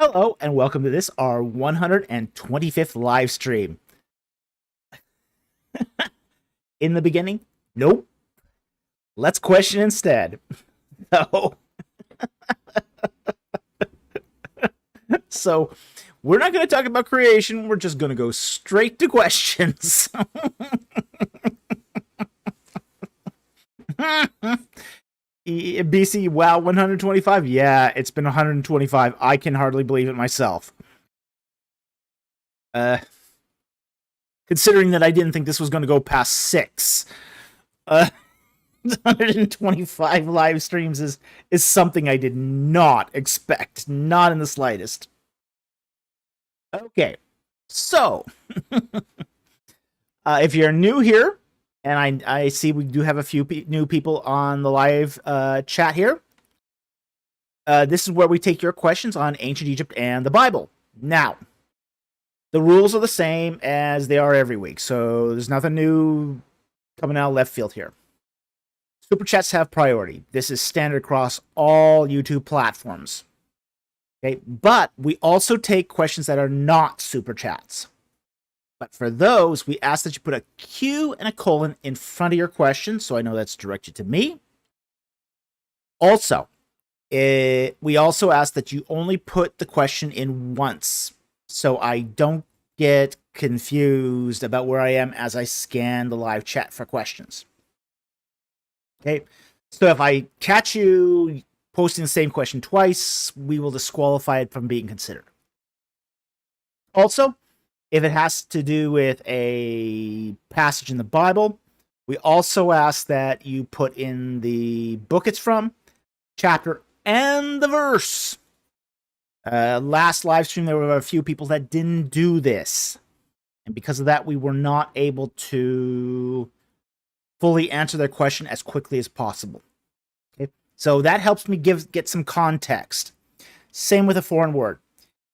Hello and welcome to this, our 125th live stream. In the beginning, nope. Let's question instead. So we're not going to talk about creation. We're just going to go straight to questions. BC, wow, 125. Yeah, it's been 125. I can hardly believe it myself. Considering that I didn't think this was going to go past 6. 125 live streams is something I did not expect. Not in the slightest. Okay, so if you're new here, and I see we do have a few new people on the live chat here. This is where we take your questions on ancient Egypt and the Bible. Now, the rules are the same as they are every week, so there's nothing new coming out of left field here. Super chats have priority. This is standard across all YouTube platforms. Okay, but we also take questions that are not super chats. But for those, we ask that you put a Q and a colon in front of your question, so I know that's directed to me. Also, we also ask that you only put the question in once, so I don't get confused about where I am as I scan the live chat for questions. Okay, so if I catch you posting the same question twice, we will disqualify it from being considered. Also, if it has to do with a passage in the Bible, we also ask that you put in the book it's from, chapter, and the verse. Last live stream, there were a few people that didn't do this. And because of that, we were not able to fully answer their question as quickly as possible. Okay, so that helps me get some context. Same with a foreign word.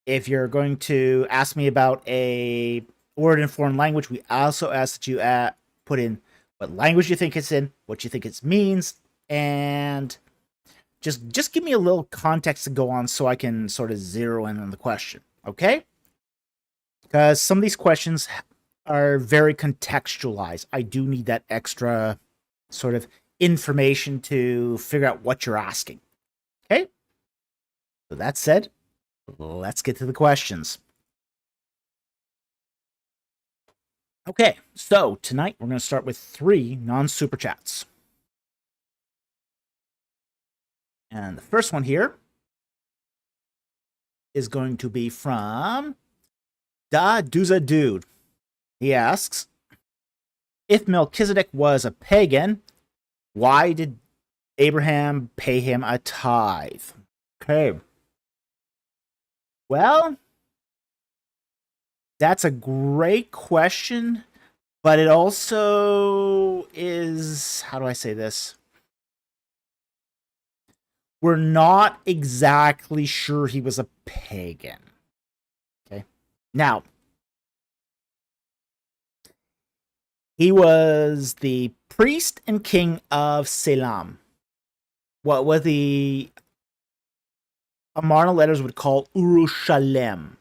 If you're going to ask me about a word in foreign language, we also ask that you put in what language you think it's in, what you think it means, and just give me a little context to go on so I can sort of zero in on the question, okay? Because some of these questions are very contextualized. I do need that extra sort of information to figure out what you're asking, okay? So that said, let's get to the questions. Okay, so tonight we're going to start with 3 non-super chats. And the first one here is going to be from Da Duza Dude. He asks, if Melchizedek was a pagan, why did Abraham pay him a tithe? Okay. Well, that's a great question, but it also is, how do I say this? We're not exactly sure he was a pagan. Okay. Now, he was the priest and king of Salem, what the Amarna letters would call Urushalem,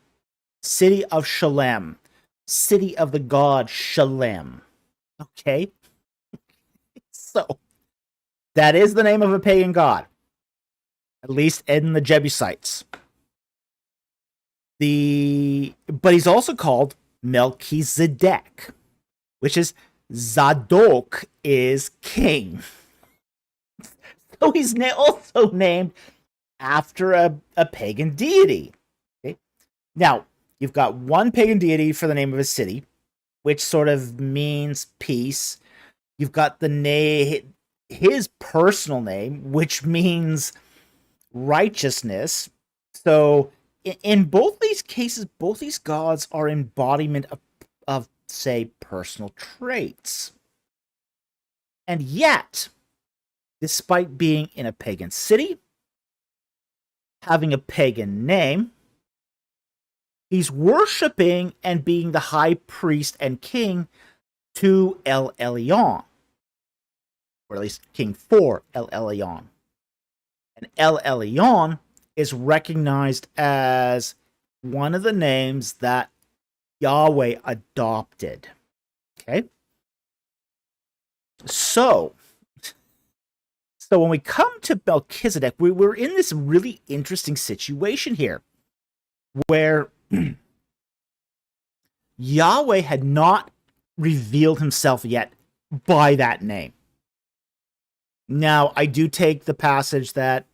city of Shalem, city of the god Shalem. Okay? So, that is the name of a pagan god, at least in the Jebusites. But he's also called Melchizedek, which is Zadok is king. So he's also named after a pagan deity. Okay? Now, you've got one pagan deity for the name of a city, which sort of means peace. You've got his personal name, which means righteousness. So in both these cases, both these gods are embodiment of say, personal traits. And yet, despite being in a pagan city, having a pagan name, he's worshiping and being the high priest and king to El Elyon, or at least king for El Elyon. And El Elyon is recognized as one of the names that Yahweh adopted. Okay? So when we come to Melchizedek, we're in this really interesting situation here where Yahweh had not revealed himself yet by that name. Now, I do take the passage that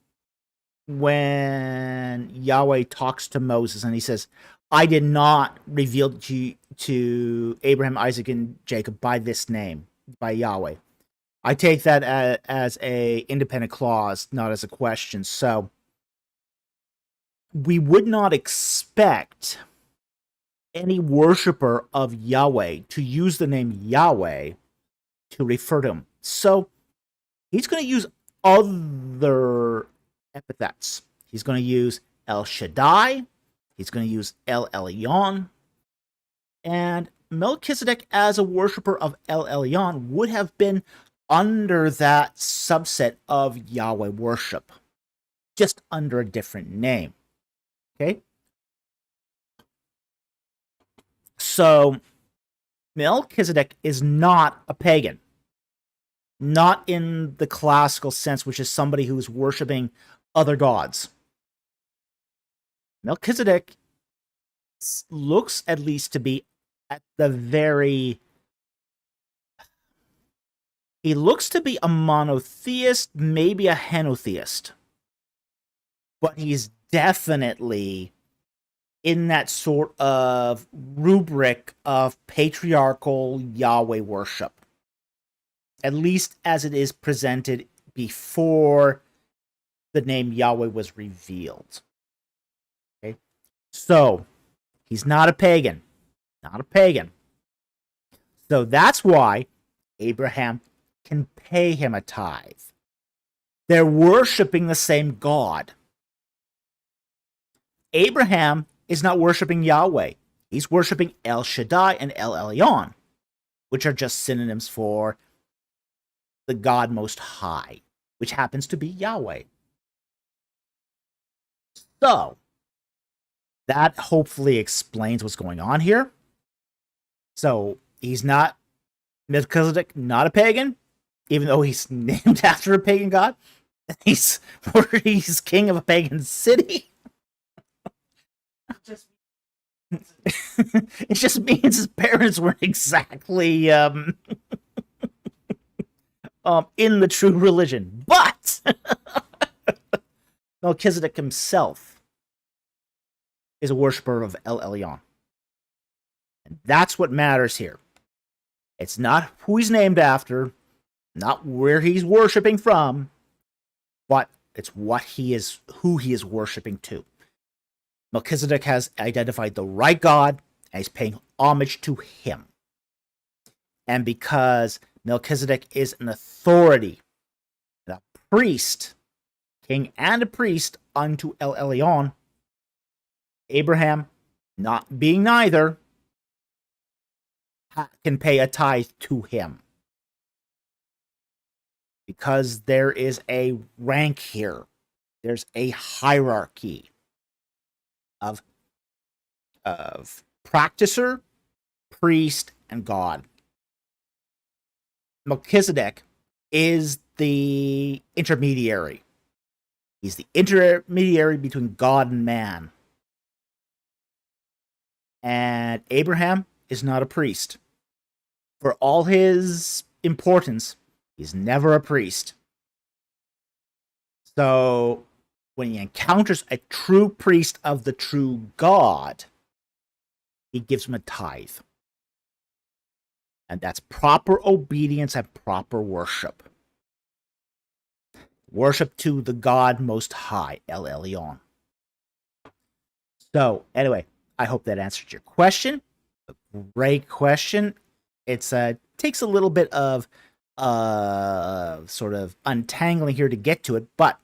when Yahweh talks to Moses and he says, I did not reveal to Abraham, Isaac, and Jacob by this name, by Yahweh. I take that as a independent clause, not as a question. So we would not expect any worshiper of Yahweh to use the name Yahweh to refer to him. So he's going to use other epithets. He's going to use El Shaddai. He's going to use El Elyon. And Melchizedek, as a worshiper of El Elyon, would have been under that subset of Yahweh worship, just under a different name. Okay? So Melchizedek is not a pagan. Not in the classical sense, which is somebody who is worshiping other gods. Melchizedek looks at least to be at the very... He looks to be a monotheist, maybe a henotheist. But he's definitely in that sort of rubric of patriarchal Yahweh worship. At least as it is presented before the name Yahweh was revealed. Okay? So, he's not a pagan. Not a pagan. So that's why Abraham can pay him a tithe. They're worshiping the same God. Abraham is not worshiping Yahweh. He's worshiping El Shaddai and El Elyon, which are just synonyms for the God Most High, which happens to be Yahweh. So, that hopefully explains what's going on here. So, he's not, Melchizedek, not a pagan, even though he's named after a pagan god. He's king of a pagan city. It just means his parents weren't exactly in the true religion. But Melchizedek himself is a worshiper of El Elyon. And that's what matters here. It's not who he's named after, not where he's worshiping from, but it's what he is, who he is worshiping to. Melchizedek has identified the right God, and he's paying homage to him. And because Melchizedek is an authority, a priest, king and a priest unto El Elyon, Abraham, not being neither, can pay a tithe to him. Because there is a rank here. There's a hierarchy of practicer, priest, and God. Melchizedek is the intermediary. He's the intermediary between God and man. And Abraham is not a priest. For all his importance, he's never a priest. So, when he encounters a true priest of the true God, he gives him a tithe. And that's proper obedience and proper worship. Worship to the God Most High, El Elyon. So, anyway, I hope that answered your question. A great question. It's takes a little bit of sort of untangling here to get to it, but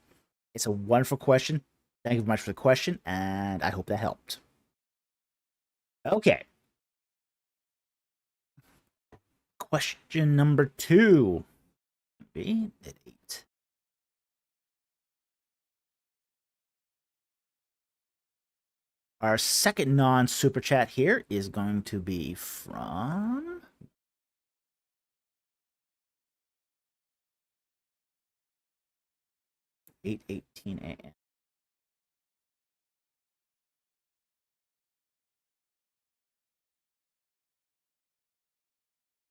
it's a wonderful question. Thank you very much for the question, and I hope that helped. Okay. Question number 2. Be at 8. Our second non-super chat here is going to be from 8:18 a.m.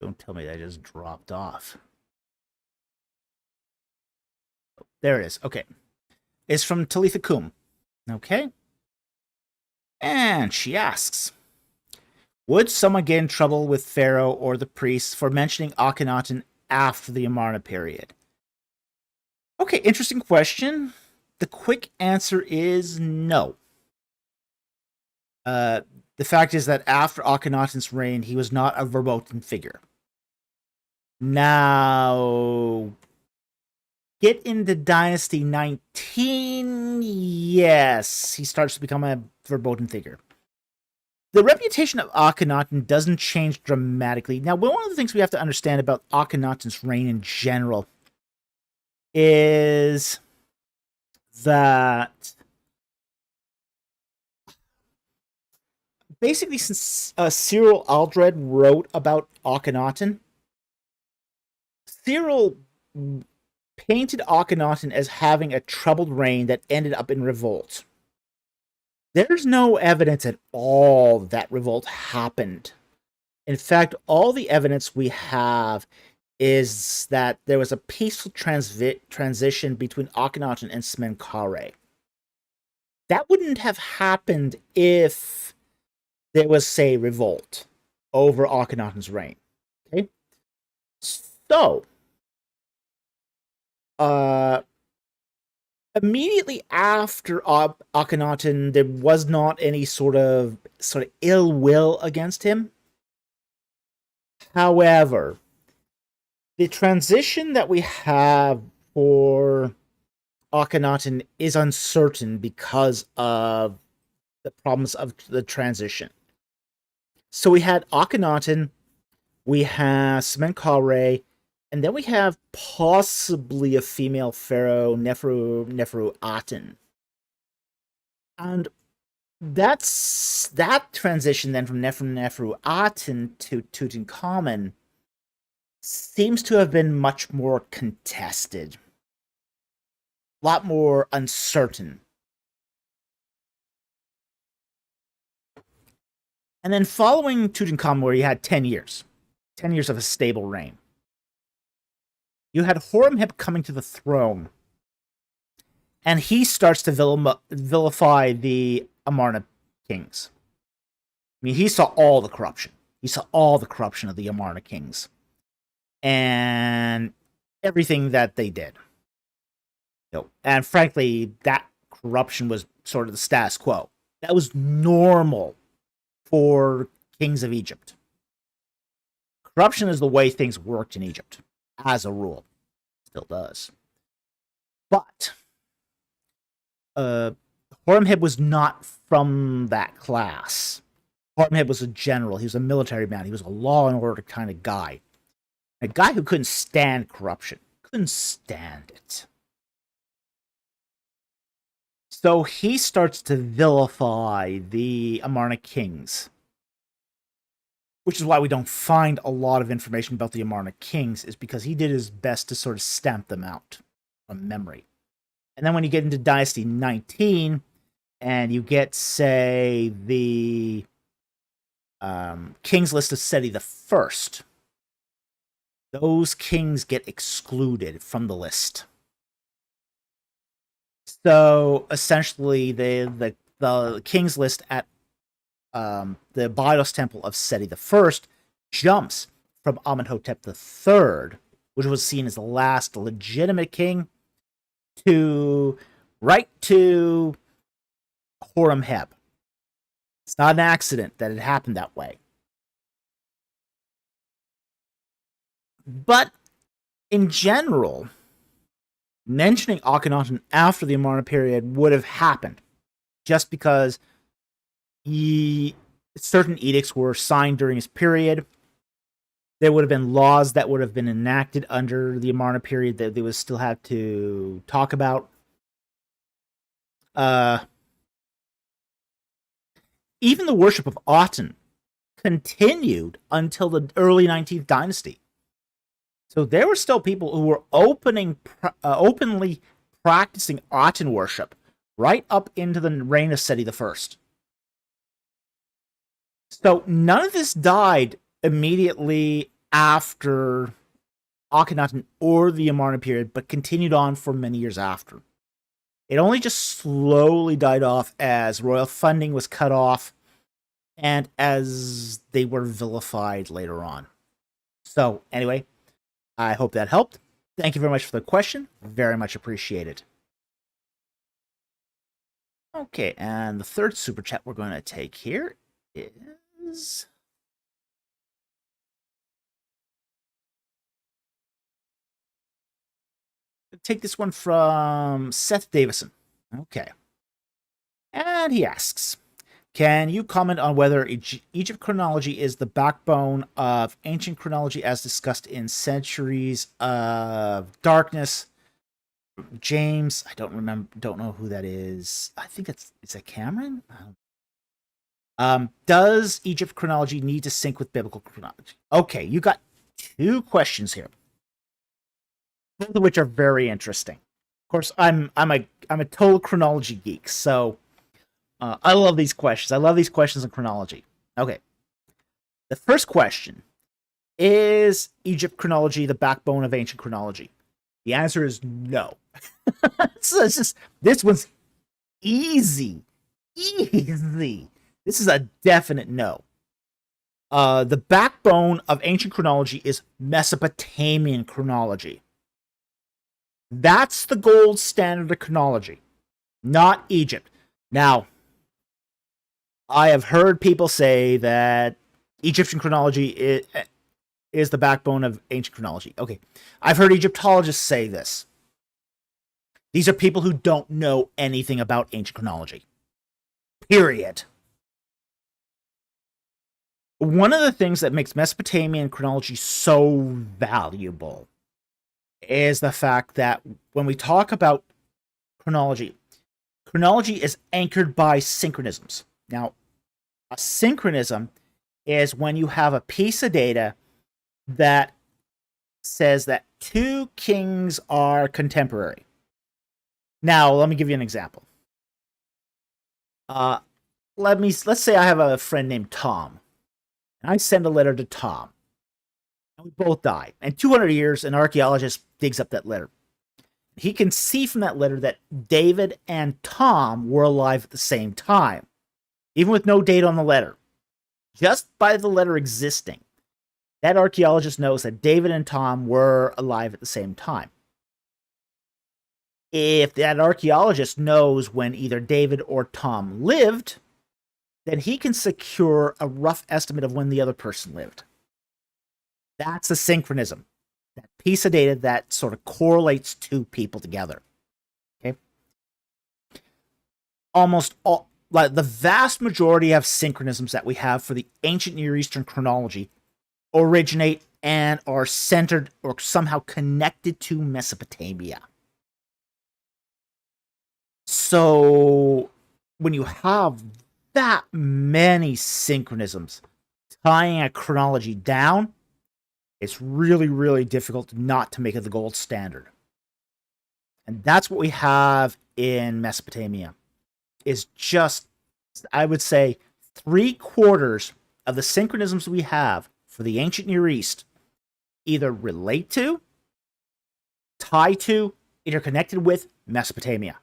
Don't tell me that just dropped off. Oh, there it is. Okay. It's from Talitha Kum. Okay. And she asks, would someone get in trouble with Pharaoh or the priests for mentioning Akhenaten after the Amarna period? Okay, interesting question. The quick answer is no. The fact is that after Akhenaten's reign, he was not a verboten figure. Now, get into Dynasty 19, yes, he starts to become a verboten figure. The reputation of Akhenaten doesn't change dramatically. Now, one of the things we have to understand about Akhenaten's reign in general is that basically since Cyril Aldred wrote about Akhenaten, Cyril painted Akhenaten as having a troubled reign that ended up in revolt. There's no evidence at all that revolt happened. In fact, all the evidence we have is that there was a peaceful transition between Akhenaten and Smenkhare. That wouldn't have happened if there was, say, revolt over Akhenaten's reign. Okay? So, immediately after Akhenaten, there was not any sort of ill will against him. However, the transition that we have for Akhenaten is uncertain because of the problems of the transition. So we had Akhenaten, we have Smenkhare, and then we have possibly a female pharaoh, Neferu-Aten. And that transition then from Neferu-Aten to Tutankhamun seems to have been much more contested. A lot more uncertain. And then following Tutankhamun, where you had 10 years of a stable reign, you had Horemheb coming to the throne, and he starts to vilify the Amarna kings. I mean, he saw all the corruption. He saw all the corruption of the Amarna kings and everything that they did. And frankly, that corruption was sort of the status quo. That was normal for kings of Egypt. Corruption is the way things worked in Egypt, as a rule. Still does. But Horemheb was not from that class. Horemheb was a general. He was a military man. He was a law and order kind of guy. A guy who couldn't stand corruption. Couldn't stand it. So he starts to vilify the Amarna kings. Which is why we don't find a lot of information about the Amarna kings, is because he did his best to sort of stamp them out from memory. And then when you get into Dynasty 19, and you get, say, the kings list of Seti the First, those kings get excluded from the list. So essentially, the kings list at the Abydos Temple of Seti the First jumps from Amenhotep the Third, which was seen as the last legitimate king, right to Horemheb. It's not an accident that it happened that way. But in general, mentioning Akhenaten after the Amarna period would have happened, just because certain edicts were signed during his period. There would have been laws that would have been enacted under the Amarna period that they would still have to talk about. Even the worship of Aten continued until the early 19th dynasty. So there were still people who were openly practicing Aten worship right up into the reign of Seti I. So none of this died immediately after Akhenaten or the Amarna period, but continued on for many years after. It only just slowly died off as royal funding was cut off and as they were vilified later on. So anyway, I hope that helped. Thank you very much for the question. Very much appreciated. Okay, and the third super chat we're going to take here is... take this one from Seth Davison. Okay. And he asks, can you comment on whether Egypt chronology is the backbone of ancient chronology as discussed in Centuries of Darkness? James, I don't know who that is. I think is it Cameron? Does Egypt chronology need to sync with biblical chronology? Okay, you got two questions here, both of which are very interesting. Of course, I'm a total chronology geek, so I love these questions. I love these questions in chronology. Okay, the first question: is Egypt chronology the backbone of ancient chronology? The answer is no. So it's just, this one's easy. This is a definite no. The backbone of ancient chronology is Mesopotamian chronology. That's the gold standard of chronology, not Egypt. Now, I have heard people say that Egyptian chronology is the backbone of ancient chronology. Okay, I've heard Egyptologists say this. These are people who don't know anything about ancient chronology. Period. One of the things that makes Mesopotamian chronology so valuable is the fact that when we talk about chronology is anchored by synchronisms. Now, a synchronism is when you have a piece of data that says that two kings are contemporary. Now, let me give you an example. Let's say I have a friend named Tom, and I send a letter to Tom, and we both die. And 200 years, an archaeologist digs up that letter. He can see from that letter that David and Tom were alive at the same time, even with no date on the letter. Just by the letter existing, that archaeologist knows that David and Tom were alive at the same time. If that archaeologist knows when either David or Tom lived, then he can secure a rough estimate of when the other person lived. That's a synchronism. That piece of data that sort of correlates two people together. Okay? Almost all, like the vast majority of synchronisms that we have for the ancient Near Eastern chronology originate and are centered or somehow connected to Mesopotamia. So when you have that many synchronisms tying a chronology down, it's really, really difficult not to make it the gold standard. And that's what we have in Mesopotamia, is just, I would say, 3/4 of the synchronisms we have for the ancient Near East either relate to, tie to, interconnected with Mesopotamia.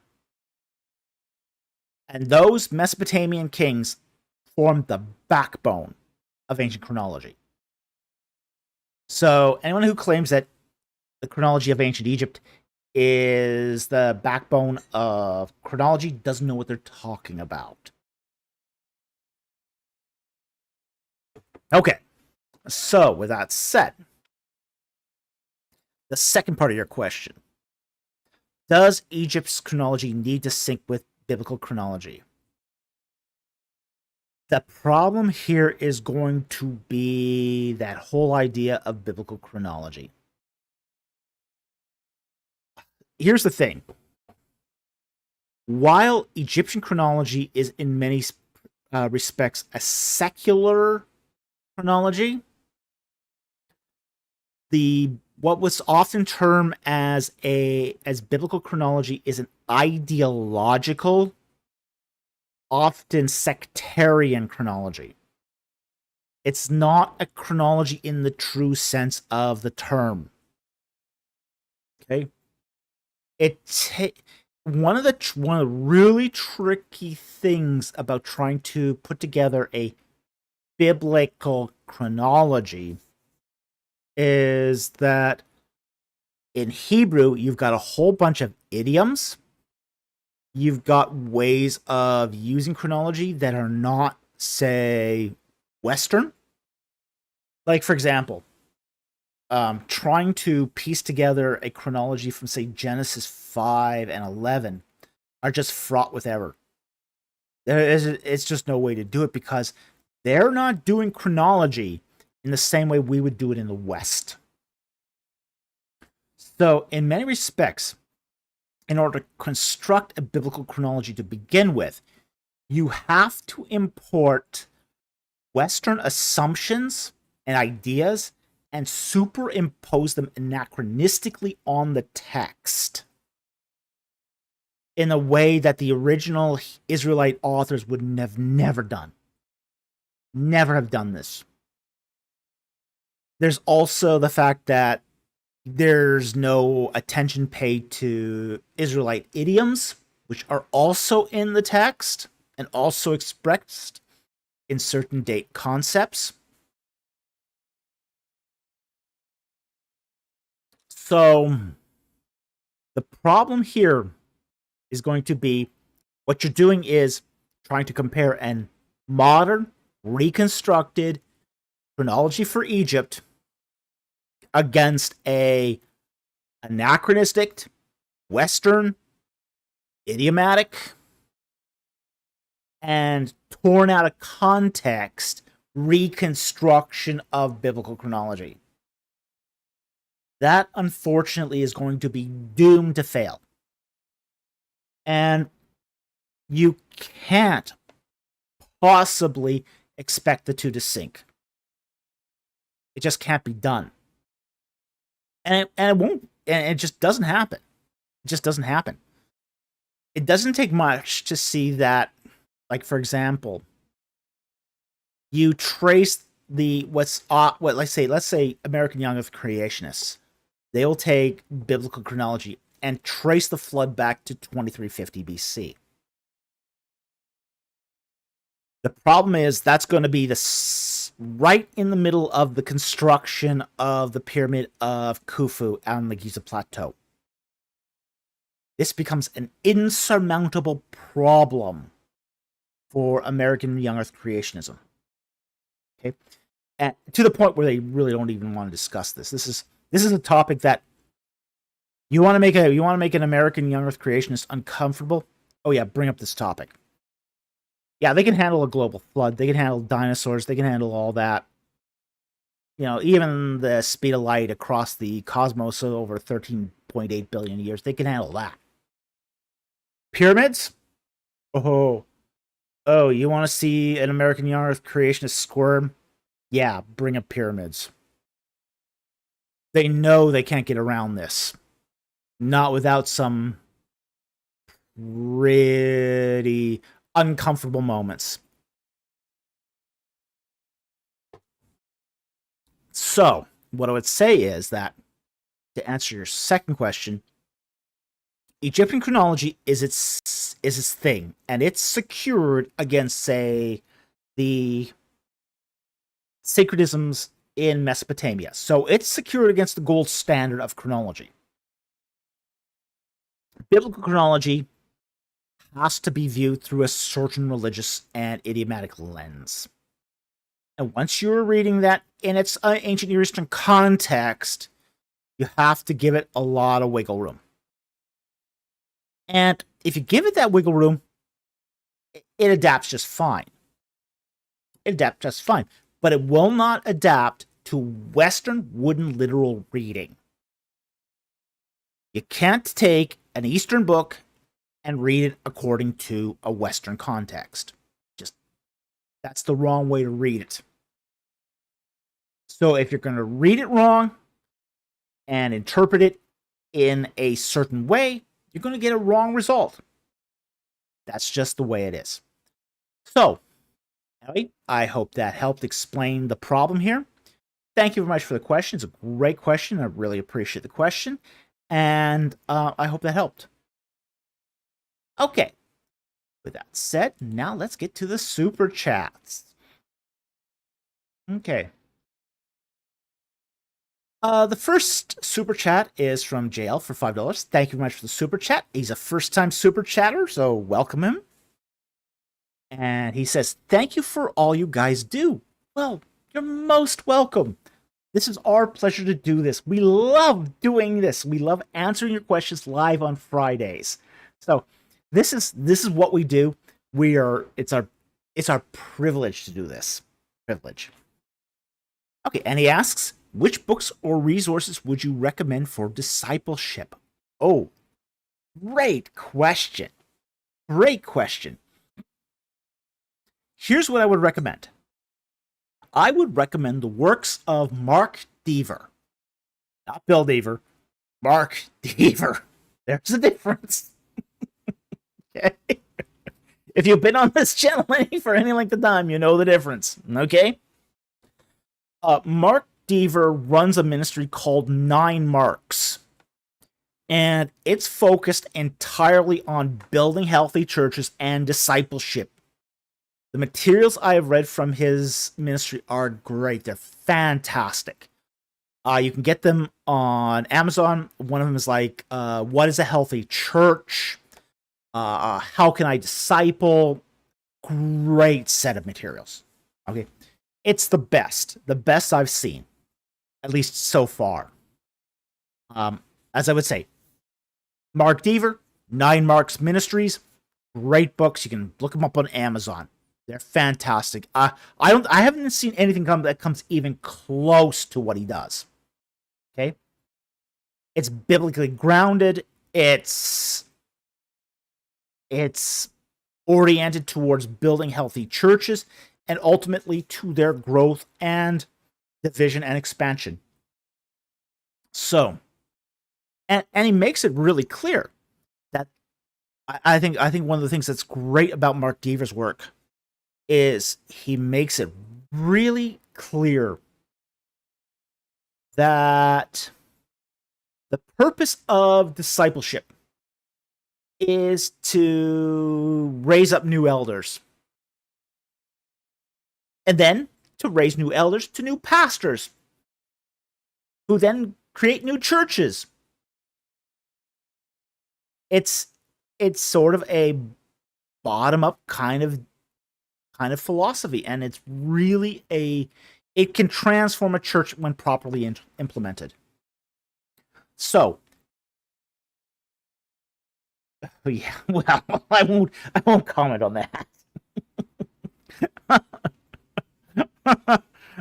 And those Mesopotamian kings formed the backbone of ancient chronology. So anyone who claims that the chronology of ancient Egypt is the backbone of chronology doesn't know what they're talking about. Okay, so with that said, the second part of your question: does Egypt's chronology need to sync with biblical chronology? The problem here is going to be that whole idea of biblical chronology. Here's the thing. While Egyptian chronology is in many respects a secular chronology. What was often termed as biblical chronology is an ideological, often sectarian chronology. It's not a chronology in the true sense of the term. Okay, one of the really tricky things about trying to put together a biblical chronology is that in Hebrew, you've got a whole bunch of idioms. You've got ways of using chronology that are not, say, Western. Like, for example, trying to piece together a chronology from, say, Genesis 5 and 11 are just fraught with error. It's just no way to do it because they're not doing chronology in the same way we would do it in the West. So, in many respects, in order to construct a biblical chronology to begin with, you have to import Western assumptions and ideas and superimpose them anachronistically on the text in a way that the original Israelite authors would have never done. Never have done this. There's also the fact that there's no attention paid to Israelite idioms, which are also in the text and also expressed in certain date concepts. So the problem here is going to be what you're doing is trying to compare an modern, reconstructed chronology for Egypt against a anachronistic, Western, idiomatic, and torn out of context reconstruction of biblical chronology. That, unfortunately, is going to be doomed to fail. And you can't possibly expect the two to sync. It just can't be done. And it won't, and it just doesn't happen. It just doesn't happen. It doesn't take much to see that, like, for example, you trace let's say American Young Earth creationists. They'll take biblical chronology and trace the flood back to 2350 BC. The problem is that's going to be right in the middle of the construction of the pyramid of Khufu on the Giza Plateau. This becomes an insurmountable problem for American Young Earth creationism. Okay, and to the point where they really don't even want to discuss this. This is a topic that you want to make an American Young Earth creationist uncomfortable. Oh yeah, bring up this topic. Yeah, they can handle a global flood. They can handle dinosaurs. They can handle all that. You know, even the speed of light across the cosmos over 13.8 billion years. They can handle that. Pyramids? Oh, you want to see an American Young Earth creationist squirm? Yeah, bring up pyramids. They know they can't get around this. Not without some pretty uncomfortable moments. So, what I would say is that, to answer your second question, Egyptian chronology is its thing, and it's secured against, say, the syncretisms in Mesopotamia. So it's secured against the gold standard of chronology. Biblical chronology has to be viewed through a certain religious and idiomatic lens. And once you're reading that in its ancient Near Eastern context, you have to give it a lot of wiggle room. And if you give it that wiggle room, it adapts just fine. But it will not adapt to Western wooden literal reading. You can't take an Eastern book and read it according to a Western context. That's the wrong way to read it. So if you're going to read it wrong and interpret it in a certain way, you're going to get a wrong result. That's just the way it is. So, anyway, I hope that helped explain the problem here. Thank you very much for the question. It's a great question. I really appreciate the question. And I hope that helped. Okay. With that said, now let's get to the super chats. Okay. The first super chat is from JL for $5. Thank you very much for the super chat. He's a first-time super chatter, so welcome him. And he says, thank you for all you guys do. Well, you're most welcome. This is our pleasure to do this. We love doing this. We love answering your questions live on Fridays. So this is what we do. It's our privilege to do this. Privilege. Okay, and he asks, which books or resources would you recommend for discipleship? Oh, great question. Great question. Here's what I would recommend. I would recommend the works of Mark Dever. Not Bill Dever. Mark Dever. There's a difference. Okay? If you've been on this channel for any length of time, you know the difference. Okay? Mark Dever runs a ministry called 9 Marks. And it's focused entirely on building healthy churches and discipleship. The materials I have read from his ministry are great. They're fantastic. You can get them on Amazon. One of them is like, what is a healthy church? How can I disciple? Great set of materials. Okay. It's the best I've seen, at least so far. As I would say, Mark Dever, 9 Marks Ministries, great books. You can look them up on Amazon. They're fantastic. I haven't seen anything that comes even close to what he does. Okay? It's biblically grounded. It's oriented towards building healthy churches and ultimately to their growth and division and expansion. So, and he makes it really clear that I think one of the things that's great about Mark Dever's work is he makes it really clear that the purpose of discipleship is to raise up new elders. And then to raise new elders to new pastors, who then create new churches. It's sort of a bottom-up kind of philosophy, and it's really it can transform a church when properly implemented. So, yeah, well, I won't comment on that.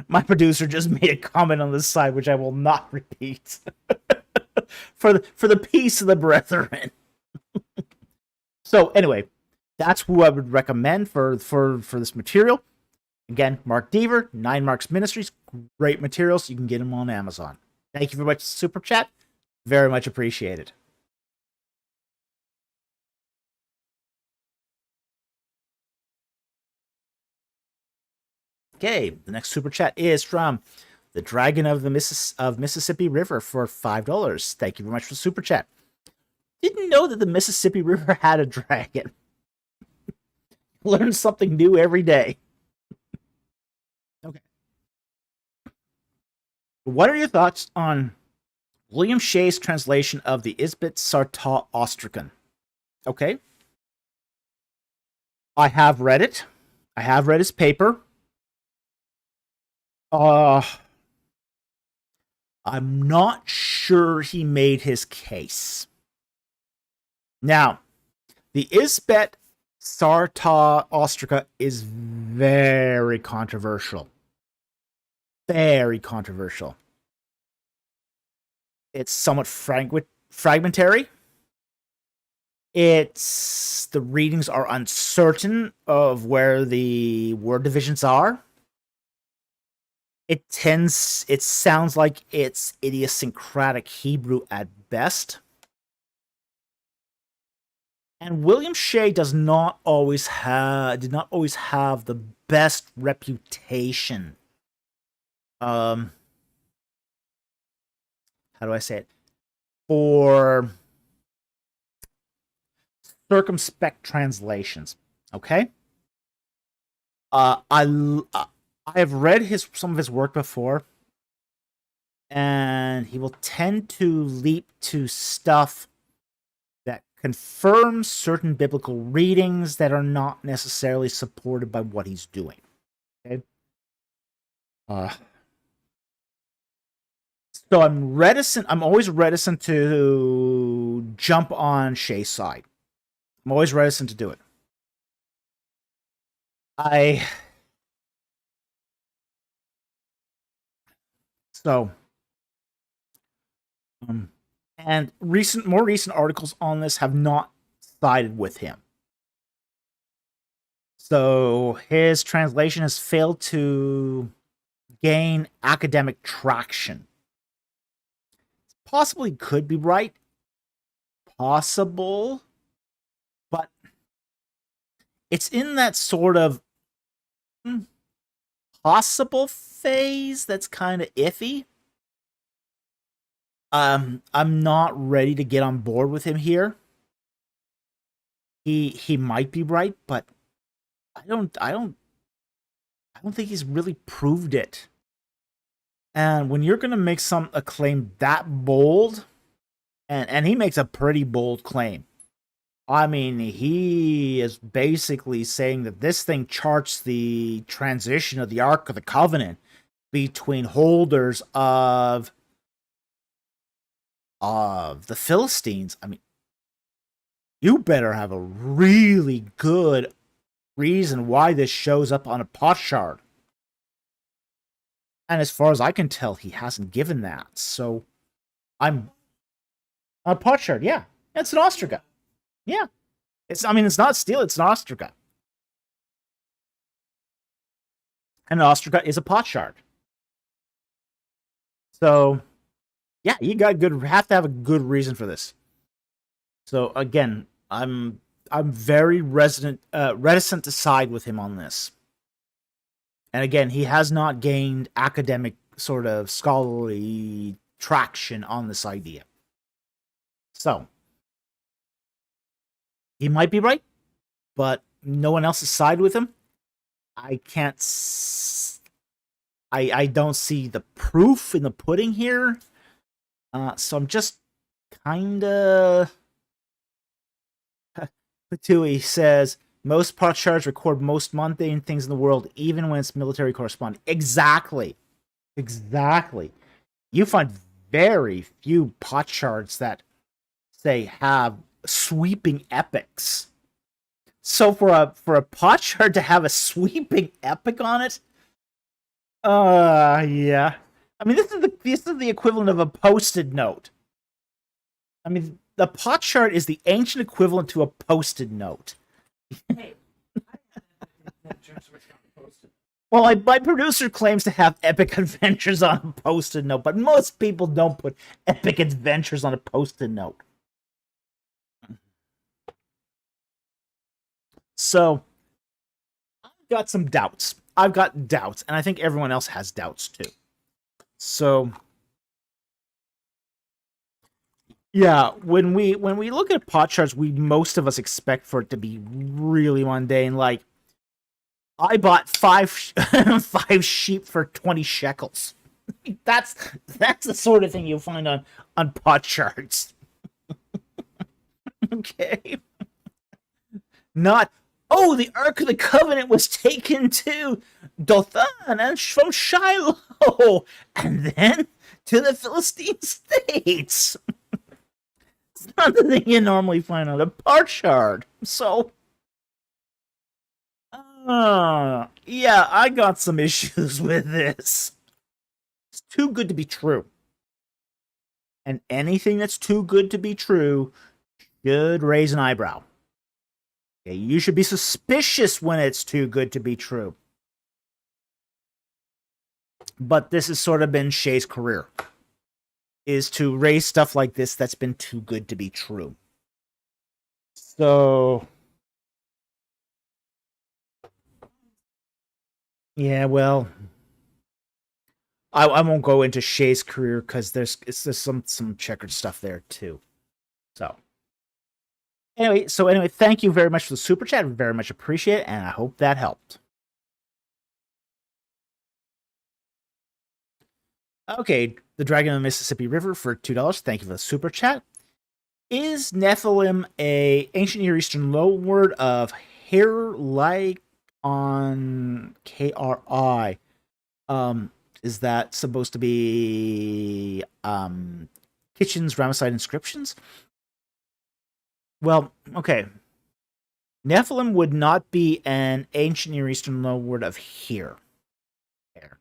My producer just made a comment on this side, which I will not repeat. for the peace of the brethren. So anyway, that's who I would recommend for this material. Again, Mark Dever, 9 Marks Ministries, great materials. You can get them on Amazon. Thank you very much, Super Chat. Very much appreciated. Okay, the next super chat is from the Dragon of Mississippi River for $5. Thank you very much for the super chat. Didn't know that the Mississippi River had a dragon. Learn something new every day. Okay. What are your thoughts on William Shea's translation of the Isbit Sarta Ostracan? Okay. I have read it. I have read his paper. I'm not sure he made his case. Now, the Isbet Sarta Ostraca is very controversial. Very controversial. It's somewhat fragmentary. the readings are uncertain of where the word divisions are. It sounds like it's idiosyncratic Hebrew at best. And William Shea did not always have the best reputation. How do I say it? For circumspect translations. Okay. I have read some of his work before, and he will tend to leap to stuff that confirms certain biblical readings that are not necessarily supported by what he's doing. Okay. So I'm always reticent to jump on Shay's side. I'm always reticent to do it. And more recent articles on this have not sided with him. So his translation has failed to gain academic traction. Possibly could be right. Possible. But it's in that sort of possible phase that's kind of iffy. I'm not ready to get on board with him here. He might be right, but I don't think he's really proved it. And when you're gonna make a claim that bold, and he makes a pretty bold claim. I mean, he is basically saying that this thing charts the transition of the Ark of the Covenant between holders of the Philistines. I mean, you better have a really good reason why this shows up on a potsherd. And as far as I can tell, he hasn't given that. So I'm a potsherd, yeah. It's an ostraca. Yeah. It's not steel, it's an ostraca. And an ostraca is a potsherd. So yeah, you have to have a good reason for this. So again, I'm very reticent to side with him on this. And again, he has not gained academic sort of scholarly traction on this idea. So he might be right, but no one else has sided with him. I don't see the proof in the pudding here. So I'm just kind of... Patui says, most potsherds record most mundane things in the world, even when it's military corresponding. Exactly. You find very few potsherds that, say, have sweeping epics. So for a potsherd to have a sweeping epic on it, yeah. I mean, this is the equivalent of a post-it note. I mean, the potsherd is the ancient equivalent to a post-it note. Well, my producer claims to have epic adventures on a post-it note, but most people don't put epic adventures on a post-it note. So, I've got some doubts. And I think everyone else has doubts too. So, yeah, when we look at potsherds, most of us expect for it to be really mundane. Like, I bought five sheep for 20 shekels. That's the sort of thing you'll find on potsherds. Okay, not, oh, the Ark of the Covenant was taken to Dothan and from Shiloh, and then to the Philistine states. It's not the thing you normally find on a potsherd. So, yeah, I got some issues with this. It's too good to be true. And anything that's too good to be true should raise an eyebrow. Okay, you should be suspicious when it's too good to be true. But this has sort of been Shay's career, is to raise stuff like this that's been too good to be true. So, yeah, well, I won't go into Shay's career because there's some checkered stuff there too. So anyway, thank you very much for the super chat. Very much appreciate it, and I hope that helped. Okay, the Dragon of the Mississippi River for $2. Thank you for the super chat. Is Nephilim a ancient Near Eastern loanword of hair-like on KRI? Is that supposed to be Kitchen's Ramesside inscriptions? Well, okay. Nephilim would not be an ancient Near Eastern loanword of hair. Hair,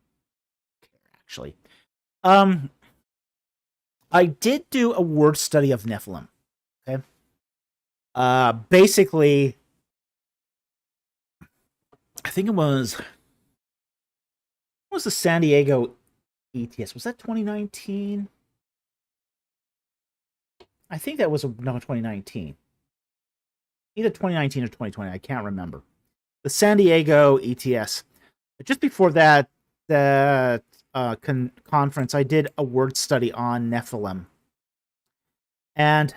actually. I did do a word study of Nephilim. Okay. Basically, I think it was the San Diego ETS. Was that 2019? I think that was 2019. Either 2019 or 2020. I can't remember. The San Diego ETS. Just before that, conference, I did a word study on Nephilim. And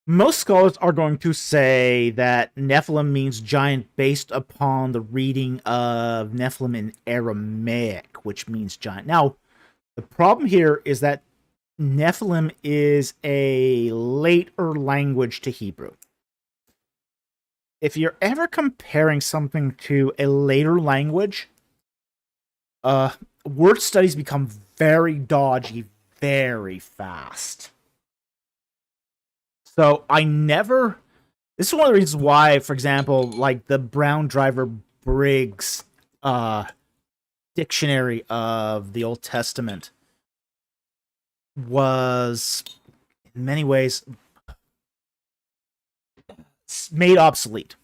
most scholars are going to say that Nephilim means giant based upon the reading of Nephilim in Aramaic, which means giant. Now, the problem here is that Nephilim is a later language to Hebrew. If you're ever comparing something to a later language, word studies become very dodgy very fast. So this is one of the reasons why, for example, like the Brown Driver Briggs dictionary of the Old Testament was in many ways made obsolete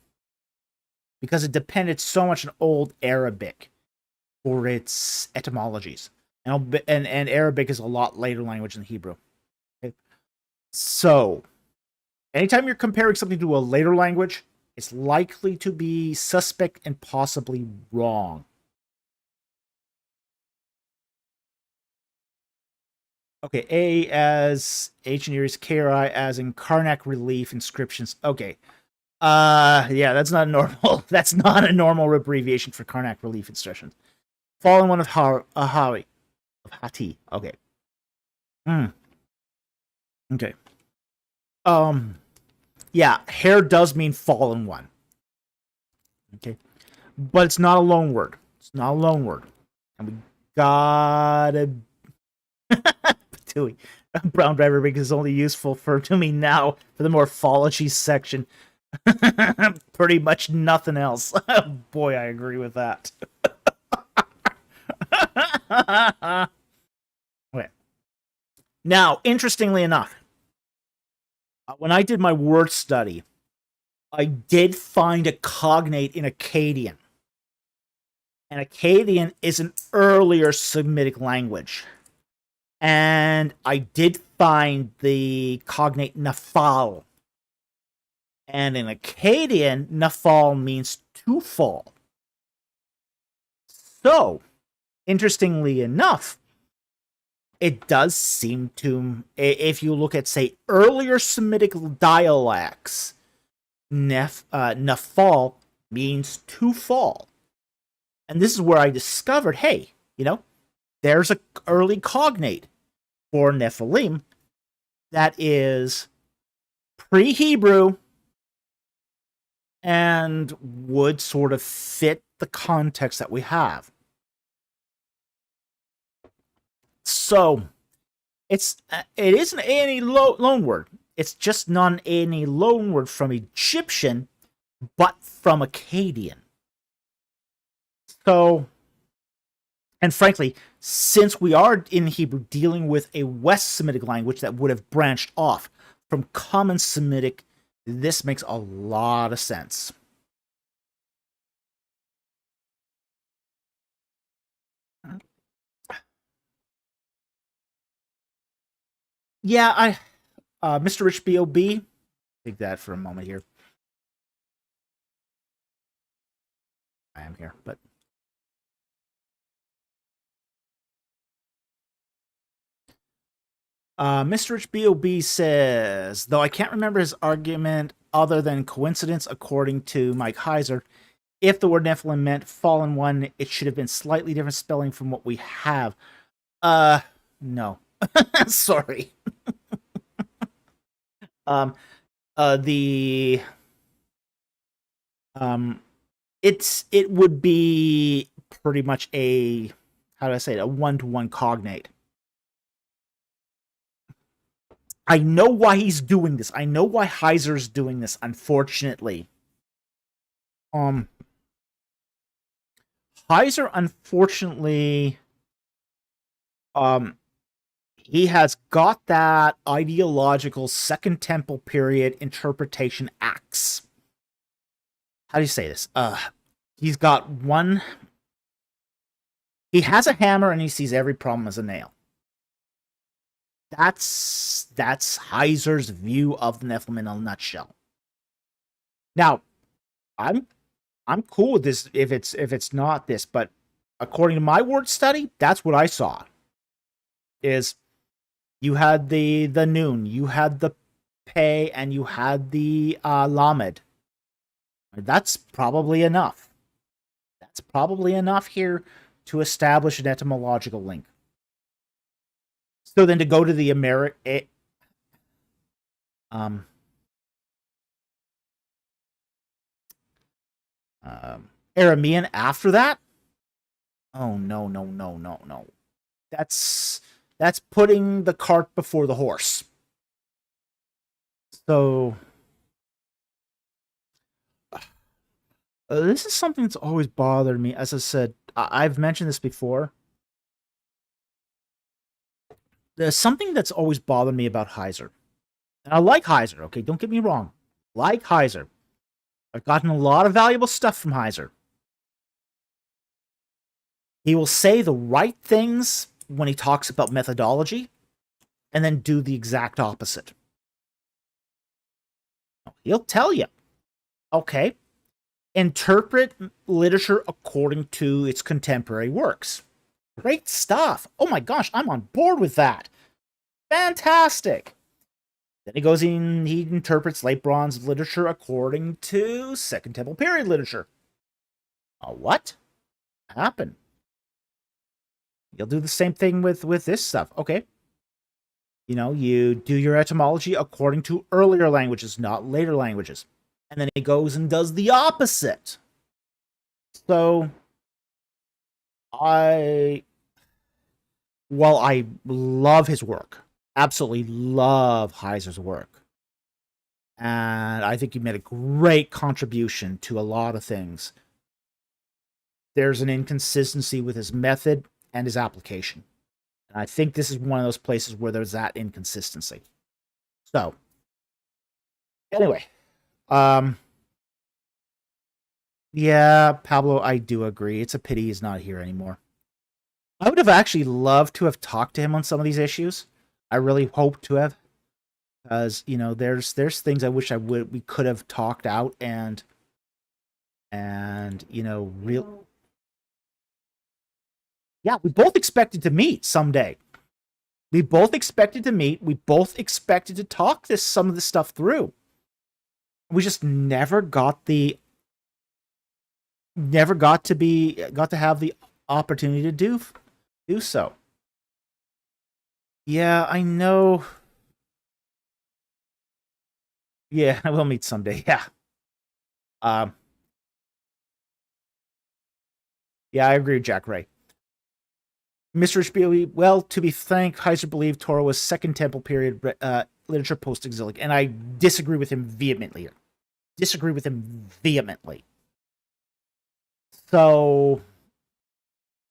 because it depended so much on Old Arabic for its etymologies. And Arabic is a lot later language than Hebrew. Okay? So, anytime you're comparing something to a later language, it's likely to be suspect and possibly wrong. Okay, A as ancient Near East, KRI as in Karnak relief inscriptions. Okay. Yeah, that's not normal. That's not a normal abbreviation for Karnak relief inscriptions. Fallen one of Ahawi. Of Hati. Okay. Okay. Yeah, hair does mean fallen one. Okay. But it's not a loan word. It's not a loan word. And we gotta Brown Driver Rig is only useful to me now for the morphology section. Pretty much nothing else. Boy, I agree with that. Okay. Now, interestingly enough, when I did my word study, I did find a cognate in Akkadian. And Akkadian is an earlier Semitic language. And I did find the cognate nafal. And in Akkadian, nafal means to fall. So, interestingly enough, it does seem to, if you look at, say, earlier Semitic dialects, nafal means to fall. And this is where I discovered, hey, there's an early cognate for Nephilim that is pre-Hebrew and would sort of fit the context that we have. So, it isn't any loan word. It's just not any loan word from Egyptian, but from Akkadian. So, and frankly, since we are in Hebrew dealing with a West Semitic language that would have branched off from Common Semitic, this makes a lot of sense. Yeah, Mr. Rich B.O.B., take that for a moment here. I am here, but Mr. Rich B.O.B. says, though I can't remember his argument other than coincidence, according to Mike Heiser, if the word Nephilim meant fallen one, it should have been slightly different spelling from what we have. No. Sorry. It would be pretty much a, how do I say it, a one-to-one cognate. I know why he's doing this. I know why Heiser's doing this, unfortunately. Heiser, unfortunately, he has got that ideological Second Temple period interpretation axe. How do you say this? He's got one. He has a hammer and he sees every problem as a nail. That's Heiser's view of the Nephilim in a nutshell. Now, I'm cool with this if it's not this, but according to my word study, that's what I saw. Is you had the Nun, you had the Pe, and you had the Lamed. That's probably enough. That's probably enough here to establish an etymological link. So then to go to the Aramean after that? Oh, no. That's putting the cart before the horse. So this is something that's always bothered me. As I said, I've mentioned this before. There's something that's always bothered me about Heiser. And I like Heiser, okay? Don't get me wrong. Like Heiser. I've gotten a lot of valuable stuff from Heiser. He will say the right things when he talks about methodology, and then do the exact opposite. He'll tell you, okay, interpret literature according to its contemporary works. Great stuff. Oh my gosh, I'm on board with that. Fantastic. Then he goes in, he interprets late bronze literature according to Second Temple period literature. What happened? You'll do the same thing with this stuff. Okay. You know, you do your etymology according to earlier languages, not later languages. And then he goes and does the opposite. So, while I love his work, absolutely love Heiser's work, and I think he made a great contribution to a lot of things, there's an inconsistency with his method and his application. And I think this is one of those places where there's that inconsistency. So, anyway, yeah, Pablo, I do agree. It's a pity he's not here anymore. I would have actually loved to have talked to him on some of these issues. I really hope to have, because you know, there's things I wish we could have talked out and you know, real. Yeah, we both expected to meet someday. We both expected to meet. We both expected to talk some of this stuff through. We just never got to have the opportunity to do so. Yeah, I know. Yeah, we'll meet someday. Yeah. Yeah, I agree with Jack Ray. Mr. Spielby, well, to be frank, Heiser believed Torah was Second Temple period literature post-exilic, and I disagree with him vehemently. So,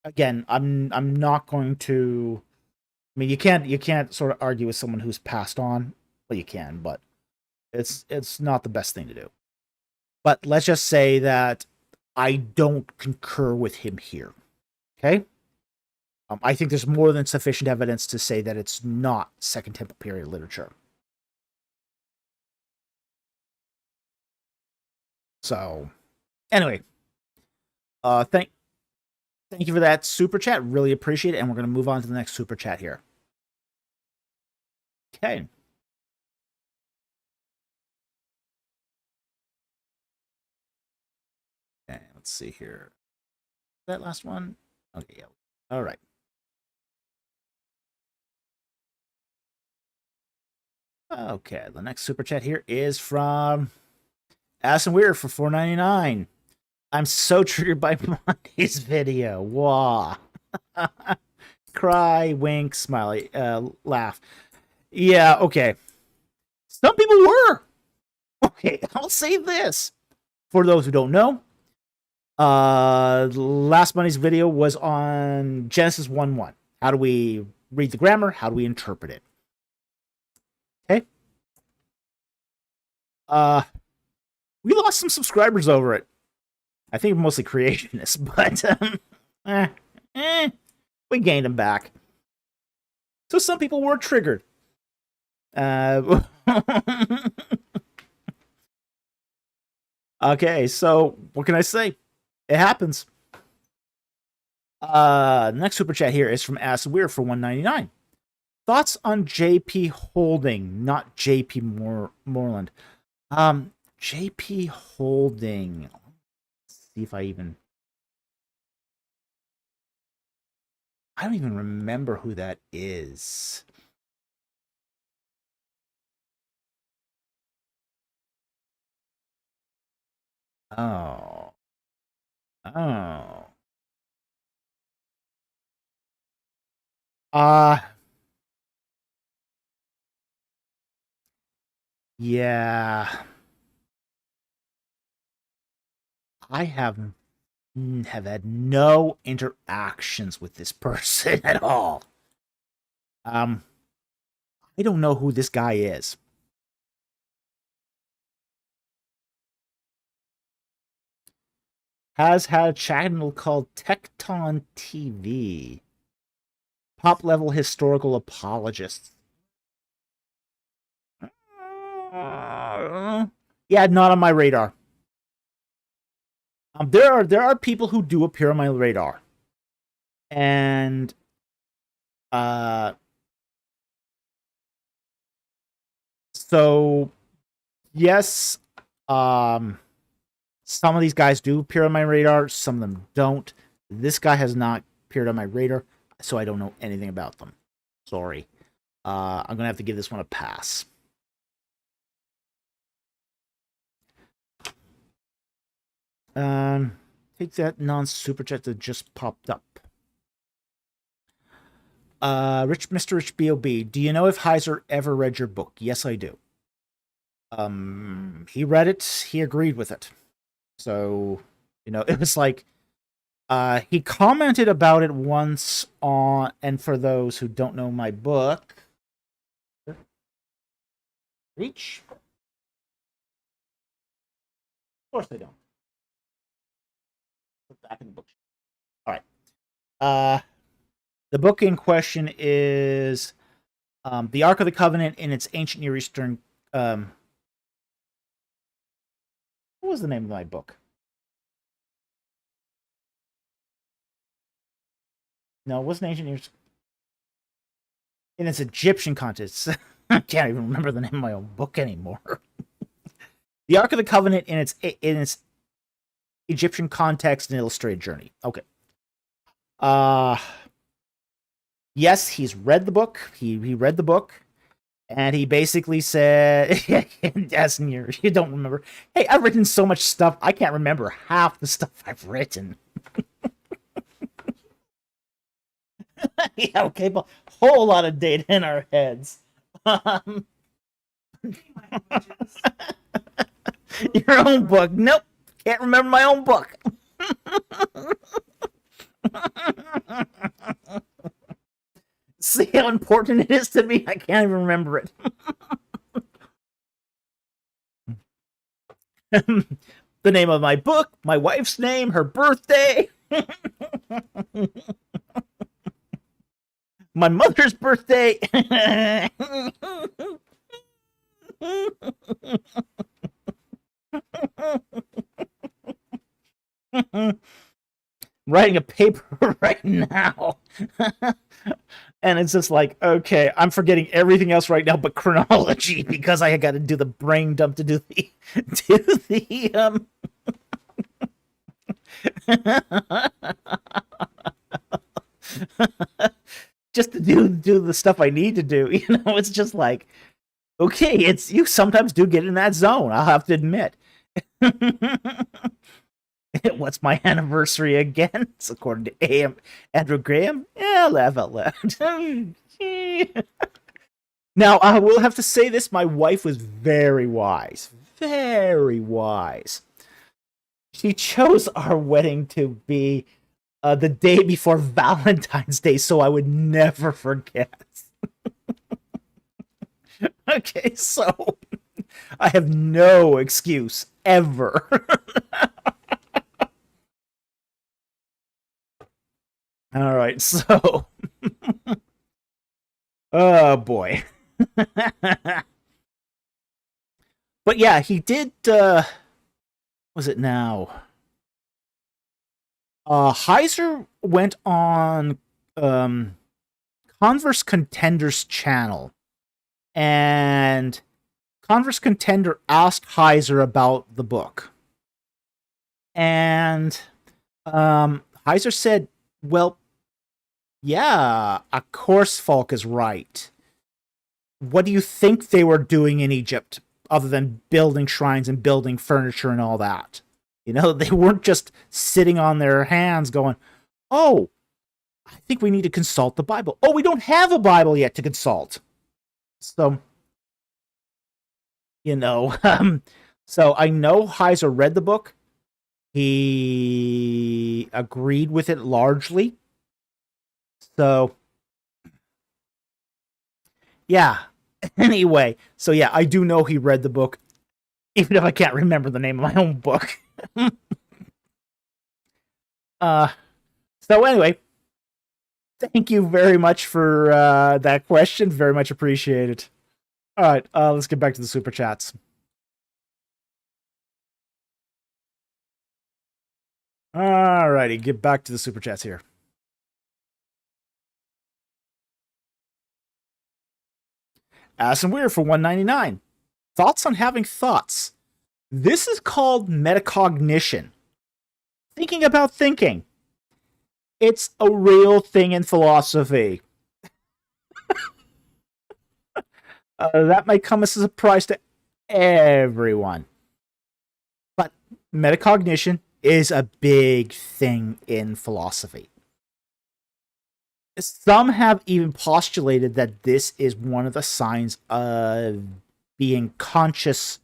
again, I'm not going to. I mean, you can't sort of argue with someone who's passed on. Well, you can, but it's not the best thing to do. But let's just say that I don't concur with him here. Okay. I think there's more than sufficient evidence to say that it's not Second Temple period literature. So, anyway, thank you for that super chat. Really appreciate it, and we're going to move on to the next super chat here. Okay. Okay, let's see here. That last one. Okay, yeah. All right. Okay, the next super chat here is from Asin Weir for $4.99. I'm so triggered by Monday's video. Wah. Cry, wink, smiley, laugh. Yeah, okay. Some people were. Okay, I'll say this. For those who don't know, last Monday's video was on Genesis 1:1. How do we read the grammar? How do we interpret it? Okay. We lost some subscribers over it. I think mostly creationists, but we gained them back. So some people were triggered. Okay, so what can I say? It happens. Next super chat here is from Ass Weir for $1.99. Thoughts on JP Holding, not JP Moreland. JP Holding. Let's see if I don't even remember who that is. Oh. Oh. Yeah. I have had no interactions with this person at all. I don't know who this guy is. Has had a channel called Tecton TV. Top level historical apologists. Yeah, not on my radar. There are people who do appear on my radar, and so yes, some of these guys do appear on my radar, some of them don't. This guy has not appeared on my radar, so I don't know anything about them. Sorry. I'm gonna have to give this one a pass. Take that non-super chat that just popped up. Mr. Rich B.O.B. Do you know if Heiser ever read your book? Yes, I do. He read it. He agreed with it. So, it was like, he commented about it once on, and for those who don't know my book, Reach? Of course they don't. Put back in the book. All right. The book in question is The Ark of the Covenant in its ancient Near Eastern. What was the name of my book? No, it wasn't ancient Near Eastern. In its Egyptian context. I can't even remember the name of my own book anymore. The Ark of the Covenant in its Egyptian context and illustrated journey. Okay. Yes, he's read the book. He read the book, and he basically said, "Yes, you don't remember. Hey, I've written so much stuff. I can't remember half the stuff I've written." Yeah, okay, but whole lot of data in our heads. Your own book? Nope, can't remember my own book. See how important it is to me? I can't even remember it. The name of my book, my wife's name, her birthday, my mother's birthday. Writing a paper right now. And it's just like, okay, I'm forgetting everything else right now but chronology because I got to do the brain dump to do the just to do the stuff I need to do. It's just like, okay, it's you sometimes do get in that zone, I'll have to admit. What's my anniversary again? It's according to A.M. Andrew Graham. Yeah, laugh out loud. Now, I will have to say this. My wife was very wise. Very wise. She chose our wedding to be the day before Valentine's Day, so I would never forget. Okay, so I have no excuse ever. All right, so oh boy. But yeah, he did was it now? Heiser went on Converse Contender's channel, and Converse Contender asked Heiser about the book. And Heiser said, well, yeah, of course Falk is right. What do you think they were doing in Egypt other than building shrines and building furniture and all that? They weren't just sitting on their hands going, oh, I think we need to consult the Bible. Oh, we don't have a Bible yet to consult. So, so I know Heiser read the book. He agreed with it largely. So, yeah. Anyway, so yeah, I do know he read the book, even if I can't remember the name of my own book. So anyway, thank you very much for that question. Very much appreciated. All right, let's get back to the super chats. All righty, get back to the super chats here. Addison Weir for 199. Thoughts on having thoughts. This is called metacognition. Thinking about thinking. It's a real thing in philosophy. That might come as a surprise to everyone. But metacognition is a big thing in philosophy. Some have even postulated that this is one of the signs of being conscious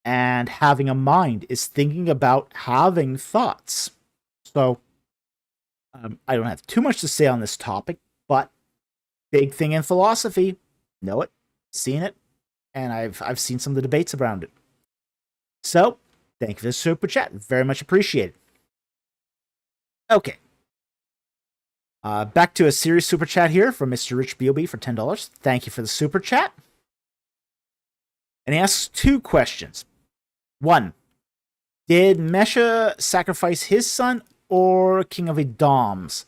and having a mind, is thinking about having thoughts. So, I don't have too much to say on this topic, but big thing in philosophy. Know it, seen it, and I've seen some of the debates around it. So, thank you for the super chat. Very much appreciated. Okay. Back to a serious super chat here from Mr. Rich B.O.B. for $10. Thank you for the super chat. And he asks two questions. One, did Mesha sacrifice his son or King of Edom's?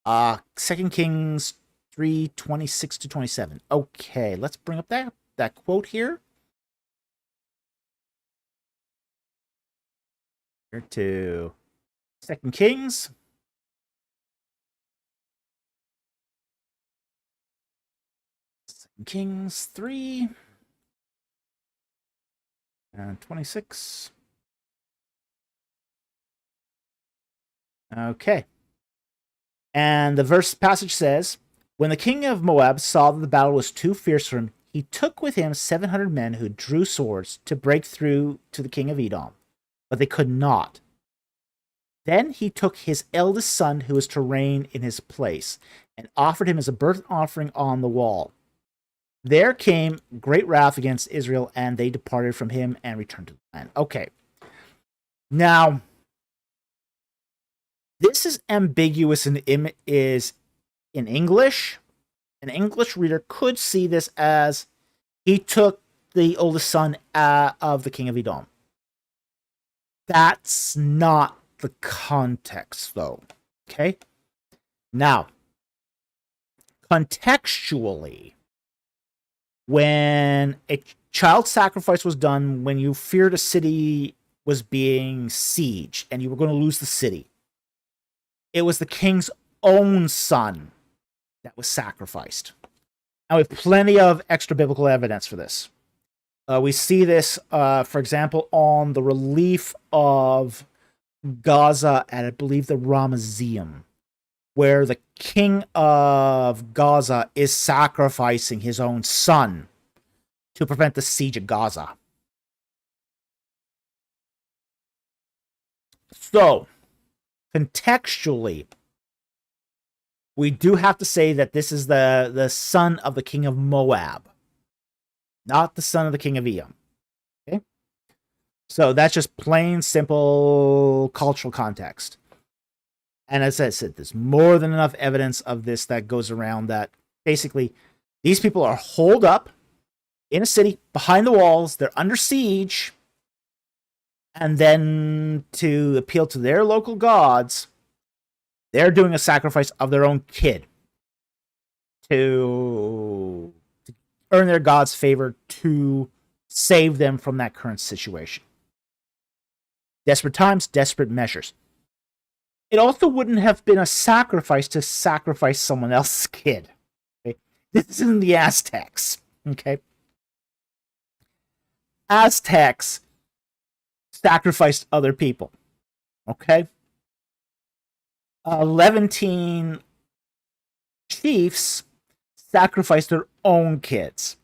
2 Kings 3:26-27. Okay, let's bring up that quote here. Here to 2 Kings. Kings 3 and 26. Okay. And the verse passage says, when the king of Moab saw that the battle was too fierce for him, he took with him 700 men who drew swords to break through to the king of Edom, but they could not. Then he took his eldest son, who was to reign in his place, and offered him as a burnt offering on the wall. There came great wrath against Israel, and they departed from him and returned to the land. Okay. Now, this is ambiguous and is in English. An English reader could see this as he took the oldest son of the king of Edom. That's not the context, though. Okay? Now, contextually, when a child sacrifice was done, when you feared a city was being sieged and you were going to lose the city, it was the king's own son that was sacrificed. Now, we have plenty of extra biblical evidence for this. We see this, for example, on the relief of Gaza at, I believe, the Ramesseum, where the king of Gaza is sacrificing his own son to prevent the siege of Gaza. So, contextually, we do have to say that this is the son of the king of Moab, not the son of the king of Edom. Okay? So that's just plain, simple cultural context. And as I said, there's more than enough evidence of this that goes around that basically these people are holed up in a city behind the walls. They're under siege. And then to appeal to their local gods, they're doing a sacrifice of their own kid to earn their god's favor to save them from that current situation. Desperate times, desperate measures. It also wouldn't have been a sacrifice to sacrifice someone else's kid. Okay? This isn't the Aztecs. Okay? Aztecs sacrificed other people. Okay? Levantine chiefs sacrificed their own kids.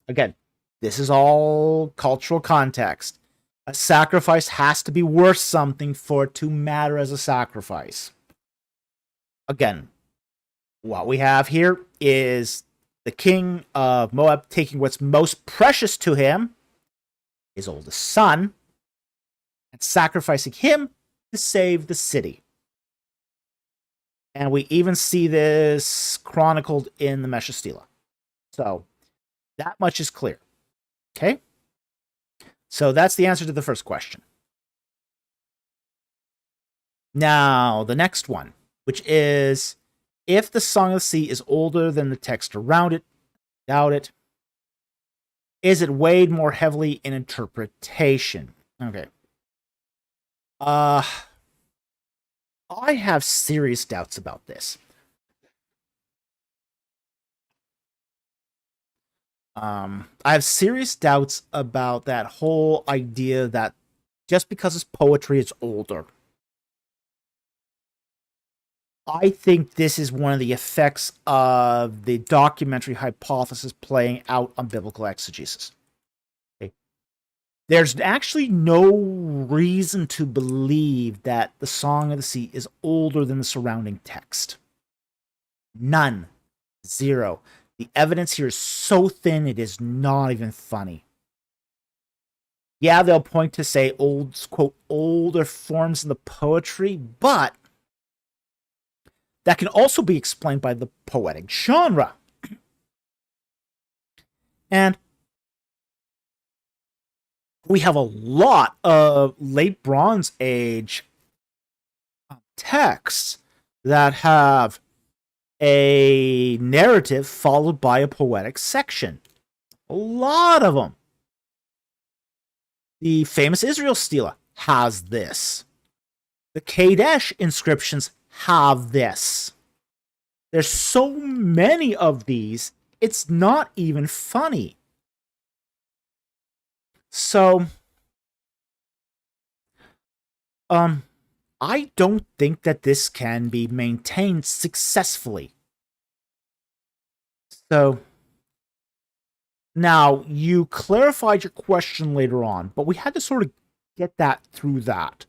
Again, this is all cultural context. A sacrifice has to be worth something for it to matter as a sacrifice. Again, what we have here is the king of Moab taking what's most precious to him, his oldest son, and sacrificing him to save the city. And we even see this chronicled in the Mesha. So, that much is clear. Okay? So, that's the answer to the first question. Now, the next one, which is, if the Song of the Sea is older than the text around it, doubt it, is it weighed more heavily in interpretation? Okay. I have serious doubts about this. I have serious doubts about that whole idea that just because it's poetry, it's older. I think this is one of the effects of the documentary hypothesis playing out on biblical exegesis. Okay. There's actually no reason to believe that the Song of the Sea is older than the surrounding text. None. Zero. The evidence here is so thin, it is not even funny. Yeah, they'll point to, say, old, quote, older forms in the poetry, but that can also be explained by the poetic genre. And we have a lot of late Bronze Age texts that have a narrative followed by a poetic section. A lot of them. The famous Israel stela has this. The Kadesh inscriptions have this. There's so many of these, it's not even funny. So, I don't think that this can be maintained successfully. So, now, you clarified your question later on, but we had to sort of get that through that.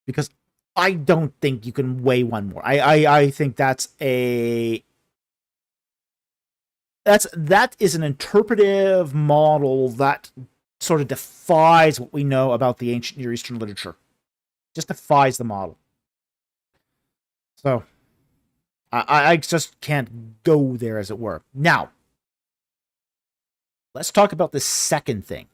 Because I don't think you can weigh one more. I think that is an interpretive model that sort of defies what we know about the ancient Near Eastern literature. Just defies the model. So I just can't go there, as it were. Now, let's talk about the second thing,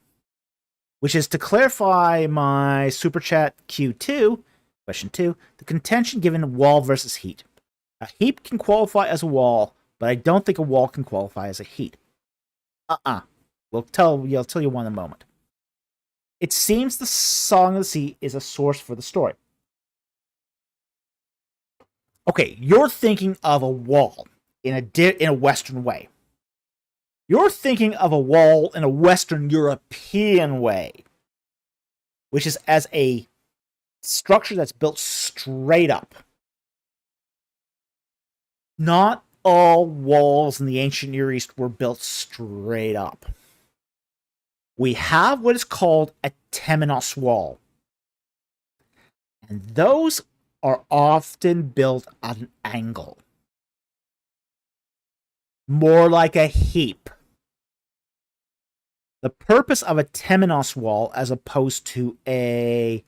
which is to clarify my super chat Q2, question 2, the contention given wall versus heat. A heap can qualify as a wall, but I don't think a wall can qualify as a heat. I'll tell you one in a moment. It seems the Song of the Sea is a source for the story. Okay, you're thinking of a wall in a Western way. You're thinking of a wall in a Western European way, which is as a structure that's built straight up. Not all walls in the ancient Near East were built straight up. We have what is called a temenos wall. And those are often built at an angle. More like a heap. The purpose of a temenos wall, as opposed to a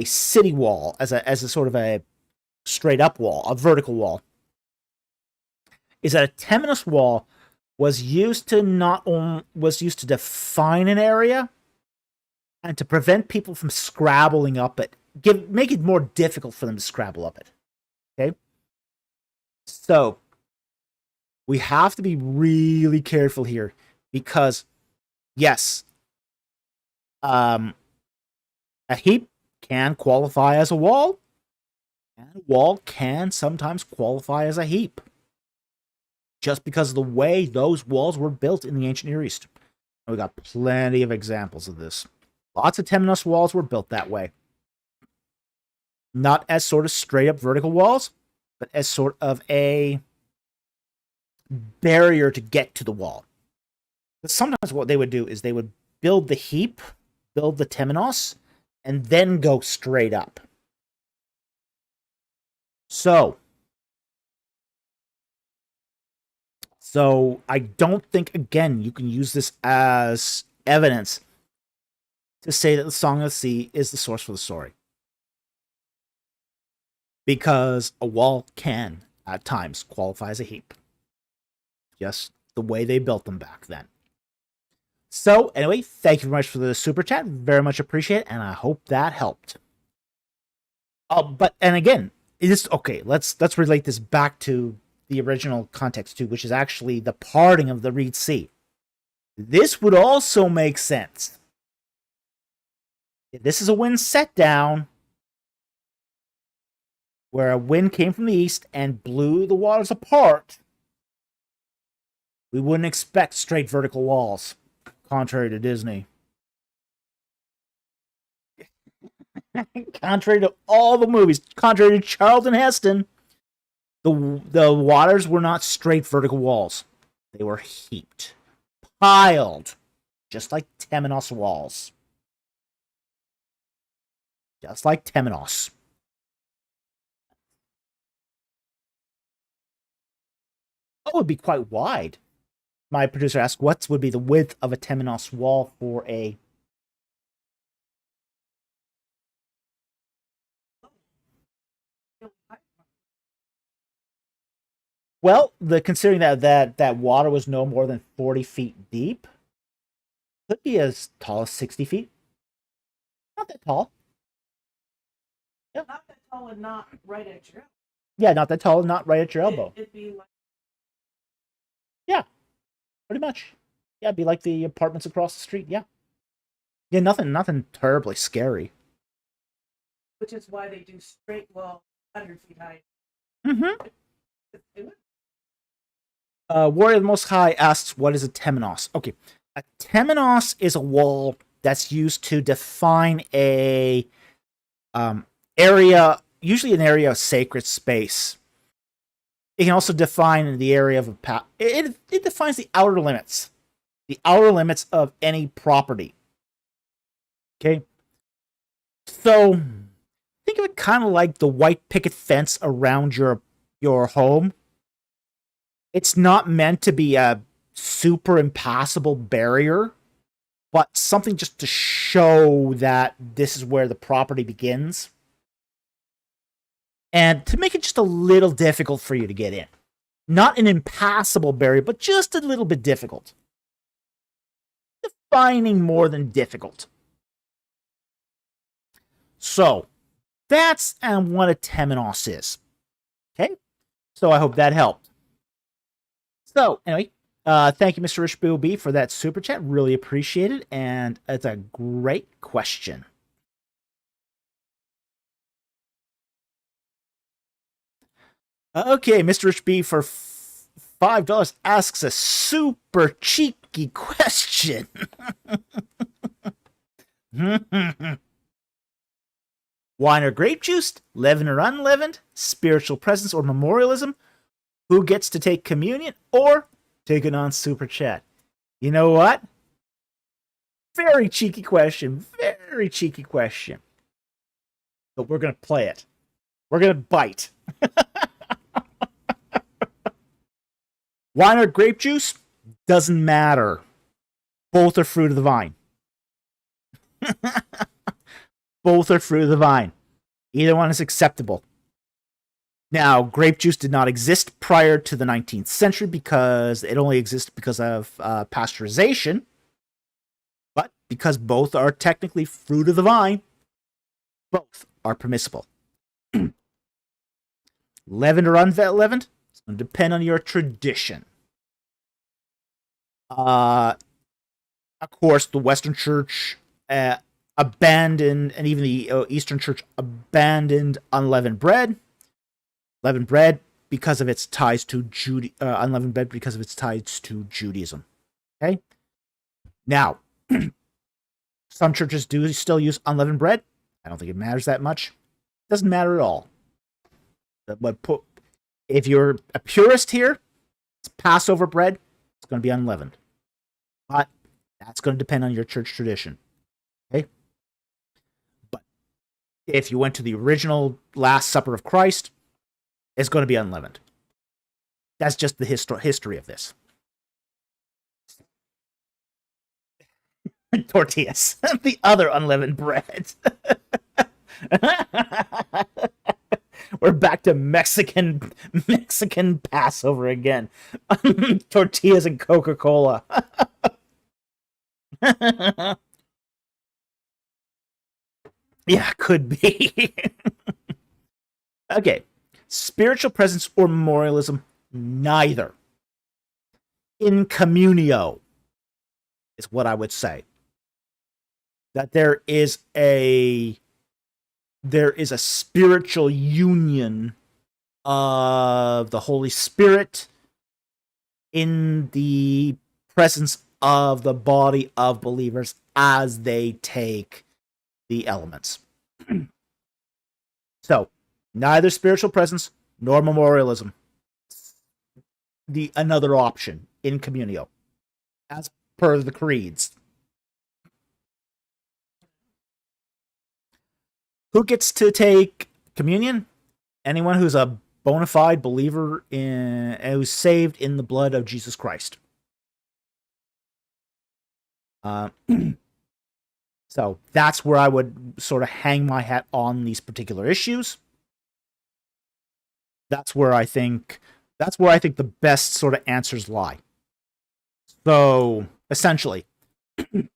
city wall, as a sort of a straight up wall, a vertical wall, is that a temenos wall was used to define an area and to prevent people from scrabbling up it, make it more difficult for them to scrabble up it. Okay, so we have to be really careful here, because yes, a heap can qualify as a wall, and a wall can sometimes qualify as a heap, just because of the way those walls were built in the ancient Near East. And we got plenty of examples of this. Lots of temenos walls were built that way. Not as sort of straight up vertical walls, but as sort of a barrier to get to the wall. But sometimes what they would do is they would build the heap, build the temenos, and then go straight up. So I don't think, again, you can use this as evidence to say that the Song of the Sea is the source for the story. Because a wall can, at times, qualify as a heap. Just the way they built them back then. So, anyway, thank you very much for the super chat. Very much appreciate it, and I hope that helped. And again, okay, let's relate this back to the original context too, which is actually the parting of the Reed Sea. This would also make sense. If this is a wind set down, where a wind came from the east and blew the waters apart, we wouldn't expect straight vertical walls, contrary to Disney. Contrary to all the movies, contrary to Charlton Heston, the waters were not straight vertical walls. They were heaped, piled, just like temenos walls. Just like temenos. Oh, it would be quite wide. My producer asked, what would be the width of a temenos wall for a... Well, considering that water was no more than 40 feet deep, could be as tall as 60 feet. Not that tall. Yep. Not that tall and not right at your elbow. Yeah, not that tall and not right at your elbow. It'd be like... Yeah, pretty much. Yeah, it'd be like the apartments across the street, yeah. Yeah, nothing terribly scary. Which is why they do straight walls 100 feet high. Mm-hmm. Warrior of the Most High asks, what is a temenos? Okay, a temenos is a wall that's used to define a area, usually an area of sacred space. It can also define the area of a it defines the outer limits of any property. Okay, so think think of it kind of like the white picket fence around your home. It's not meant to be a super impassable barrier, but something just to show that this is where the property begins. And to make it just a little difficult for you to get in. Not an impassable barrier, but just a little bit difficult. Defining more than difficult. So, that's what a temenos is. Okay? So I hope that helped. So, anyway, thank you, Mr. Rich B, for that super chat. Really appreciate it, and it's a great question. Okay, Mr. Rich B for $5 asks a super cheeky question. Wine or grape juice, leavened or unleavened, spiritual presence or memorialism, who gets to take communion, or take it on super chat? You know what? Very cheeky question. Very cheeky question. But we're going to play it. We're going to bite. Wine or grape juice? Doesn't matter. Both are fruit of the vine. Both are fruit of the vine. Either one is acceptable. Now, grape juice did not exist prior to the 19th century because it only exists because of pasteurization. But because both are technically fruit of the vine, both are permissible. Leavened or unleavened? It's going to depend on your tradition. Of course, the Western Church abandoned, and even the Eastern Church abandoned unleavened bread. Leavened bread because of its ties to unleavened bread because of its ties to Judaism. Okay. Now, some churches do still use unleavened bread. I don't think it matters that much. It doesn't matter at all. But if you're a purist here, it's Passover bread. It's going to be unleavened. But that's going to depend on your church tradition. Okay? But if you went to the original Last Supper of Christ, it's going to be unleavened. That's just the history of this. Tortillas. The other unleavened bread. We're back to Mexican Passover again. Tortillas and Coca-Cola. Yeah, could be. Okay. Spiritual presence or memorialism? Neither. In communio is what I would say. That there is a spiritual union of the Holy Spirit in the presence of the body of believers as they take the elements. So, neither spiritual presence nor memorialism. Another option in communio, as per the creeds. Who gets to take communion? Anyone who's a bona fide believer who's saved in the blood of Jesus Christ. So that's where I would sort of hang my hat on these particular issues. That's where I think the best sort of answers lie. So essentially, to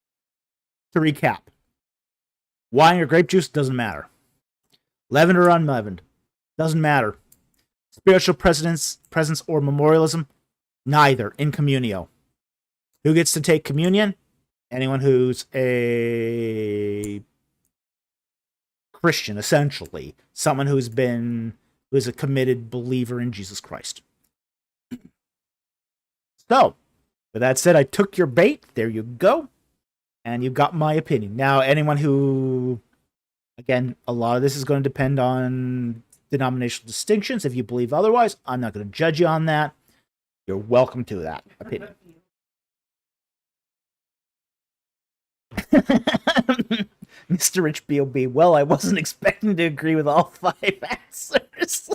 recap, wine or grape juice doesn't matter. Leavened or unleavened doesn't matter. Spiritual presence or memorialism, neither. In communio. Who gets to take communion? Anyone who's a Christian, essentially. Someone who's a committed believer in Jesus Christ. So, with that said, I took your bait. There you go. And you've got my opinion. Now, anyone who, again, a lot of this is going to depend on denominational distinctions. If you believe otherwise, I'm not going to judge you on that. You're welcome to that opinion. Mr. Rich B.O.B. Well, I wasn't expecting to agree with all 5 answers.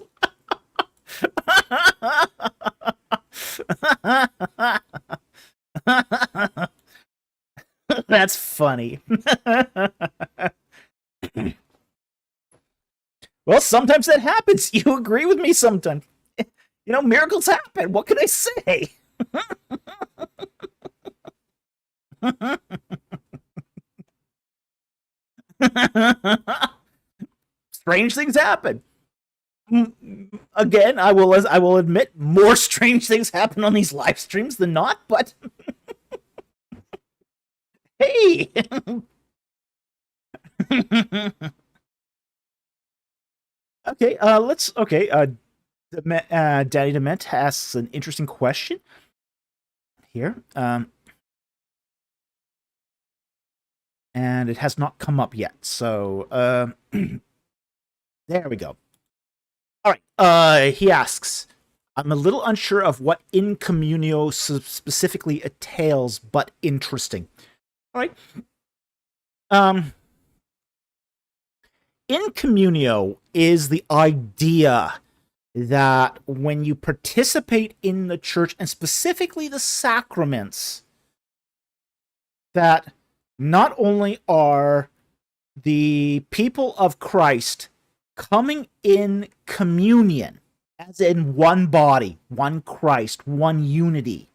That's funny. Well, sometimes that happens. You agree with me sometimes. Miracles happen. What can I say? Strange things happen. Again, I will admit more strange things happen on these live streams than not, but hey. Okay, Daddy Dement asks an interesting question here. And it has not come up yet. So, there we go. All right. He asks, I'm a little unsure of what in communio specifically entails, but interesting. All right. In communio is the idea that when you participate in the church, and specifically the sacraments, that not only are the people of Christ coming in communion, as in one body, one Christ, one unity,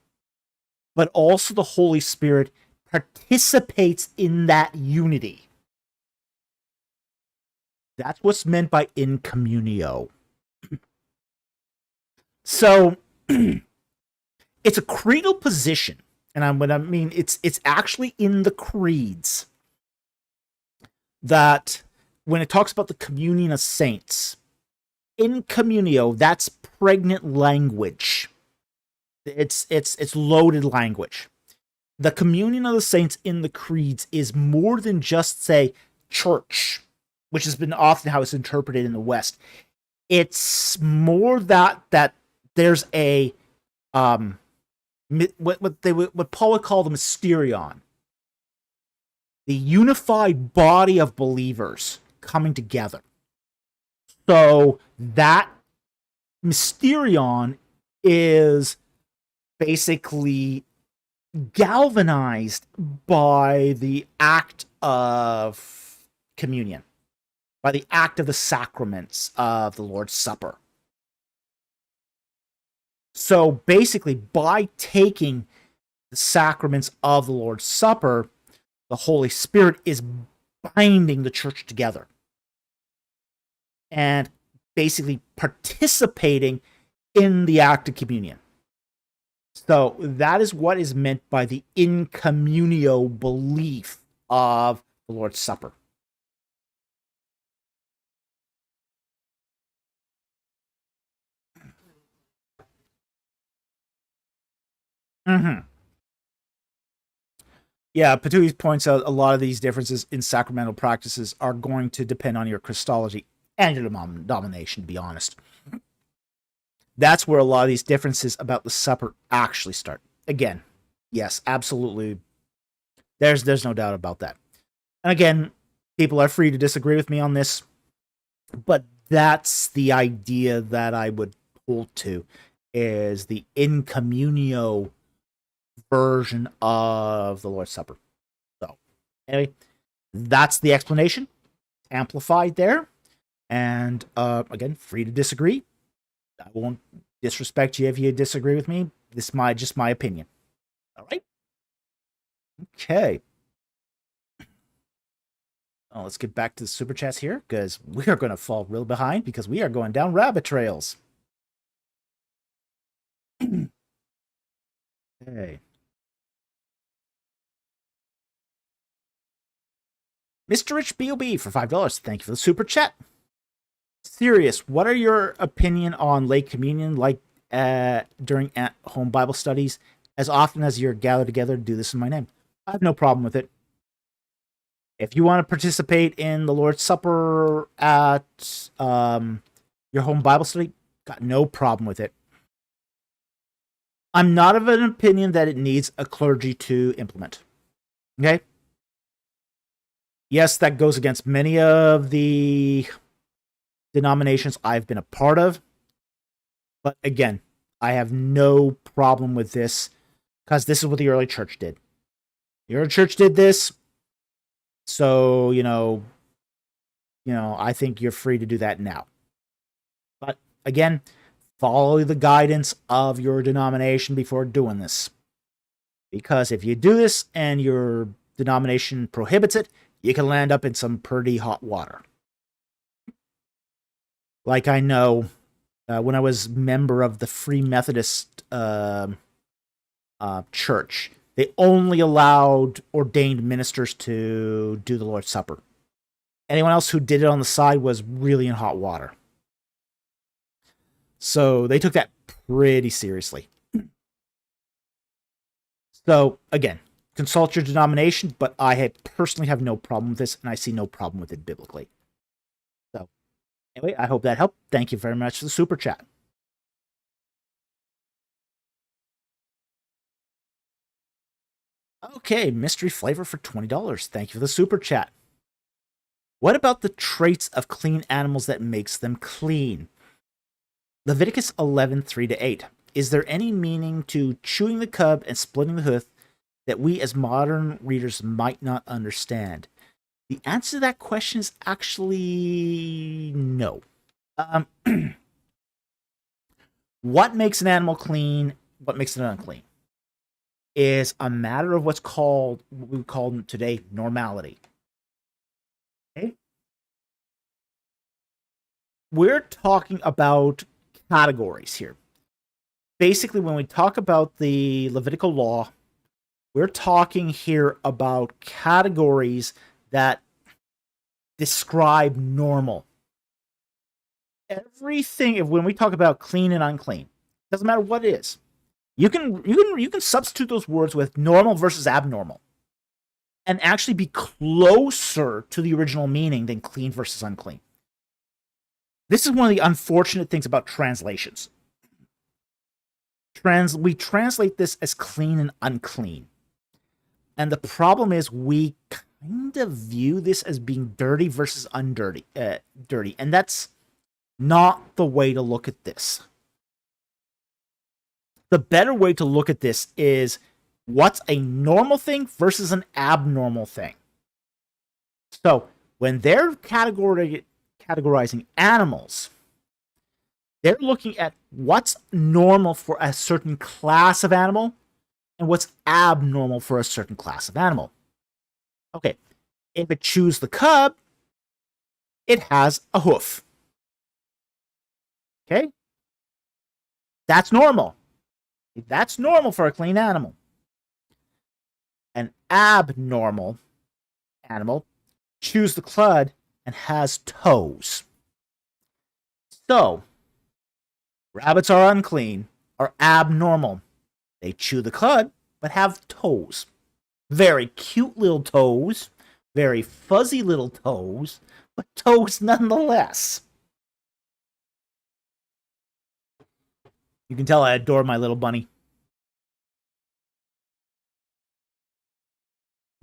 but also the Holy Spirit participates in that unity. That's what's meant by in communio. So, it's a creedal position. And what I mean, it's actually in the creeds that when it talks about the communion of saints, in communio, that's pregnant language. It's loaded language. The communion of the saints in the creeds is more than just, say, church, which has been often how it's interpreted in the West. It's more that there's a what Paul would call the mysterion, the unified body of believers coming together. So that mysterion is basically galvanized by the act of communion, by the act of the sacraments of the Lord's Supper. So basically, by taking the sacraments of the Lord's Supper, the Holy Spirit is binding the church together and basically participating in the act of communion. So that is what is meant by the in communio belief of the Lord's Supper. Mm-hmm. Yeah, Patui points out a lot of these differences in sacramental practices are going to depend on your Christology and your denomination, to be honest. That's where a lot of these differences about the supper actually start. Again, yes, absolutely. There's no doubt about that. And again, people are free to disagree with me on this, but that's the idea that I would hold to, is the in communio version of the Lord's Supper. So, anyway, that's the explanation, amplified there. And again, free to disagree. I won't disrespect you if you disagree with me. This is just my opinion. All right. Okay. Well, let's get back to the super chats here, because we are going to fall real behind because we are going down rabbit trails. Okay. Mr. Rich B.O.B. for $5. Thank you for the super chat. Serious, what are your opinion on late communion, like during at-home Bible studies? As often as you're gathered together to do this in my name, I have no problem with it. If you want to participate in the Lord's Supper at your home Bible study, got no problem with it. I'm not of an opinion that it needs a clergy to implement. Okay? Yes, that goes against many of the denominations I've been a part of. But again, I have no problem with this because this is what the early church did. The early church did this. So, I think you're free to do that now. But again, follow the guidance of your denomination before doing this. Because if you do this and your denomination prohibits it, you can land up in some pretty hot water. Like I know when I was member of the Free Methodist church, they only allowed ordained ministers to do the Lord's Supper. Anyone else who did it on the side was really in hot water. So they took that pretty seriously. So again, consult your denomination, but I personally have no problem with this, and I see no problem with it biblically. So anyway, I hope that helped. Thank you very much for the super chat. Okay, mystery flavor for $20. Thank you for the super chat. What about the traits of clean animals that makes them clean? Leviticus 11:3-8. Is there any meaning to chewing the cud and splitting the hoof that we as modern readers might not understand? The answer to that question is actually no. What makes an animal clean, what makes it unclean, is a matter of what we call today normality. Okay? We're talking about categories here. Basically, when we talk about the Levitical law, we're talking here about categories that describe normal. Everything, when we talk about clean and unclean, doesn't matter what it is. You can substitute those words with normal versus abnormal and actually be closer to the original meaning than clean versus unclean. This is one of the unfortunate things about translations. We translate this as clean and unclean. And the problem is we kind of view this as being dirty versus dirty. And that's not the way to look at this. The better way to look at this is what's a normal thing versus an abnormal thing. So when they're categorizing animals, they're looking at what's normal for a certain class of animal and what's abnormal for a certain class of animal. Okay, if it chews the cud, it has a hoof. Okay? That's normal. That's normal for a clean animal. An abnormal animal chews the cud and has toes. So, rabbits are unclean, are abnormal. They chew the cud, but have toes. Very cute little toes, very fuzzy little toes, but toes nonetheless. You can tell I adore my little bunny.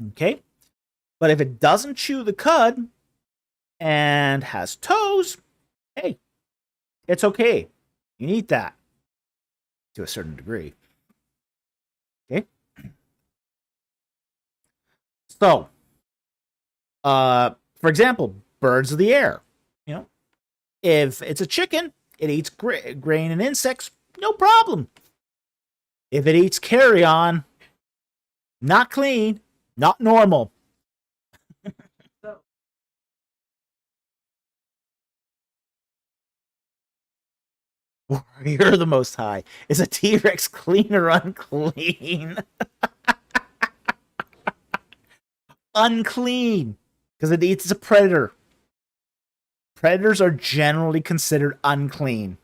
Okay? But if it doesn't chew the cud and has toes, hey, it's okay. You need that to a certain degree. Okay? So, for example, birds of the air. If it's a chicken, it eats grain and insects, no problem. If it eats carrion, not clean, not normal. Warrior the Most High. Is a T-Rex clean or unclean? Unclean, because it eats a predator. Predators are generally considered unclean.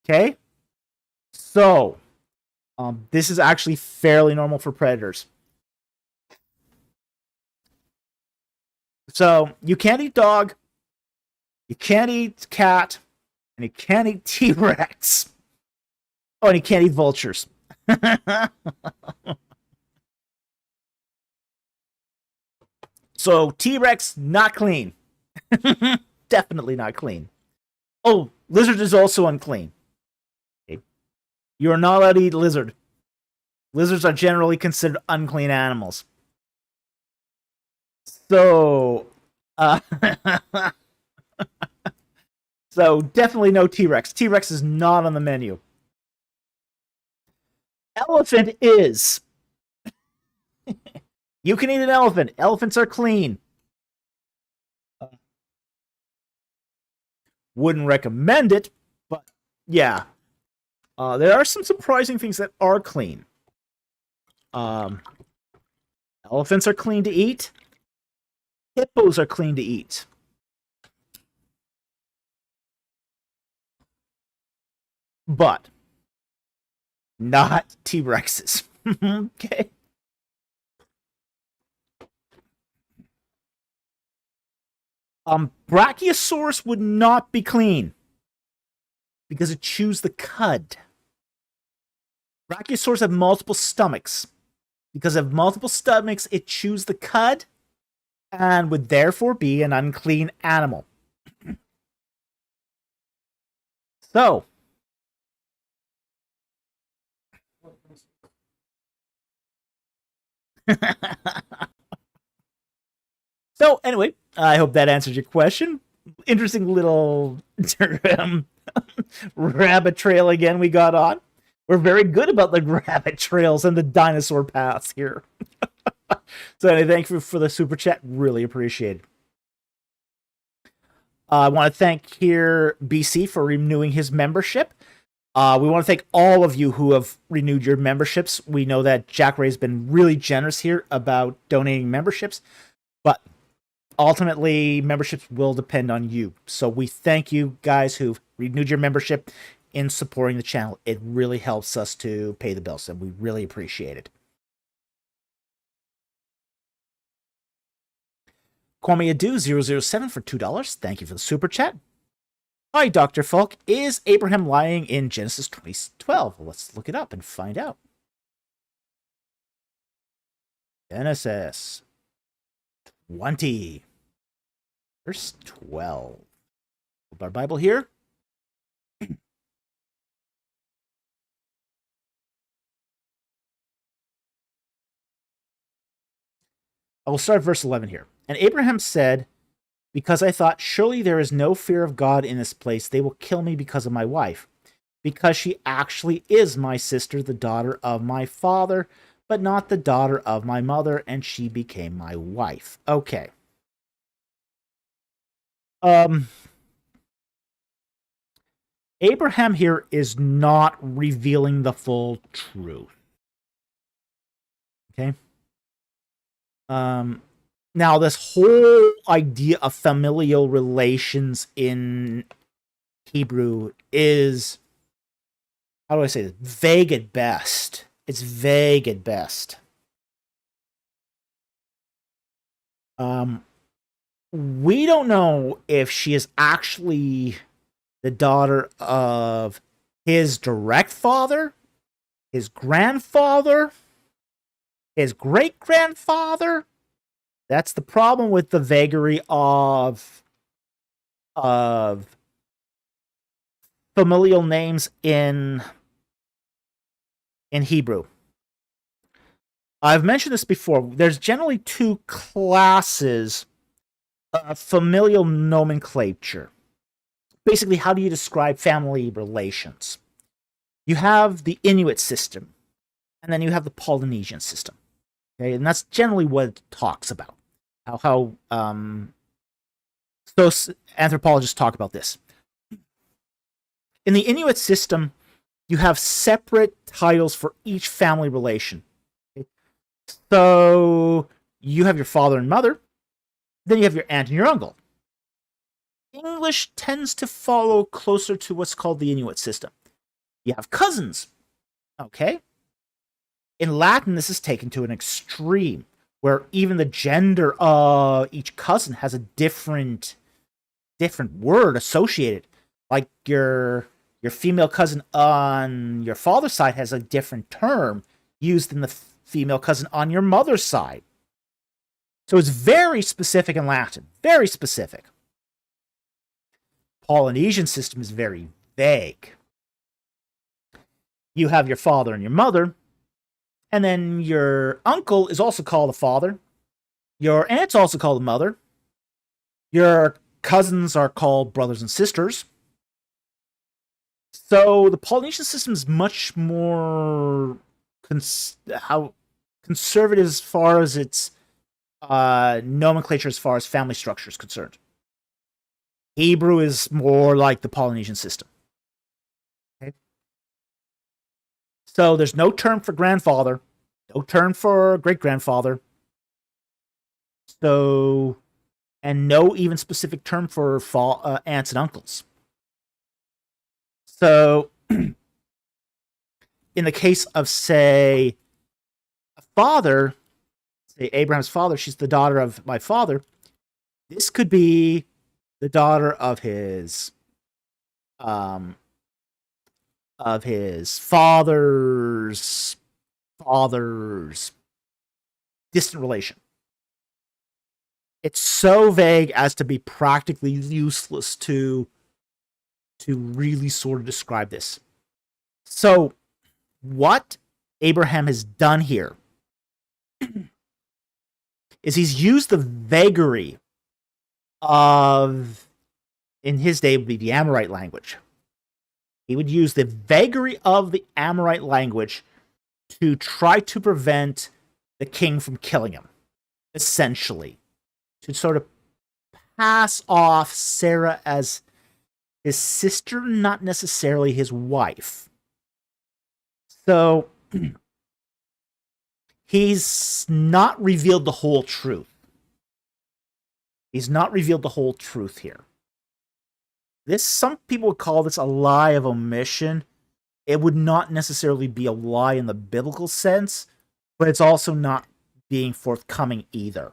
Okay? So, this is actually fairly normal for predators. So, you can't eat dog, you can't eat cat, and you can't eat T-Rex. Oh, and you can't eat vultures. So T-Rex, not clean. Definitely not clean. Oh, lizard is also unclean. Okay. You are not allowed to eat lizard. Lizards are generally considered unclean animals. So, so definitely no T-Rex. T-Rex is not on the menu. Elephant is. You can eat an elephant. Elephants are clean. Wouldn't recommend it, but yeah. There are some surprising things that are clean. Elephants are clean to eat. Hippos are clean to eat. But not T-Rexes. Okay. Brachiosaurus would not be clean because it chews the cud. Brachiosaurs have multiple stomachs. Because of multiple stomachs, it chews the cud and would therefore be an unclean animal. So, so anyway, I hope that answers your question. Interesting little rabbit trail again we got on. We're very good about the rabbit trails and the dinosaur paths here. So anyway, thank you for the super chat. Really appreciate it. I want to thank here BC for renewing his membership. We want to thank all of you who have renewed your memberships. We know that Jack Ray's been really generous here about donating memberships, but ultimately memberships will depend on you. So we thank you guys who've renewed your membership in supporting the channel. It really helps us to pay the bills, and we really appreciate it. Kwame Adu 007 for $2. Thank you for the super chat. Hi, Dr. Falk. Is Abraham lying in Genesis 20:12? Let's look it up and find out. Genesis 20, verse 12. Our Bible here. I will start at verse 11 here. And Abraham said, because I thought, surely there is no fear of God in this place. They will kill me because of my wife, because she actually is my sister, the daughter of my father, but not the daughter of my mother, and she became my wife. Okay. Abraham here is not revealing the full truth. Okay. Now, this whole idea of familial relations in Hebrew is, how do I say this? Vague at best. It's vague at best. We don't know if she is actually the daughter of his direct father, his grandfather, his great-grandfather. That's the problem with the vagary of familial names in Hebrew. I've mentioned this before. There's generally two classes of familial nomenclature. Basically, how do you describe family relations? You have the Inuit system, and then you have the Polynesian system. Okay, and that's generally what it talks about. How anthropologists talk about this. In the Inuit system, you have separate titles for each family relation. Okay? So you have your father and mother, then you have your aunt and your uncle. English tends to follow closer to what's called the Inuit system. You have cousins. Okay? In Latin, this is taken to an extreme, where even the gender of each cousin has a different word associated. Like your female cousin on your father's side has a different term used than the female cousin on your mother's side. So it's very specific in Latin, very specific. Polynesian system is very vague. You have your father and your mother, and then your uncle is also called a father. Your aunt's also called a mother. Your cousins are called brothers and sisters. So the Polynesian system is much more conservative as far as its nomenclature, as far as family structure is concerned. Hebrew is more like the Polynesian system. Okay. So there's no term for grandfather, no term for great-grandfather. So, and no even specific term for aunts and uncles. So, in the case of, say, a father, say Abraham's father, she's the daughter of my father, this could be the daughter of his father's distant relation. It's so vague as to be practically useless to really sort of describe this. So, what Abraham has done here is he's used the vagary of, in his day, would be the Amorite language. He would use the vagary of the Amorite language to try to prevent the king from killing him, essentially. To sort of pass off Sarah as his sister, not necessarily his wife. So, he's not revealed the whole truth. He's not revealed the whole truth here. Some people would call this a lie of omission. It would not necessarily be a lie in the biblical sense, but it's also not being forthcoming either.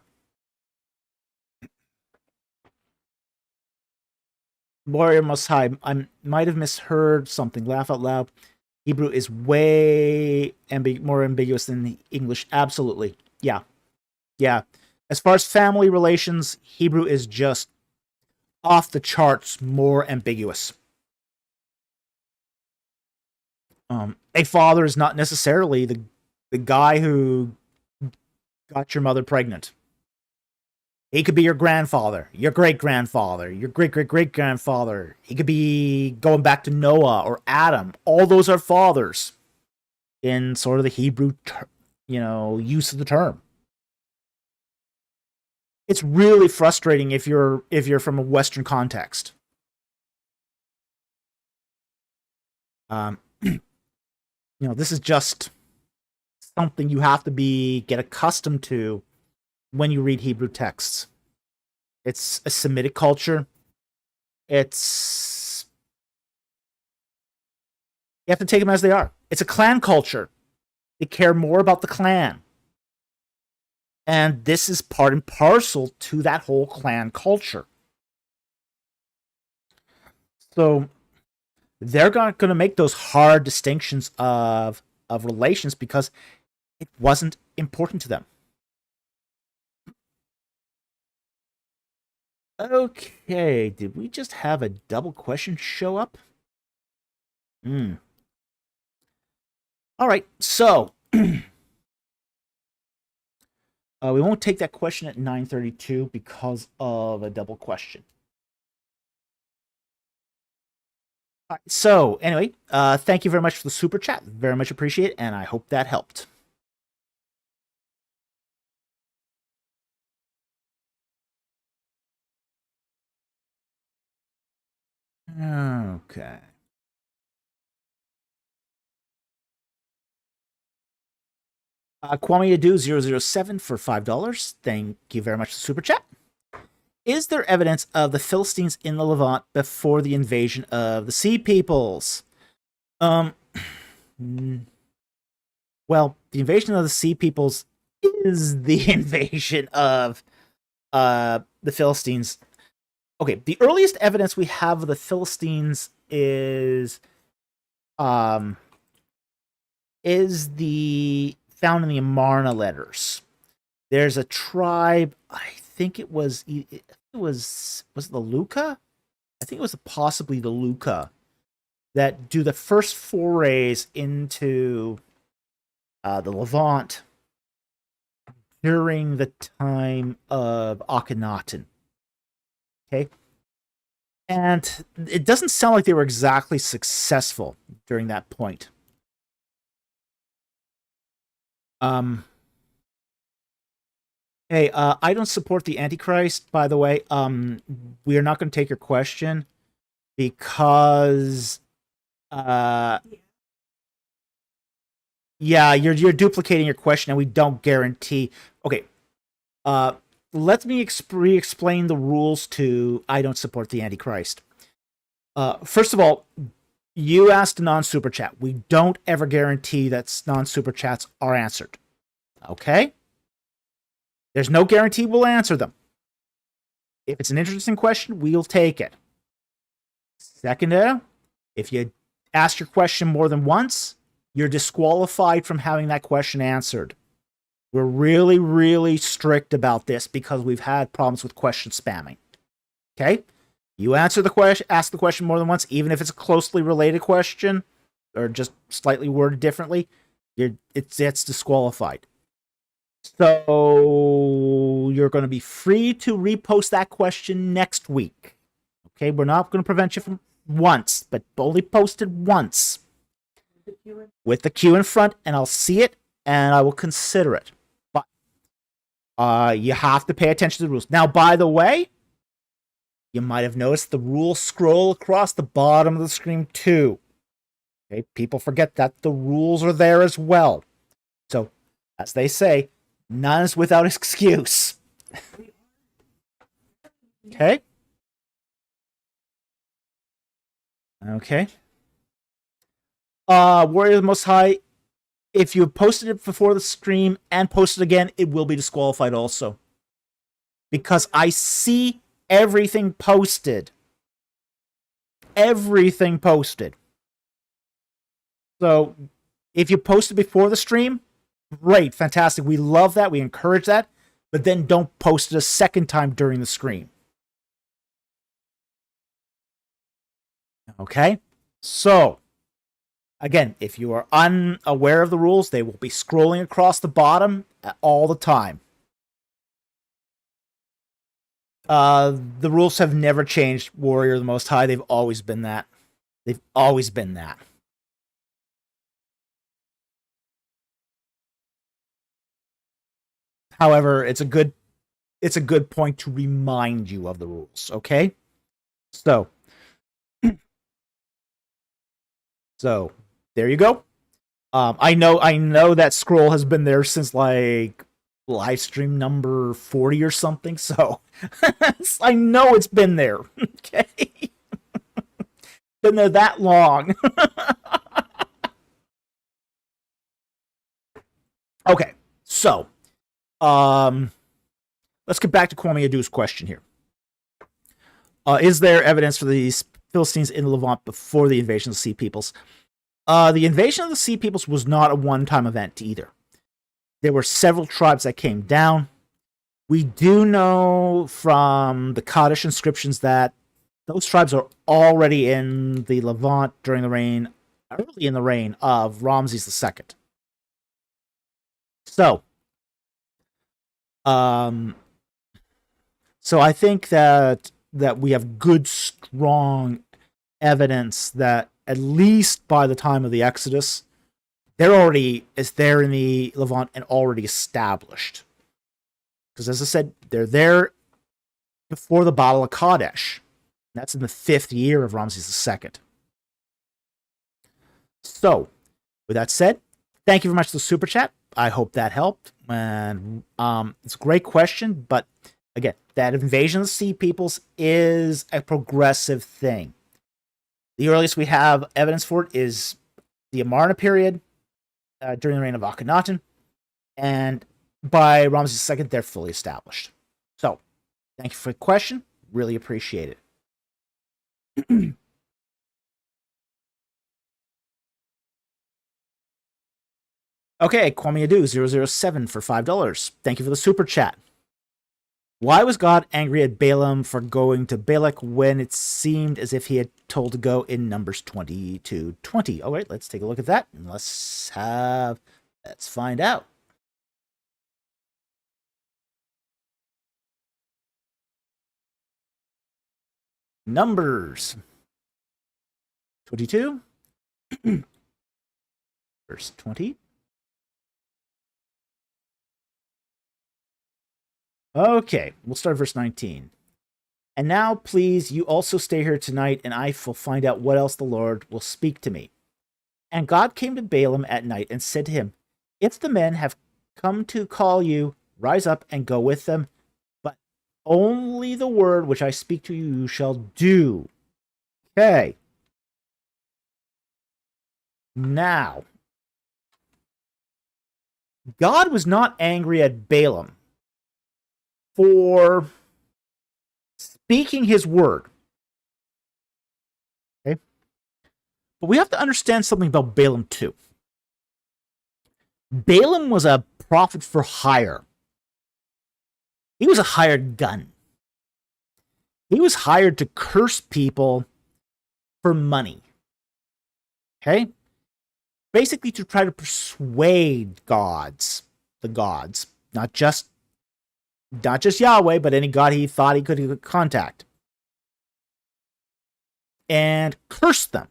Warrior Most High, I might have misheard something. Laugh out loud. Hebrew is way more ambiguous than English. Absolutely. Yeah. Yeah. As far as family relations, Hebrew is just off the charts more ambiguous. A father is not necessarily the guy who got your mother pregnant. He could be your grandfather, your great-grandfather, your great-great-great-grandfather. He could be going back to Noah or Adam. All those are fathers in sort of the Hebrew, use of the term. It's really frustrating if you're from a Western context. This is just something you have to get accustomed to when you read Hebrew texts. It's a Semitic culture. You have to take them as they are. It's a clan culture. They care more about the clan. And this is part and parcel to that whole clan culture. So they're not going to make those hard distinctions of relations because it wasn't important to them. Okay, did we just have a double question show up? All right, so we won't take that question at 9:32 because of a double question. All right, so anyway, thank you very much for the super chat. Very much appreciate it, and I hope that helped. Okay. Kwame Adu 007 for $5. Thank you very much for the super chat. Is there evidence of the Philistines in the Levant before the invasion of the Sea Peoples? Well, the invasion of the Sea Peoples is the invasion of the Philistines. Okay, the earliest evidence we have of the Philistines is found in the Amarna letters. There's a tribe, I think it was it the Luca? I think it was possibly the Luca that do the first forays into the Levant during the time of Akhenaten. Okay. And it doesn't sound like they were exactly successful during that point. Hey, I don't support the Antichrist, by the way. We are not going to take your question because yeah, you're duplicating your question and we don't guarantee. Okay. Let me re-explain the rules to I don't support the Antichrist. First of all, you asked a non-super chat. We don't ever guarantee that non-super chats are answered. Okay? There's no guarantee we'll answer them. If it's an interesting question, we'll take it. Second, if you ask your question more than once, you're disqualified from having that question answered. We're really, really strict about this because we've had problems with question spamming. Okay? You answer the question, ask the question more than once, even if it's a closely related question or just slightly worded differently, it's disqualified. So you're going to be free to repost that question next week. Okay, we're not going to prevent you from once, but only post it once with the Q in front, and I'll see it and I will consider it. But you have to pay attention to the rules. Now, by the way, you might have noticed the rules scroll across the bottom of the screen too. Okay, people forget that the rules are there as well. So, as they say, none is without excuse. Okay? Okay. Warrior of the Most High, if you posted it before the stream and posted again, it will be disqualified also. Because I see everything posted. Everything posted. So, if you posted before the stream, great, fantastic. We love that. We encourage that. But then don't post it a second time during the stream. Okay? So, again, if you are unaware of the rules, they will be scrolling across the bottom all the time. The rules have never changed, Warrior of the Most High. They've always been that. They've always been that. However, it's a good point to remind you of the rules, okay? So there you go. I know that scroll has been there since like live stream number 40 or something, so I know it's been there. Okay. Been there that long. Okay, so let's get back to Kwame Adu's question here. Is there evidence for these Philistines in the Levant before the invasion of the Sea Peoples? The invasion of the Sea Peoples was not a one-time event either. There were several tribes that came down. We do know from the Kaddish inscriptions that those tribes are already in the Levant early in the reign of Ramses II. So I think that we have good, strong evidence that at least by the time of the Exodus, they're already there in the Levant and already established. Because as I said, they're there before the Battle of Kadesh. That's in the 5th year of Ramses II. So, with that said, thank you very much for the super chat. I hope that helped. And it's a great question, but again, that invasion of the Sea Peoples is a progressive thing. The earliest we have evidence for it is the Amarna period during the reign of Akhenaten, and by Ramses II, they're fully established. So, thank you for the question. Really appreciate it. Okay, Kwame Adu 007 for $5. Thank you for the super chat. Why was God angry at Balaam for going to Balak when it seemed as if he had told to go in Numbers 22:20? All right, let's take a look at that. And let's find out. Numbers 22, verse 20. Okay, we'll start verse 19. And now, please, you also stay here tonight, and I will find out what else the Lord will speak to me. And God came to Balaam at night and said to him, if the men have come to call you, rise up and go with them, but only the word which I speak to you, you shall do. Okay. Now, God was not angry at Balaam for speaking his word. Okay? But we have to understand something about Balaam too. Balaam was a prophet for hire. He was a hired gun. He was hired to curse people for money. Okay? Basically to try to persuade the gods, not just Yahweh, but any god he thought he could contact, and curse them.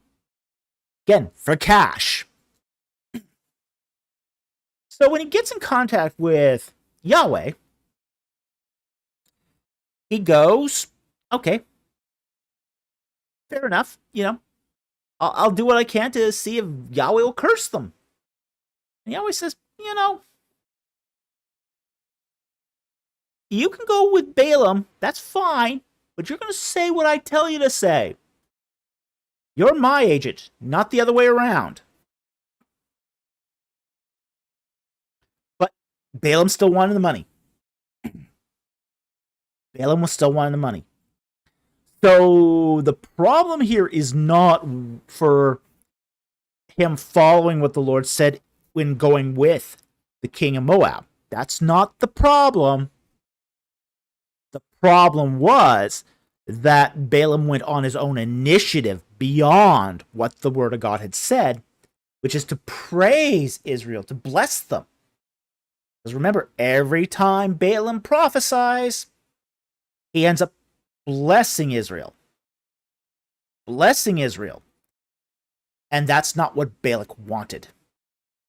Again, for cash. So when he gets in contact with Yahweh, he goes, okay, fair enough, I'll do what I can to see if Yahweh will curse them. And Yahweh says, you can go with Balaam, that's fine, but you're going to say what I tell you to say. You're my agent, not the other way around. But Balaam still wanted the money. Balaam was still wanting the money. So the problem here is not for him following what the Lord said when going with the king of Moab. That's not the problem. The problem was that Balaam went on his own initiative beyond what the word of God had said, which is to praise Israel, to bless them. Because remember, every time Balaam prophesies, he ends up blessing Israel. Blessing Israel. And that's not what Balak wanted.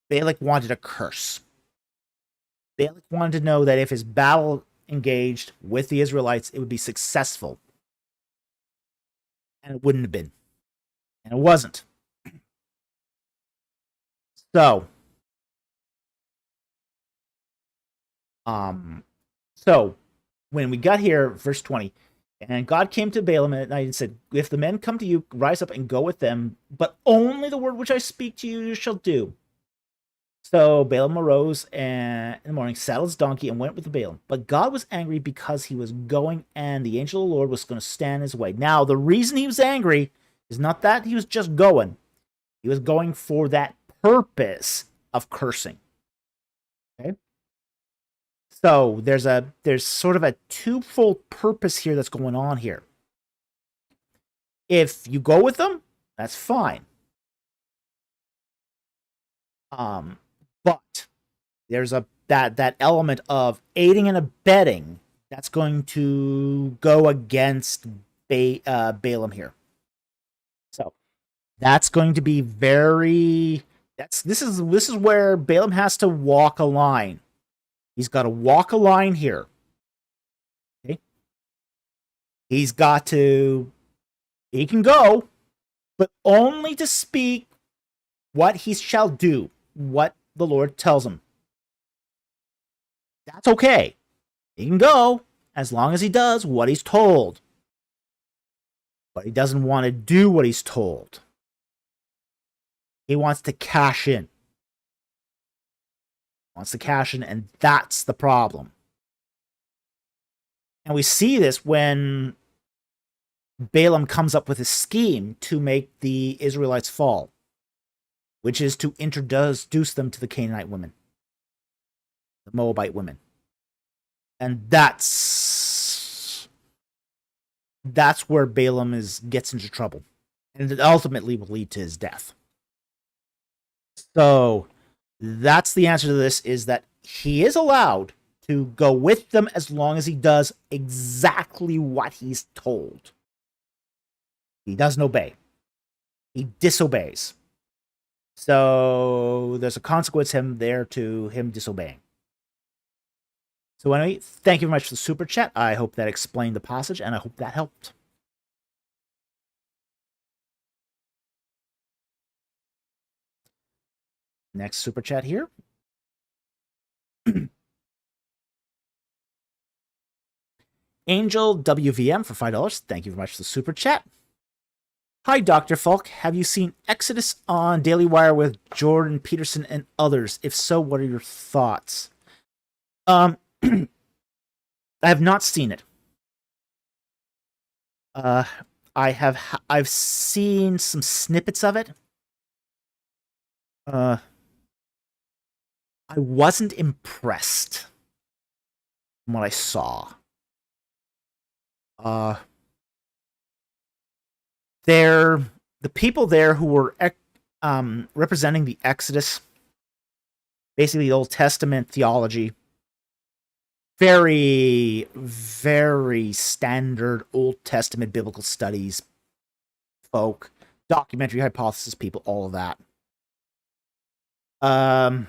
Balak wanted a curse. Balak wanted to know that if his battle engaged with the Israelites, it would be successful. And it wouldn't have been. And it wasn't. So when we got here, verse 20, and God came to Balaam at night and said, if the men come to you, rise up and go with them, but only the word which I speak to you, you shall do. So Balaam arose and in the morning, saddled his donkey, and went with Balaam. But God was angry because he was going, and the angel of the Lord was going to stand in his way. Now, the reason he was angry is not that he was just going. He was going for that purpose of cursing. Okay? So there's sort of a twofold purpose here that's going on here. If you go with them, that's fine. But there's that element of aiding and abetting that's going to go against Balaam here. So that's going to be this is where Balaam has to walk a line. He's got to walk a line here. Okay? He can go, but only to speak what he shall do, what the Lord tells him. That's okay. He can go as long as he does what he's told. But he doesn't want to do what he's told. He wants to cash in. And that's the problem. And we see this when Balaam comes up with a scheme to make the Israelites fall. which is to introduce them to the Canaanite women, the Moabite women. And that's where Balaam gets into trouble. And it ultimately will lead to his death. So that's the answer to this, is that he is allowed to go with them as long as he does exactly what he's told. He doesn't obey. He disobeys. So there's a consequence to him disobeying. So anyway, thank you very much for the super chat. I hope that explained the passage, and I hope that helped. Next super chat here. Angel WVM for $5. Thank you very much for the super chat. Hi, Dr. Falk. Have you seen Exodus on Daily Wire with Jordan Peterson and others? If so, what are your thoughts? I have not seen it. I've seen some snippets of it. I wasn't impressed from what I saw. The people there who were representing the Exodus, basically the Old Testament theology, very, very standard Old Testament biblical studies, folk, documentary hypothesis people, all of that. And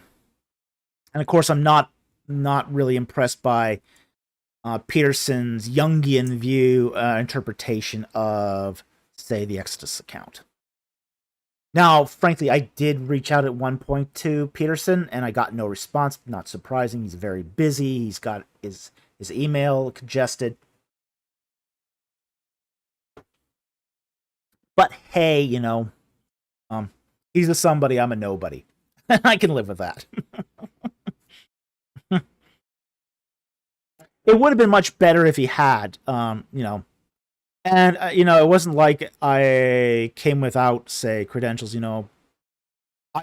of course, I'm not really impressed by Peterson's Jungian view interpretation of, say, the Exodus account. Now, frankly, I did reach out at one point to Peterson, and I got no response. Not surprising. He's very busy. He's got his email congested. But hey, he's a somebody, I'm a nobody. I can live with that. It would have been much better if he had, and, it wasn't like I came without, say, credentials, I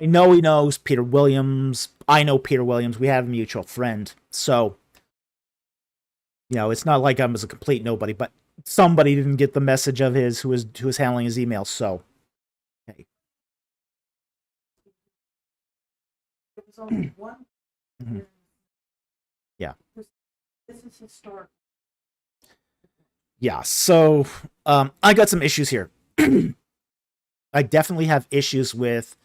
know he knows Peter Williams. I know Peter Williams. We have a mutual friend. So, it's not like I'm as a complete nobody, but somebody didn't get the message of his who was handling his email, so. Okay. There was only one. Mm-hmm. Yeah. This is historic. Yeah, so I got some issues here. I definitely have issues with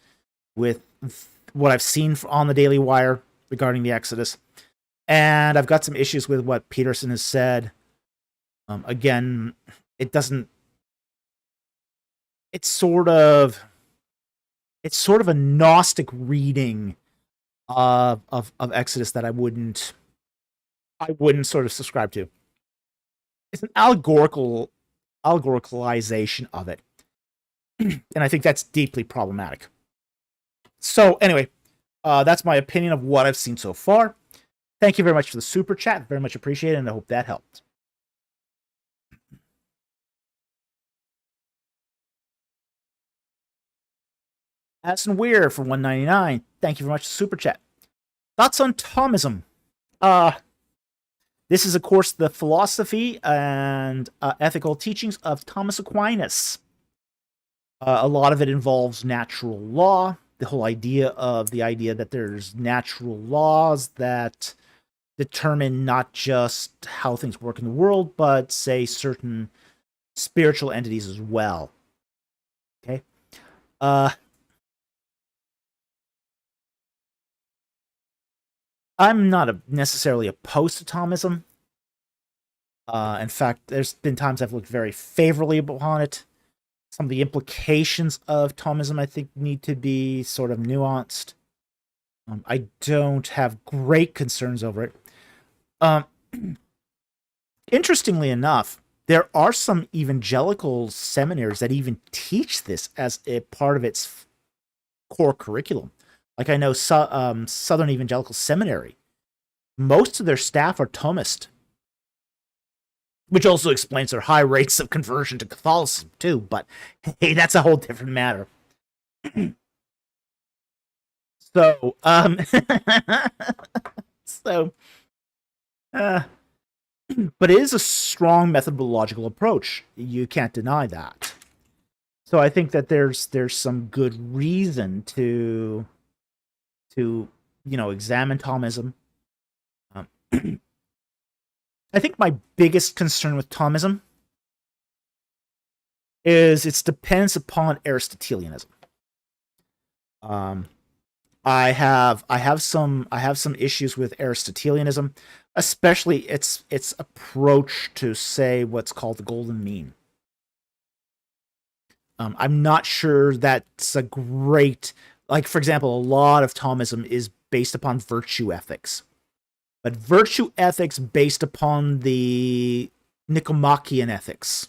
what I've seen on the Daily Wire regarding the Exodus, and I've got some issues with what Peterson has said. Again, it's sort of a Gnostic reading of Exodus that I wouldn't sort of subscribe to. It's an allegoricalization of it. And I think that's deeply problematic. So anyway, that's my opinion of what I've seen so far. Thank you very much for the super chat. Very much appreciated, and I hope that helped. Addison Weir for $1.99. Thank you very much for the super chat. Thoughts on Thomism? This is, of course, the philosophy and ethical teachings of Thomas Aquinas. A lot of it involves natural law, the whole idea that there's natural laws that determine not just how things work in the world, but, say, certain spiritual entities as well. Okay? I'm not necessarily opposed to Thomism. In fact, there's been times I've looked very favorably upon it. Some of the implications of Thomism, I think, need to be sort of nuanced. I don't have great concerns over it. Interestingly enough, there are some evangelical seminaries that even teach this as a part of its core curriculum. Like I know Southern Evangelical Seminary, most of their staff are Thomist, which also explains their high rates of conversion to Catholicism too. But hey, that's a whole different matter. So, so, uh, but it is a strong methodological approach. You can't deny that. So I think that there's some good reason to examine Thomism. Um, I think my biggest concern with Thomism is its dependence upon Aristotelianism. I have some issues with Aristotelianism, especially its approach to say what's called the golden mean. I'm not sure that's a great, like, for example, a lot of Thomism is based upon virtue ethics, but virtue ethics based upon the Nicomachean ethics.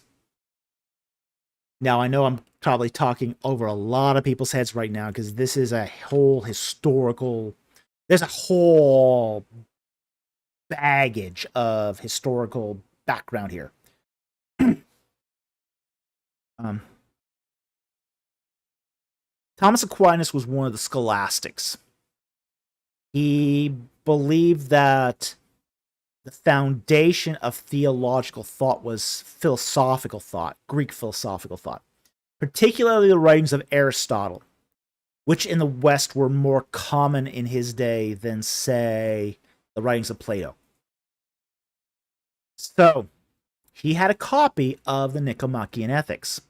Now, I know I'm probably talking over a lot of people's heads right now because this is a whole historical, there's a whole baggage of historical background here. Thomas Aquinas was one of the scholastics. He believed that the foundation of theological thought was philosophical thought, Greek philosophical thought, particularly the writings of Aristotle, which in the West were more common in his day than, say, the writings of Plato. So, he had a copy of the Nicomachean Ethics.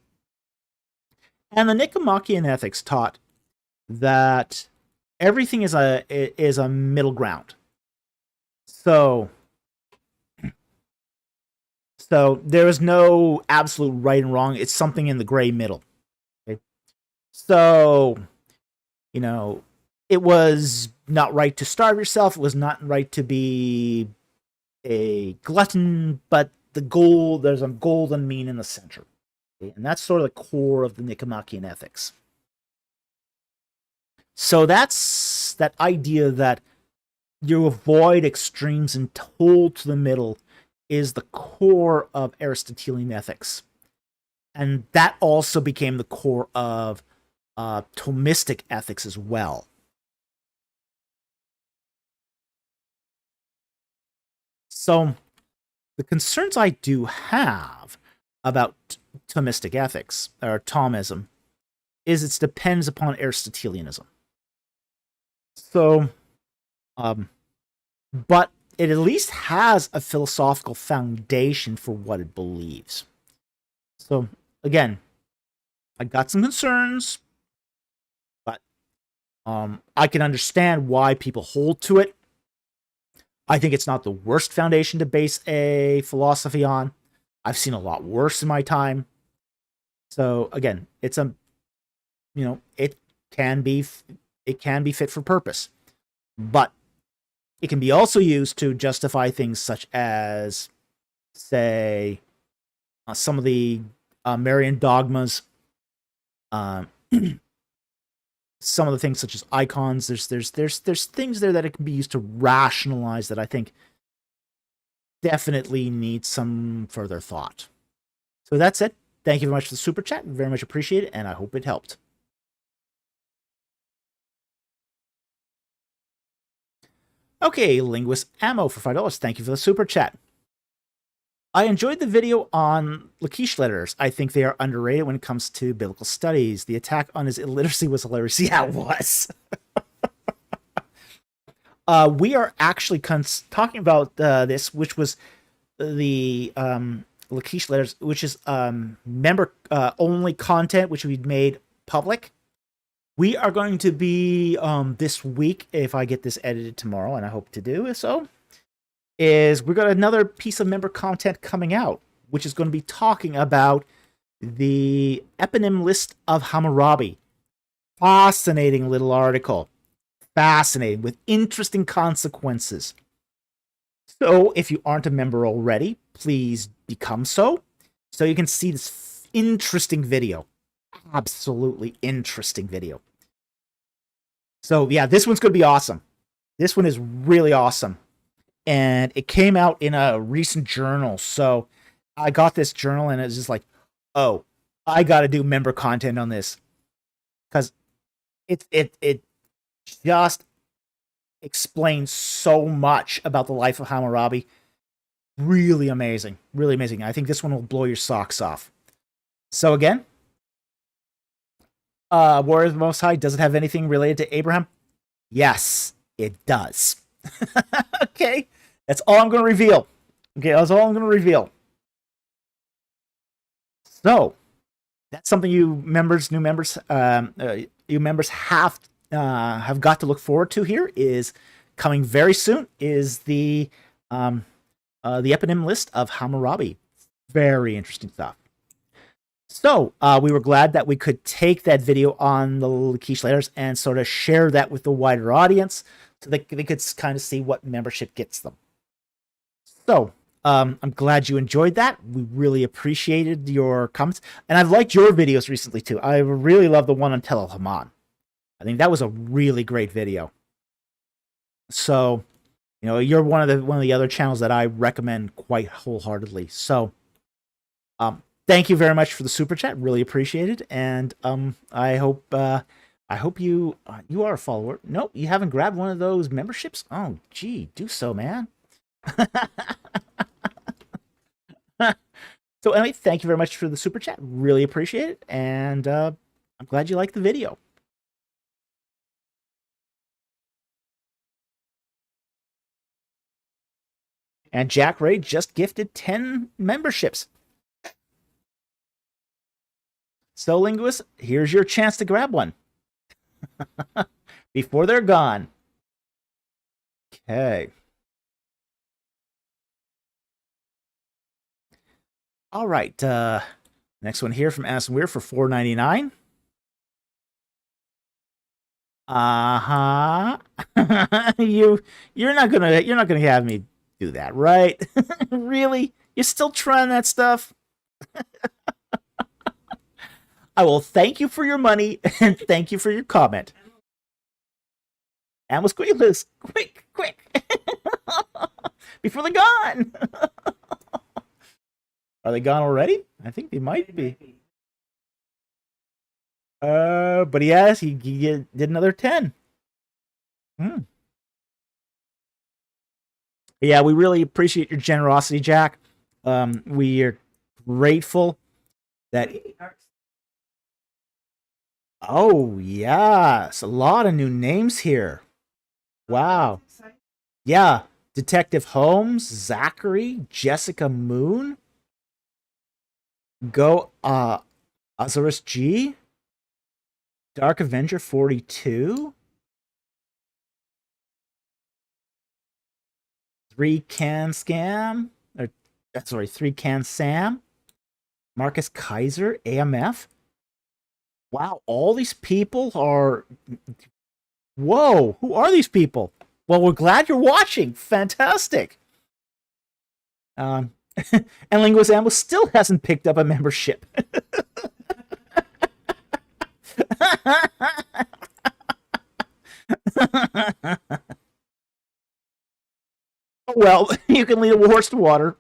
And the Nicomachean Ethics taught that everything is a middle ground. So there is no absolute right and wrong. It's something in the gray middle. Okay? So, it was not right to starve yourself. It was not right to be a glutton, but there's a golden mean in the center. Okay? And that's sort of the core of the Nicomachean Ethics. So that's that idea that you avoid extremes and hold to the middle is the core of Aristotelian ethics. And that also became the core of Thomistic ethics as well. So the concerns I do have about Thomistic ethics, or Thomism, is it depends upon Aristotelianism. So, but it at least has a philosophical foundation for what it believes. So, again, I got some concerns, but I can understand why people hold to it. I think it's not the worst foundation to base a philosophy on. I've seen a lot worse in my time. So, again, it's it can be fit for purpose, but it can be also used to justify things such as, say, some of the Marian dogmas, some of the things such as icons. There's things there that it can be used to rationalize that I think definitely need some further thought. So that's it. Thank you very much for the super chat. Very much appreciate it, and I hope it helped. Okay, Linguist Ammo for $5. Thank you for the super chat. I enjoyed the video on Lachish letters. I think they are underrated when it comes to biblical studies. The attack on his illiteracy was hilarious. Yeah, it was. We are actually talking about this, which was the Lachish letters, which is member only content, which we made public. We are going to be this week, if I get this edited tomorrow, and I hope to do so, is we've got another piece of member content coming out, which is going to be talking about the eponym list of Hammurabi. Fascinating little article. Fascinating, with interesting consequences. So if you aren't a member already, please become so you can see this interesting video. Absolutely interesting video. So yeah, this one's going to be awesome. This one is really awesome. And it came out in a recent journal. So I got this journal and it's just like, oh, I got to do member content on this. Because it just explains so much about the life of Hammurabi. Really amazing. Really amazing. I think this one will blow your socks off. So again, Warrior of the Most High, does it have anything related to Abraham? Yes, it does. Okay, that's all I'm going to reveal. Okay, that's all I'm going to reveal. So, that's something you members, new members, you members have got to look forward to. Here is coming very soon. Is the eponym list of Hammurabi. Very interesting stuff. So we were glad that we could take that video on the Lachish letters and sort of share that with the wider audience, so they could kind of see what membership gets them. So I'm glad you enjoyed that. We really appreciated your comments, and I've liked your videos recently too. I really love the one on Tel Haman. I think that was a really great video. So, you know, you're one of the other channels that I recommend quite wholeheartedly. So, thank you very much for the super chat. Really appreciate it, and I hope you are a follower. Nope, you haven't grabbed one of those memberships. Oh, gee, do so, man. So anyway, thank you very much for the super chat. Really appreciate it, and I'm glad you liked the video. And Jack Ray just gifted 10 memberships. So, linguists, here's your chance to grab one before they're gone. Okay. All right. Next one here from Addison Weir for $4.99. You're not gonna have me do that, right? Really? You're still trying that stuff? I will thank you for your money and thank you for your comment. And was quick, before they're gone. Are they gone already? I think they might be. But yes, he did another 10. Yeah, we really appreciate your generosity, Jack. We are grateful that. Oh, yes. A lot of new names here. Wow. Yeah. Detective Holmes, Zachary, Jessica Moon, Azarus G, Dark Avenger 42, 3 Can Scam, or sorry, 3 Can Sam, Marcus Kaiser, AMF. Wow, all these people are. Whoa, who are these people? Well, we're glad you're watching. Fantastic. And Linguist Ambo still hasn't picked up a membership. Well, you can lead a horse to water.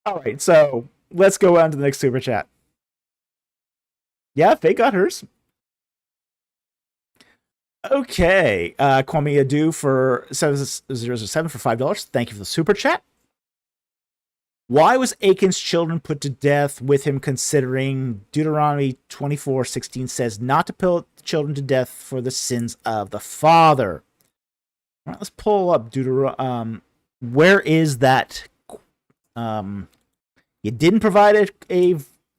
All right, so let's go on to the next super chat. Yeah, Faye got hers. Okay, Kwame Adu for 707 for $5. Thank you for the super chat. Why was Achan's children put to death with him, considering Deuteronomy 24:16 says not to put the children to death for the sins of the father? All right, let's pull up Deuteronomy. Where is that? You didn't provide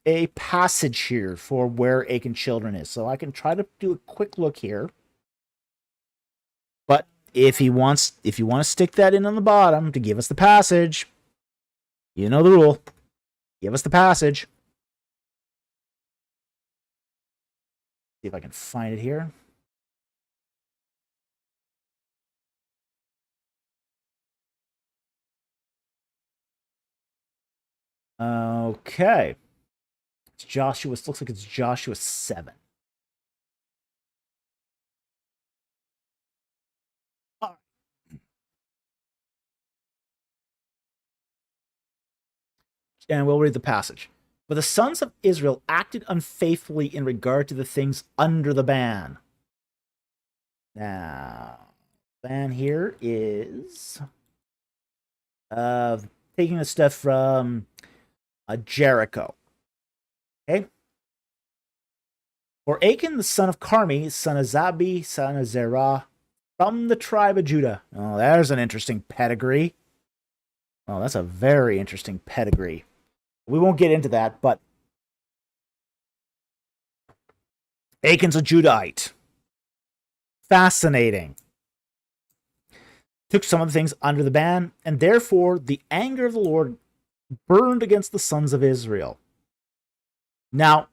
a passage here for where Achan's children is, so I can try to do a quick look here. But if you want to stick that in on the bottom to give us the passage, you know the rule. Give us the passage. See if I can find it here. Okay. It's Joshua. It looks like it's Joshua 7. And we'll read the passage. But the sons of Israel acted unfaithfully in regard to the things under the ban. Now, plan here is taking the stuff from Jericho. Okay. For Achan, the son of Carmi, son of Zabi, son of Zerah, from the tribe of Judah. Oh, there's an interesting pedigree. Oh, that's a very interesting pedigree. We won't get into that, but Achan's a Judahite. Fascinating. Took some of the things under the ban, and therefore the anger of the Lord burned against the sons of Israel. Now,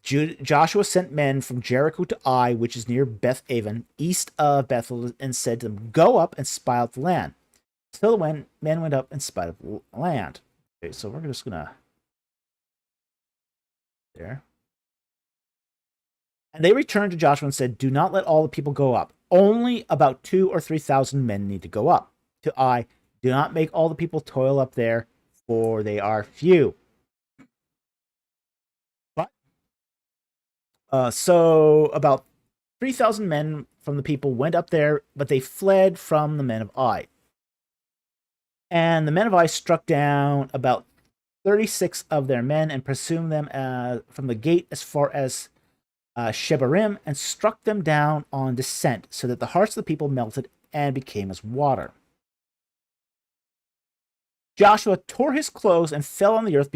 Joshua sent men from Jericho to Ai, which is near Beth-aven, east of Bethel, and said to them, "Go up and spy out the land." So the men went up and spied out the land. Okay, so we're just gonna there. And they returned to Joshua and said, "Do not let all the people go up. Only about 2,000 or 3,000 men need to go up to Ai. Do not make all the people toil up there, for they are few." So about 3,000 men from the people went up there, but they fled from the men of Ai. And the men of Ai struck down about 36 of their men and pursued them from the gate as far as Shebarim, and struck them down on descent, so that the hearts of the people melted and became as water. Joshua tore his clothes and fell on the earth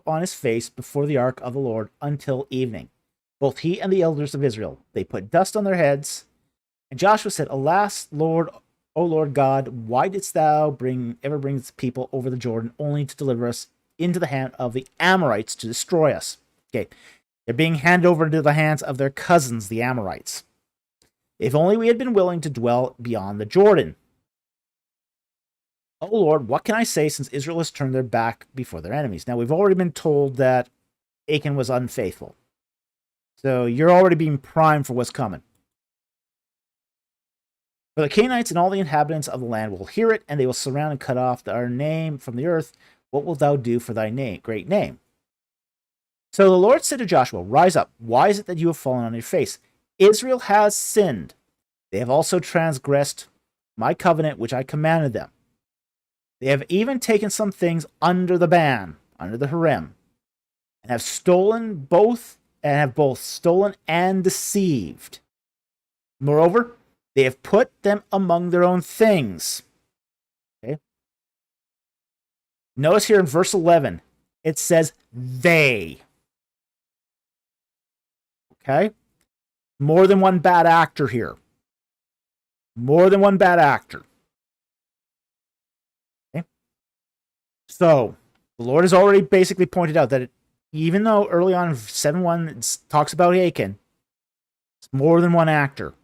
on his face before the ark of the Lord until evening. Both he and the elders of Israel. They put dust on their heads. And Joshua said, "Alas, Lord, O Lord God, why didst thou ever bring this people over the Jordan, only to deliver us into the hand of the Amorites to destroy us?" Okay, they're being handed over into the hands of their cousins, the Amorites. "If only we had been willing to dwell beyond the Jordan. O Lord, what can I say, since Israel has turned their back before their enemies?" Now, we've already been told that Achan was unfaithful. So you're already being primed for what's coming. "For the Canaanites and all the inhabitants of the land will hear it, and they will surround and cut off our name from the earth. What wilt thou do for thy great name?" So the Lord said to Joshua, "Rise up. Why is it that you have fallen on your face? Israel has sinned. They have also transgressed my covenant which I commanded them. They have even taken some things under the ban, under the harem, and have both stolen and deceived. Moreover, they have put them among their own things." Okay. Notice here in verse 11, it says they. Okay. More than one bad actor here. More than one bad actor. Okay. So, the Lord has already basically pointed out that even though early on in 7:1 it talks about Achan, it's more than one actor.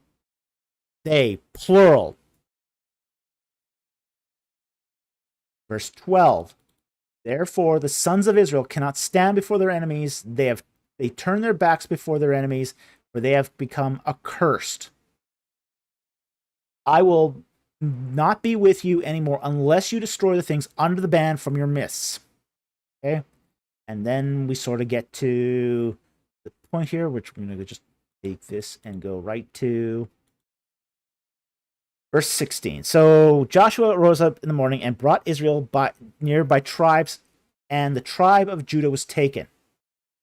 They, plural. Verse 12. "Therefore the sons of Israel cannot stand before their enemies. They turn their backs before their enemies, for they have become accursed. I will not be with you anymore unless you destroy the things under the ban from your midst." Okay? And then we sort of get to the point here, which we're going to just take this and go right to verse 16. "So Joshua rose up in the morning and brought Israel near by tribes, and the tribe of Judah was taken.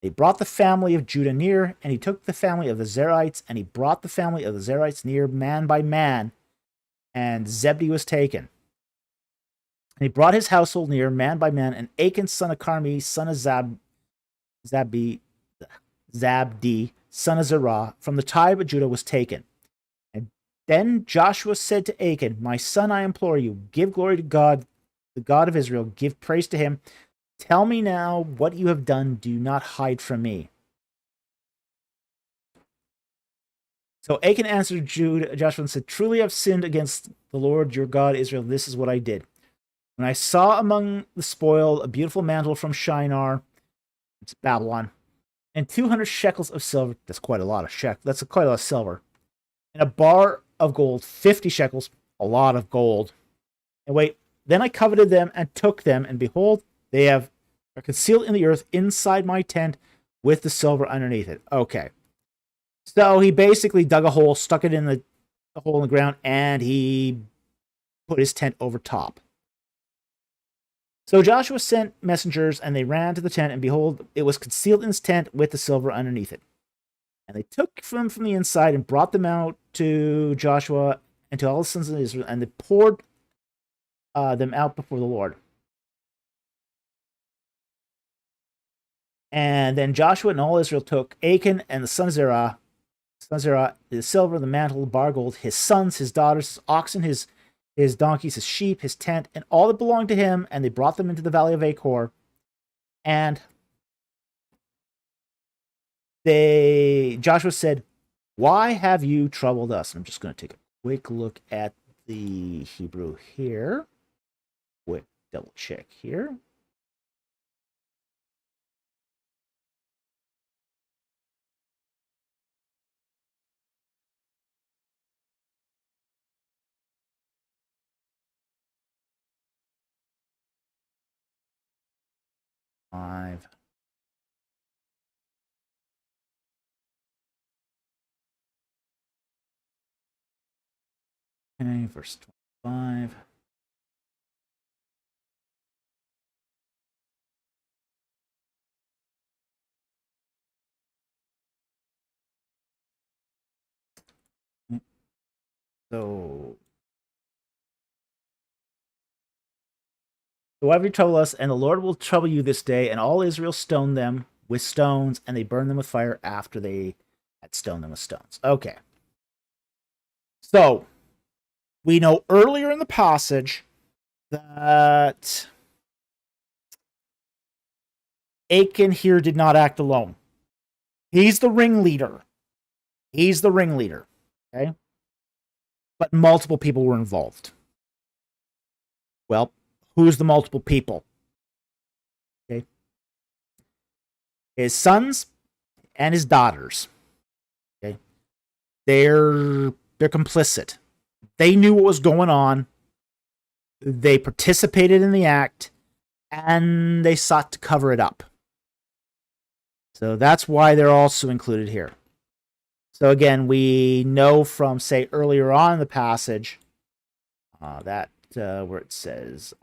They brought the family of Judah near, and he took the family of the Zerites, and he brought the family of the Zerites near man by man, and Zebdi was taken. And he brought his household near man by man, and Achan, son of Carmi, son of Zabdi, son of Zerah, from the tribe of Judah was taken. And then Joshua said to Achan, My son, I implore you, give glory to God, the God of Israel, give praise to him. Tell me now what you have done. Do not hide from me." So Achan answered Joshua and said, "Truly I've sinned against the Lord your God, Israel. This is what I did. When I saw among the spoil a beautiful mantle from Shinar," it's Babylon, "and 200 shekels of silver," that's quite a lot of that's quite a lot of silver, "and a bar of gold, 50 shekels, a lot of gold. And wait, then I coveted them and took them, and behold, they are concealed in the earth inside my tent with the silver underneath it." Okay. So he basically dug a hole, stuck it in the a hole in the ground, and he put his tent over top. So Joshua sent messengers, and they ran to the tent, and behold, it was concealed in his tent with the silver underneath it. And they took them from the inside and brought them out to Joshua and to all the sons of Israel, and they poured them out before the Lord. And then Joshua and all Israel took Achan and the son of Zerah, the silver, the mantle, the bar gold, his sons, his daughters, his oxen, his donkeys, his sheep, his tent, and all that belonged to him, and they brought them into the valley of Achor. And Joshua said, "Why have you troubled us?" I'm just going to take a quick look at the Hebrew here. Quick double check here. Five. Okay, verse 25. So why have you troubled us? And the Lord will trouble you this day. And all Israel stoned them with stones, and they burned them with fire after they had stoned them with stones. Okay. So we know earlier in the passage that Achan here did not act alone. He's the ringleader. Okay? But multiple people were involved. Well, who's the multiple people? Okay. His sons and his daughters. Okay. They're complicit. They knew what was going on. They participated in the act, and they sought to cover it up. So that's why they're also included here. So again, we know from, say, earlier on in the passage, that where it says,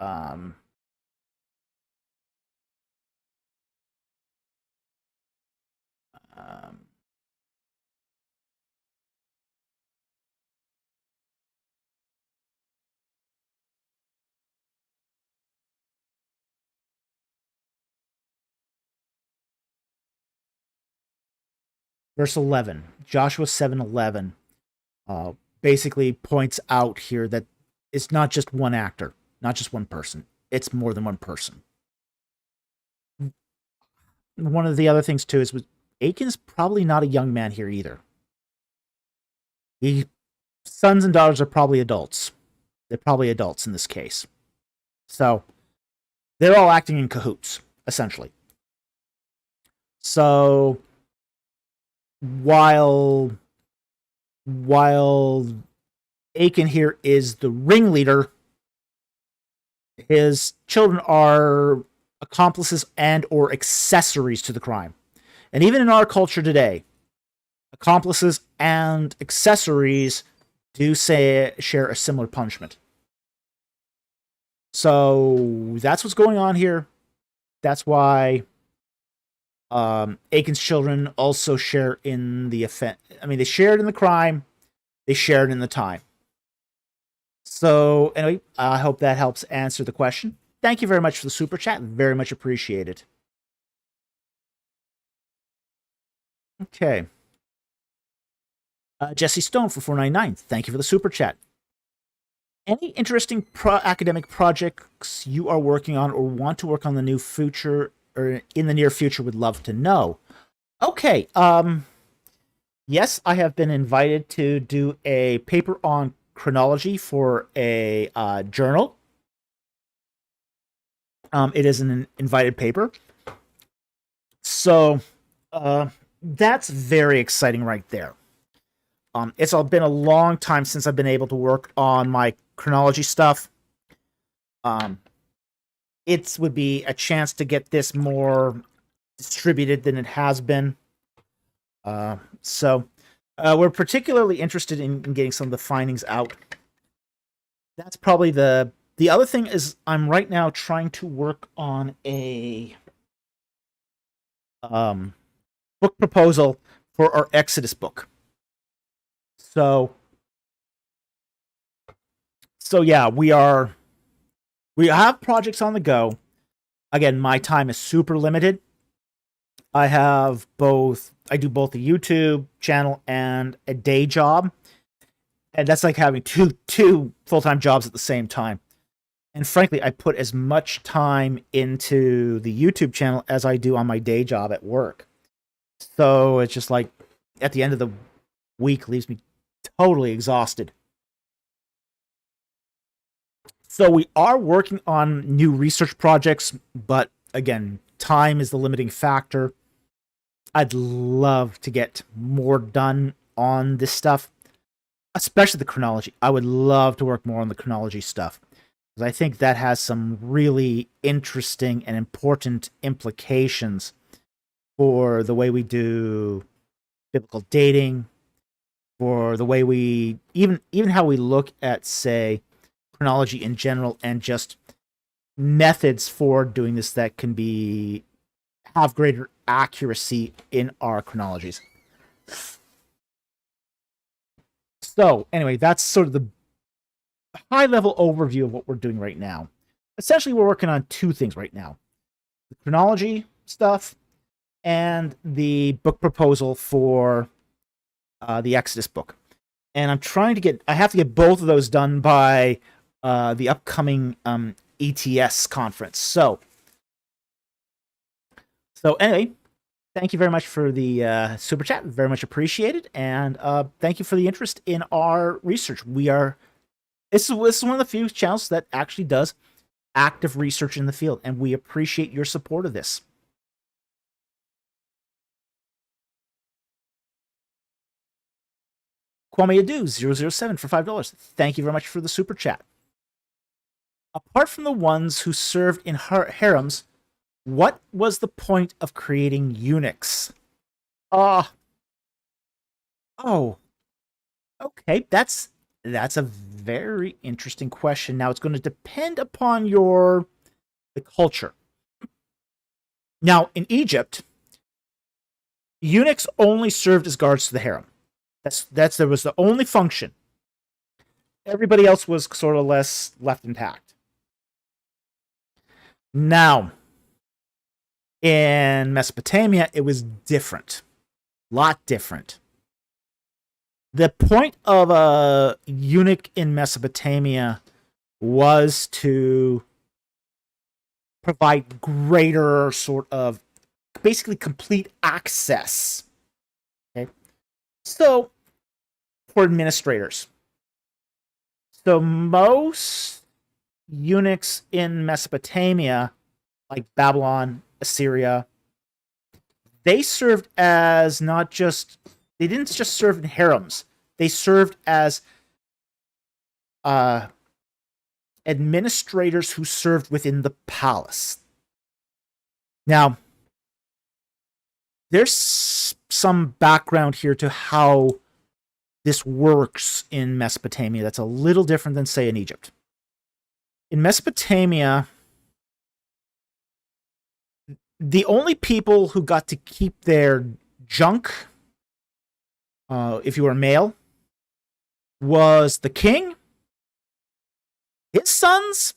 verse 11, Joshua 7:11, basically points out here that it's not just one actor, not just one person. It's more than one person. One of the other things, too, is Achan's probably not a young man here either. Sons and daughters are probably adults. They're probably adults in this case. So they're all acting in cahoots, essentially. So while Achan here is the ringleader, his children are accomplices and or accessories to the crime. And even in our culture today, accomplices and accessories do share a similar punishment. So that's what's going on here. That's why Achan's children also share in the offense. I mean, they shared in the crime. They shared in the time. So anyway, I hope that helps answer the question. Thank you very much for the super chat. Very much appreciated. Okay. Jesse Stone for 499. Thank you for the super chat. Any interesting academic projects you are working on or want to work on in the near future? Would love to know. Okay. Yes, I have been invited to do a paper on chronology for a journal. It is an invited paper. So that's very exciting right there. It's been a long time since I've been able to work on my chronology stuff. It would be a chance to get this more distributed than it has been. So We're particularly interested in getting some of the findings out. That's probably the other thing is I'm right now trying to work on a book proposal for our Exodus book. So yeah, we have projects on the go. Again, my time is super limited. I do both a YouTube channel and a day job. And that's like having two full-time jobs at the same time. And frankly, I put as much time into the YouTube channel as I do on my day job at work. So it's just like at the end of the week leaves me totally exhausted. So we are working on new research projects, but again, time is the limiting factor. I'd love to get more done on this stuff, especially the chronology. I would love to work more on the chronology stuff, because I think that has some really interesting and important implications for the way we do biblical dating, for the way we even how we look at, say, chronology in general, and just methods for doing this that can have greater accuracy in our chronologies. So anyway, that's sort of the high-level overview of what we're doing right now. Essentially, we're working on two things right now: the chronology stuff and the book proposal for the Exodus book. And I have to get both of those done by the upcoming ETS conference. So anyway, thank you very much for the super chat. Very much appreciated. And thank you for the interest in our research. This is one of the few channels that actually does active research in the field, and we appreciate your support of this. Kwame Adu 007 for $5. Thank you very much for the super chat. Apart from the ones who served in harems, what was the point of creating eunuchs? Oh, okay. That's a very interesting question. Now, it's going to depend upon the culture. Now, in Egypt, eunuchs only served as guards to the harem. That was the only function. Everybody else was sort of less left intact. Now, in Mesopotamia, it was different. Lot different. The point of a eunuch in Mesopotamia was to provide greater sort of basically complete access. Okay. So, for administrators. So most eunuchs in Mesopotamia, like Babylon, Assyria, they served as they didn't just serve in harems. They served as administrators who served within the palace. Now, there's some background here to how this works in Mesopotamia that's a little different than, say, in Egypt. In Mesopotamia, the only people who got to keep their junk, if you were a male, was the king, his sons,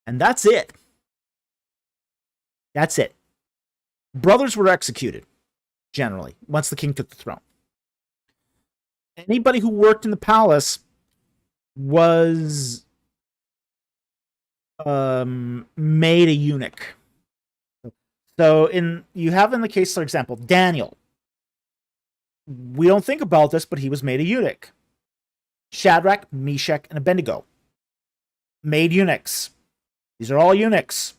and that's it. That's it. Brothers were executed, generally, once the king took the throne. Anybody who worked in the palace was made a eunuch. So you have in the case, for example, Daniel. We don't think about this, but he was made a eunuch. Shadrach, Meshach, and Abednego, made eunuchs. These are all eunuchs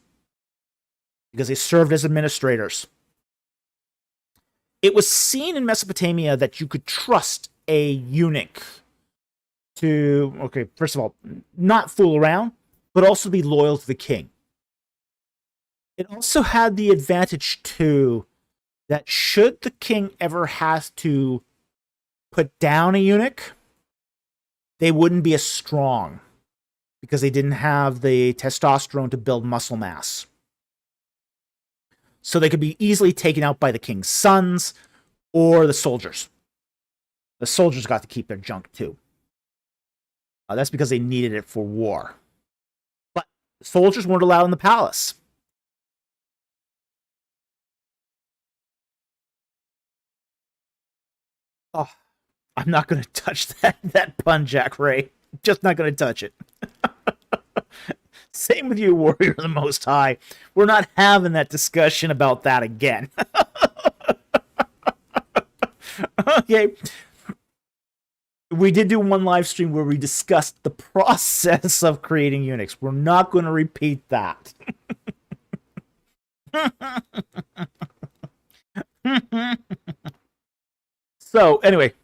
because they served as administrators. It was seen in Mesopotamia that you could trust a eunuch to, okay, first of all, not fool around, but also be loyal to the king. It also had the advantage, too, that should the king ever have to put down a eunuch, they wouldn't be as strong because they didn't have the testosterone to build muscle mass. So they could be easily taken out by the king's sons or the soldiers. The soldiers got to keep their junk too. That's because they needed it for war. But soldiers weren't allowed in the palace. Oh, I'm not going to touch that pun, Jack Ray. Just not going to touch it. Same with you, Warrior of the Most High. We're not having that discussion about that again. Okay. We did do one live stream where we discussed the process of creating eunuchs. We're not going to repeat that. So, anyway,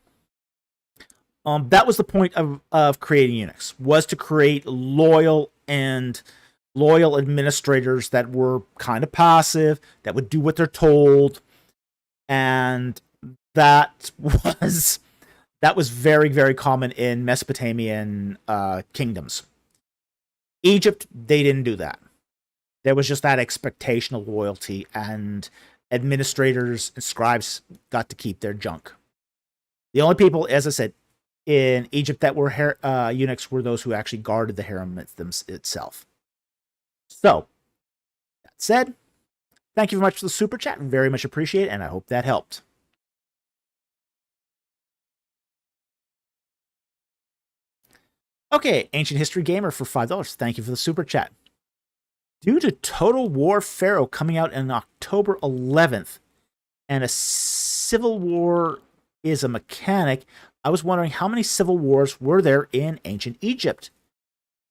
that was the point of creating eunuchs, was to create loyal administrators that were kind of passive, that would do what they're told, and that was very, very common in Mesopotamian kingdoms. Egypt, they didn't do that. There was just that expectation of loyalty, and administrators and scribes got to keep their junk. The only people, as I said, in Egypt that were eunuchs were those who actually guarded the harem itself. So, that said, thank you very much for the super chat. Very much appreciate it, and I hope that helped. Okay, Ancient History Gamer for $5. Thank you for the super chat. Due to Total War Pharaoh coming out on October 11th, and a civil war is a mechanic, I was wondering how many civil wars were there in ancient Egypt?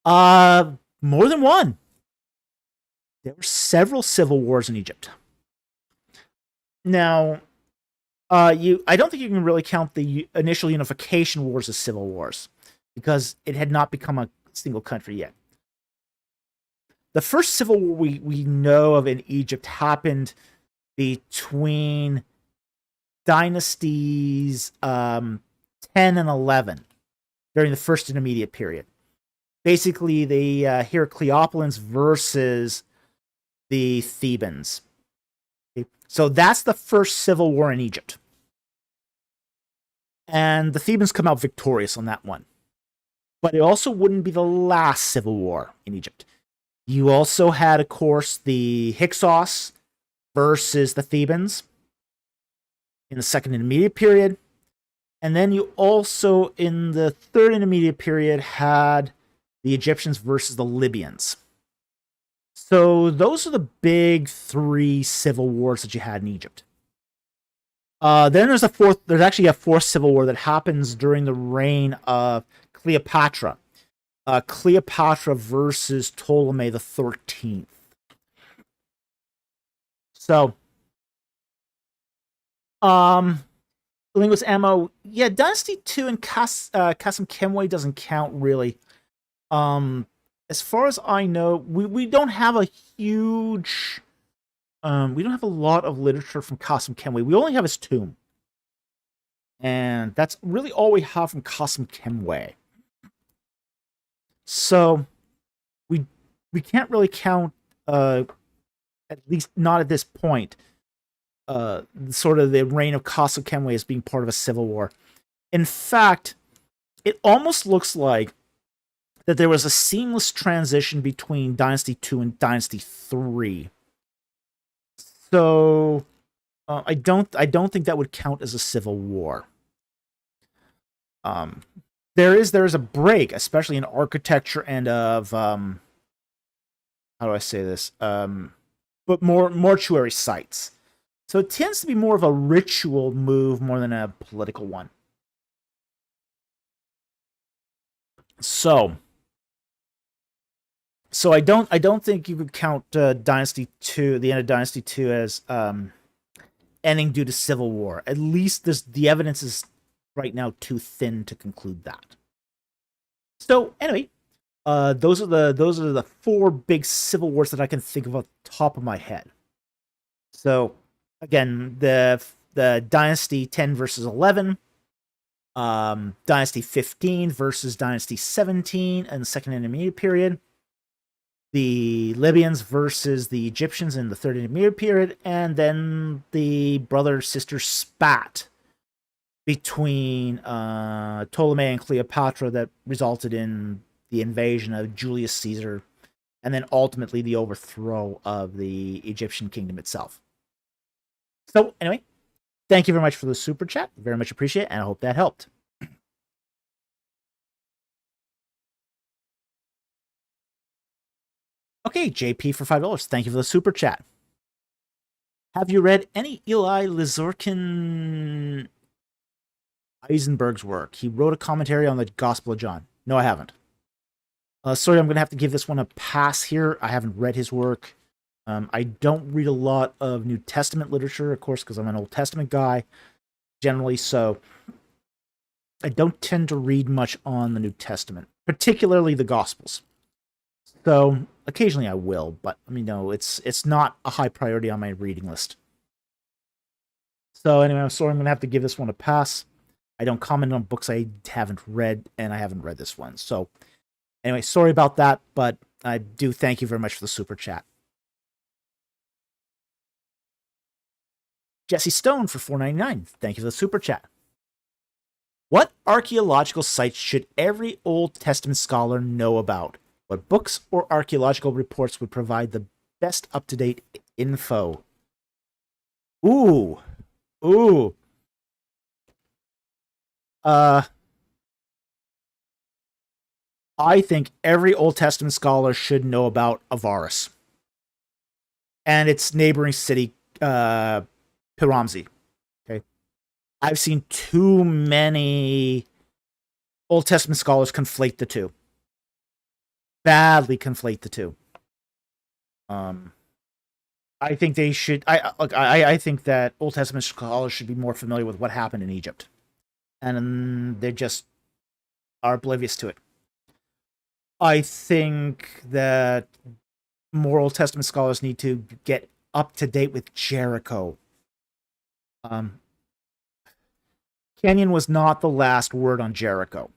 More than one. There were several civil wars in Egypt. Now, I don't think you can really count the initial unification wars as civil wars, because it had not become a single country yet. The first civil war we know of in Egypt happened between dynasties 10 and 11 during the first intermediate period. Basically, the Heracleopolians versus the Thebans. Okay. So that's the first civil war in Egypt. And the Thebans come out victorious on that one. But it also wouldn't be the last civil war in Egypt. You also had, of course, the Hyksos versus the Thebans in the second intermediate period. And then you also, in the third intermediate period, had the Egyptians versus the Libyans. So those are the big three civil wars that you had in Egypt. Then there's actually a fourth civil war that happens during the reign of Cleopatra. Cleopatra versus Ptolemy the 13th. So, Linguist Ammo, yeah, Dynasty 2 and Qasim Kemwe doesn't count really. As far as I know, we don't have a huge, we don't have a lot of literature from Qasim Kemwe. We only have his tomb. And that's really all we have from Qasim Kemwe. So, we can't really count, at least not at this point, sort of the reign of Qasim Kemwe as being part of a civil war. In fact, it almost looks like that there was a seamless transition between Dynasty 2 and Dynasty 3. So, I don't think that would count as a civil war. There is a break, especially in architecture and of how do I say this? But more mortuary sites. So it tends to be more of a ritual move more than a political one. So I don't think you could count Dynasty 2, the end of Dynasty 2, as ending due to civil war. At least the evidence is right now too thin to conclude that. So anyway, those are the four big civil wars that I can think of off the top of my head. So again, the Dynasty 10 versus 11, Dynasty 15 versus Dynasty 17 and the Second Intermediate Period, the Libyans versus the Egyptians in the Third Intermediate Period, and then the brother-sister spat between Ptolemy and Cleopatra that resulted in the invasion of Julius Caesar, and then ultimately the overthrow of the Egyptian kingdom itself. So anyway, thank you very much for the super chat. Very much appreciate it, and I hope that helped. Okay, JP for $5. Thank you for the super chat. Have you read any Eli Lizorkin Eisenberg's work? He wrote a commentary on the Gospel of John. No, I haven't. Sorry, I'm going to have to give this one a pass here. I haven't read his work. I don't read a lot of New Testament literature, of course, because I'm an Old Testament guy, generally, so I don't tend to read much on the New Testament, particularly the Gospels. So occasionally I will, but I mean, no, it's not a high priority on my reading list. So anyway, I'm sorry, I'm going to have to give this one a pass. I don't comment on books I haven't read, and I haven't read this one. So anyway, sorry about that, but I do thank you very much for the super chat. Jesse Stone for $4.99. Thank you for the super chat. What archaeological sites should every Old Testament scholar know about? What books or archaeological reports would provide the best up-to-date info? Ooh. I think every Old Testament scholar should know about Avaris and its neighboring city, Piramzi. Okay, I've seen too many Old Testament scholars conflate the two. Badly conflate the two. I think they should. I think that Old Testament scholars should be more familiar with what happened in Egypt, and they just are oblivious to it. I think that more Old Testament scholars need to get up to date with Jericho. Kenyon was not the last word on Jericho.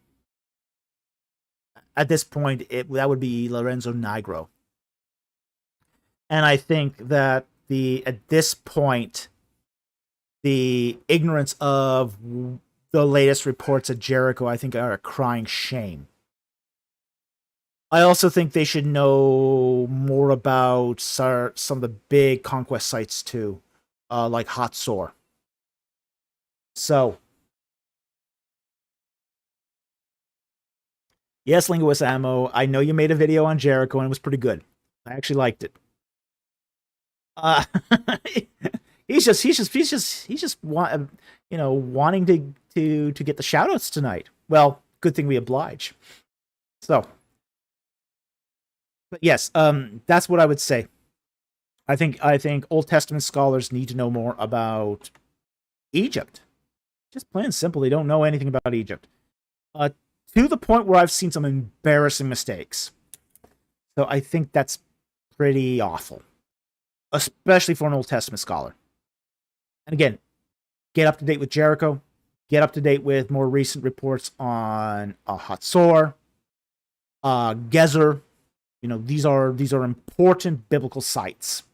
At this point, that would be Lorenzo Nigro. And I think that at this point, the ignorance of the latest reports at Jericho, I think, are a crying shame. I also think they should know more about some of the big conquest sites too, like Hatzor. So, yes, Linguist Ammo, I know you made a video on Jericho and it was pretty good. I actually liked it. He's just wanting to get the shoutouts tonight. Well, good thing we oblige. So, but yes, that's what I would say. I think Old Testament scholars need to know more about Egypt. Just plain and simple, they don't know anything about Egypt. To the point where I've seen some embarrassing mistakes. So I think that's pretty awful, especially for an Old Testament scholar. And again, get up to date with Jericho. Get up to date with more recent reports on Hatzor, Gezer. You know, these are important biblical sites.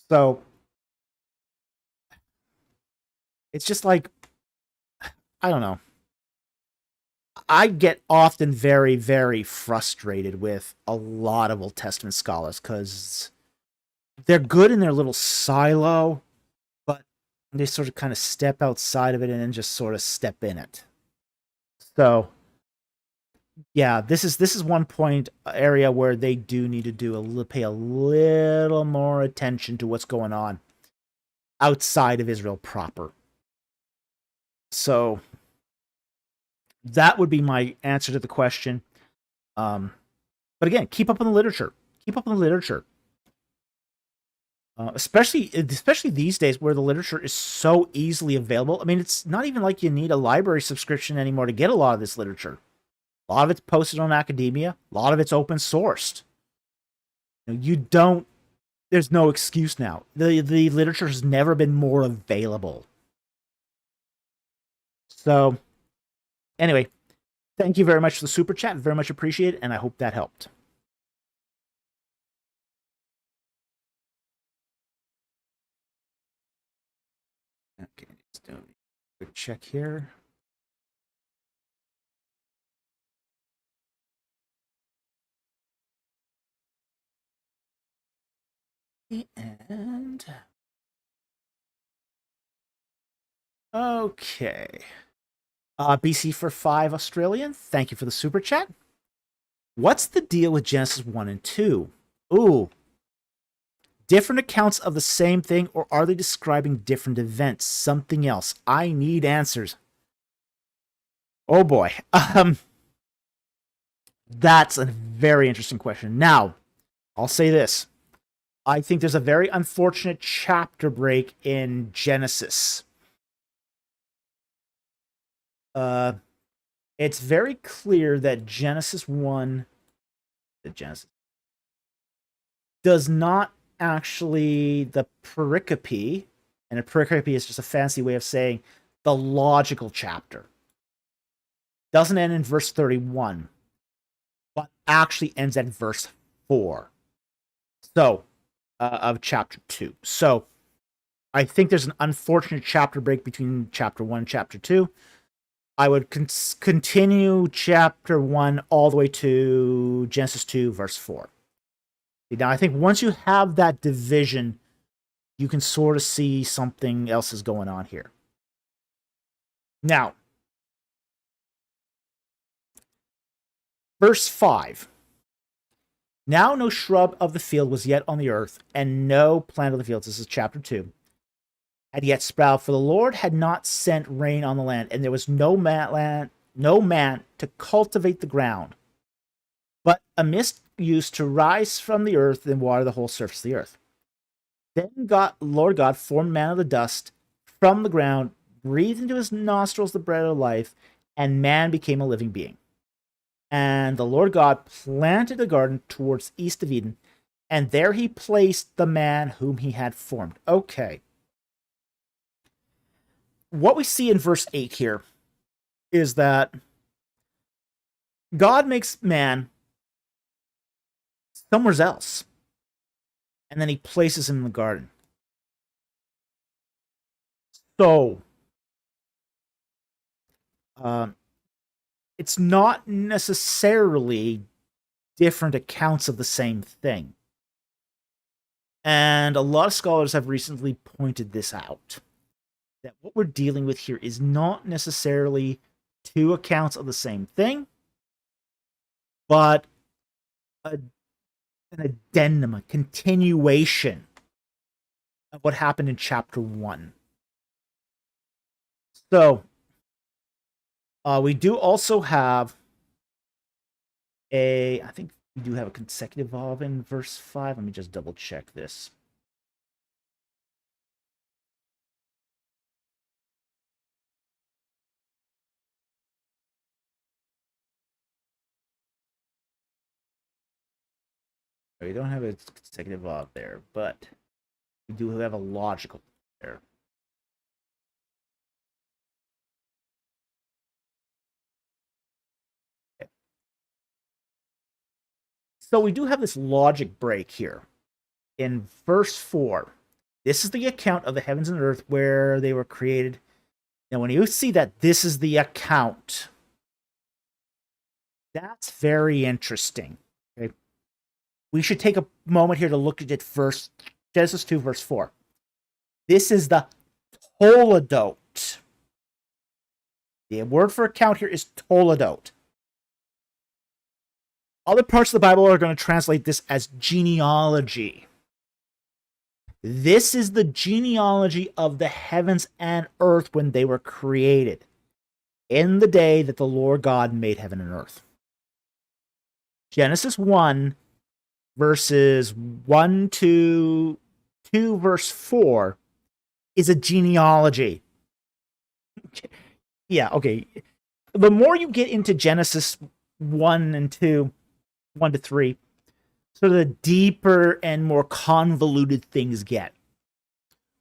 So it's just like, I don't know. I get often very, very frustrated with a lot of Old Testament scholars because they're good in their little silo, but they sort of kind of step outside of it and then just sort of step in it. So yeah, this is one area where they do need to pay a little more attention to what's going on outside of Israel proper. So that would be my answer to the question. But again, keep up on the literature. Keep up on the literature. Especially these days where the literature is so easily available. I mean, it's not even like you need a library subscription anymore to get a lot of this literature. A lot of it's posted on academia. A lot of it's open sourced. There's no excuse now. The literature has never been more available. So anyway, thank you very much for the super chat. Very much appreciated, and I hope that helped. Okay, let's do a quick check here. And okay. BC for 5 Australian. Thank you for the super chat. What's the deal with Genesis 1 and 2? Ooh. Different accounts of the same thing, or are they describing different events? Something else. I need answers. Oh boy. That's a very interesting question. Now, I'll say this. I think there's a very unfortunate chapter break in Genesis. It's very clear that Genesis 1 does not actually, the pericope, and a pericope is just a fancy way of saying the logical chapter, doesn't end in verse 31, but actually ends at verse 4. So, of chapter 2. So, I think there's an unfortunate chapter break between chapter 1 and chapter 2. I would continue chapter 1 all the way to Genesis 2, verse 4. Now, I think once you have that division, you can sort of see something else is going on here. Now, verse 5. Now no shrub of the field was yet on the earth, and no plant of the fields, this is chapter 2, had yet sprouted, for the Lord had not sent rain on the land, and there was no man to cultivate the ground, but a mist used to rise from the earth and water the whole surface of the earth. Then Lord God formed man of the dust from the ground, breathed into his nostrils the breath of life, and man became a living being. And the Lord God planted a garden towards east of Eden, and there he placed the man whom he had formed. Okay. What we see in verse 8 here is that God makes man somewhere else, and then he places him in the garden. So, it's not necessarily different accounts of the same thing. And a lot of scholars have recently pointed this out, that what we're dealing with here is not necessarily two accounts of the same thing, but an addendum, a continuation of what happened in chapter 1. So, we do also have I think we do have a consecutive of in verse 5. Let me just double check this. We don't have a consecutive of there, but we do have a logical there. Okay. So we do have this logic break here. In verse 4, this is the account of the heavens and earth where they were created. Now, when you see that this is the account, that's very interesting. Okay? We should take a moment here to look at it first. Genesis 2, verse 4. This is the toledot. The word for account here is toledot. Other parts of the Bible are going to translate this as genealogy. This is the genealogy of the heavens and earth when they were created, in the day that the Lord God made heaven and earth. Genesis 1, verses 1 to 2, verse 4, is a genealogy. Yeah, okay. The more you get into Genesis 1 and 2, 1 to 3, so the deeper and more convoluted things get.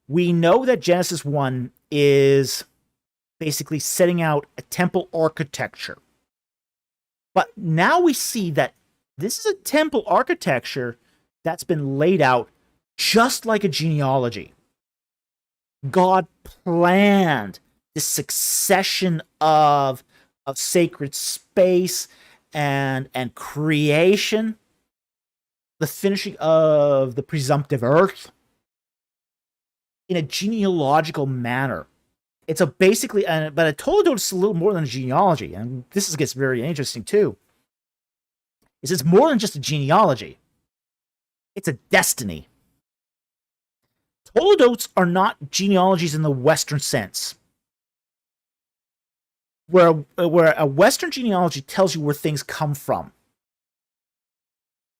We know that Genesis 1 is basically setting out a temple architecture. But now we see that this is a temple architecture that's been laid out just like a genealogy. God planned this succession of sacred space and creation, the finishing of the presumptive earth in a genealogical manner. It's a basically, but a Toledo is a little more than a genealogy, and this gets very interesting too. It's more than just a genealogy; it's a destiny. Toledotes are not genealogies in the Western sense, where a Western genealogy tells you where things come from.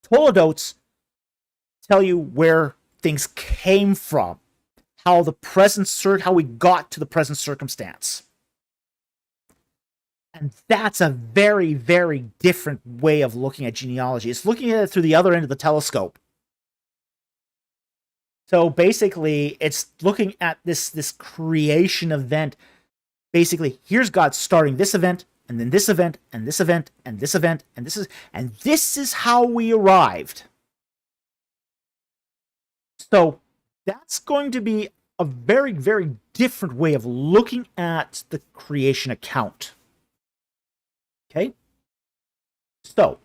Toledotes tell you where things came from, how we got to the present circumstance. And that's a very, very different way of looking at genealogy. It's looking at it through the other end of the telescope. So basically, it's looking at this creation event. Basically, here's God starting this event, and then this event, and this event, and this event, and this is how we arrived. So that's going to be a very, very different way of looking at the creation account. Okay? So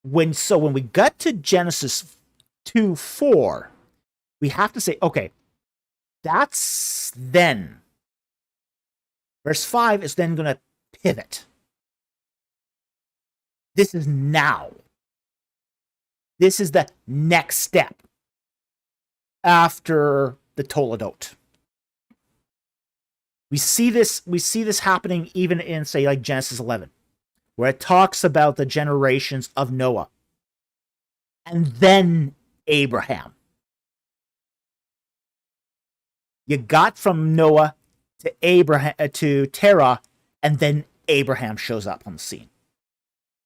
when we got to Genesis 2:4, we have to say, okay, that's then. Verse 5 is then going to pivot. This is now. This is the next step after the Toledot. We see this happening even in, say, like Genesis 11, where it talks about the generations of Noah and then Abraham. You got from Noah to Abraham to Terah, and then Abraham shows up on the scene.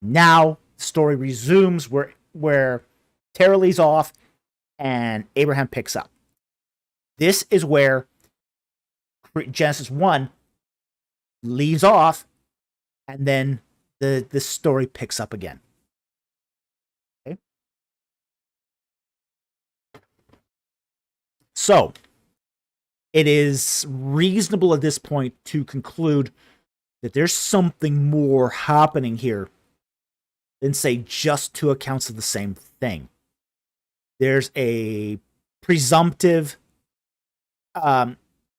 Now the story resumes where Terah leaves off and Abraham picks up. This is where Genesis 1 leaves off, and then the story picks up again. Okay? So it is reasonable at this point to conclude that there's something more happening here than, say, just two accounts of the same thing. There's a presumptive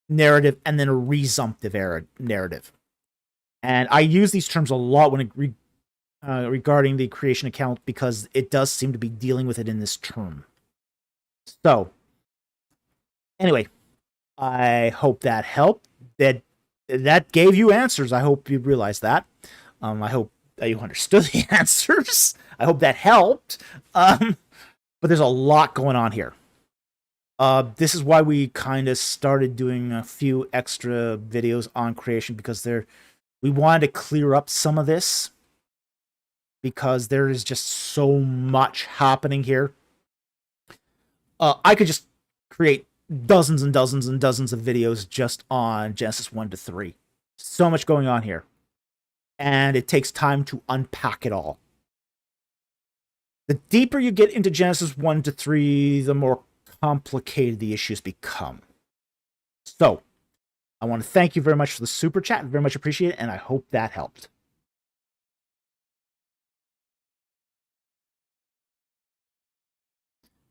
narrative and then a resumptive narrative. And I use these terms a lot when regarding the creation account because it does seem to be dealing with it in this term. So, anyway, I hope that helped. That gave you answers. I hope you realized that. I hope that you understood the answers. I hope that helped. But there's a lot going on here. This is why we kind of started doing a few extra videos on creation, because we wanted to clear up some of this, because there is just so much happening here. I could just create dozens and dozens and dozens of videos just on Genesis 1 to 3. So much going on here. And it takes time to unpack it all. The deeper you get into Genesis 1 to 3, the more complicated the issues become. So, I want to thank you very much for the super chat. Very much appreciate it, and I hope that helped.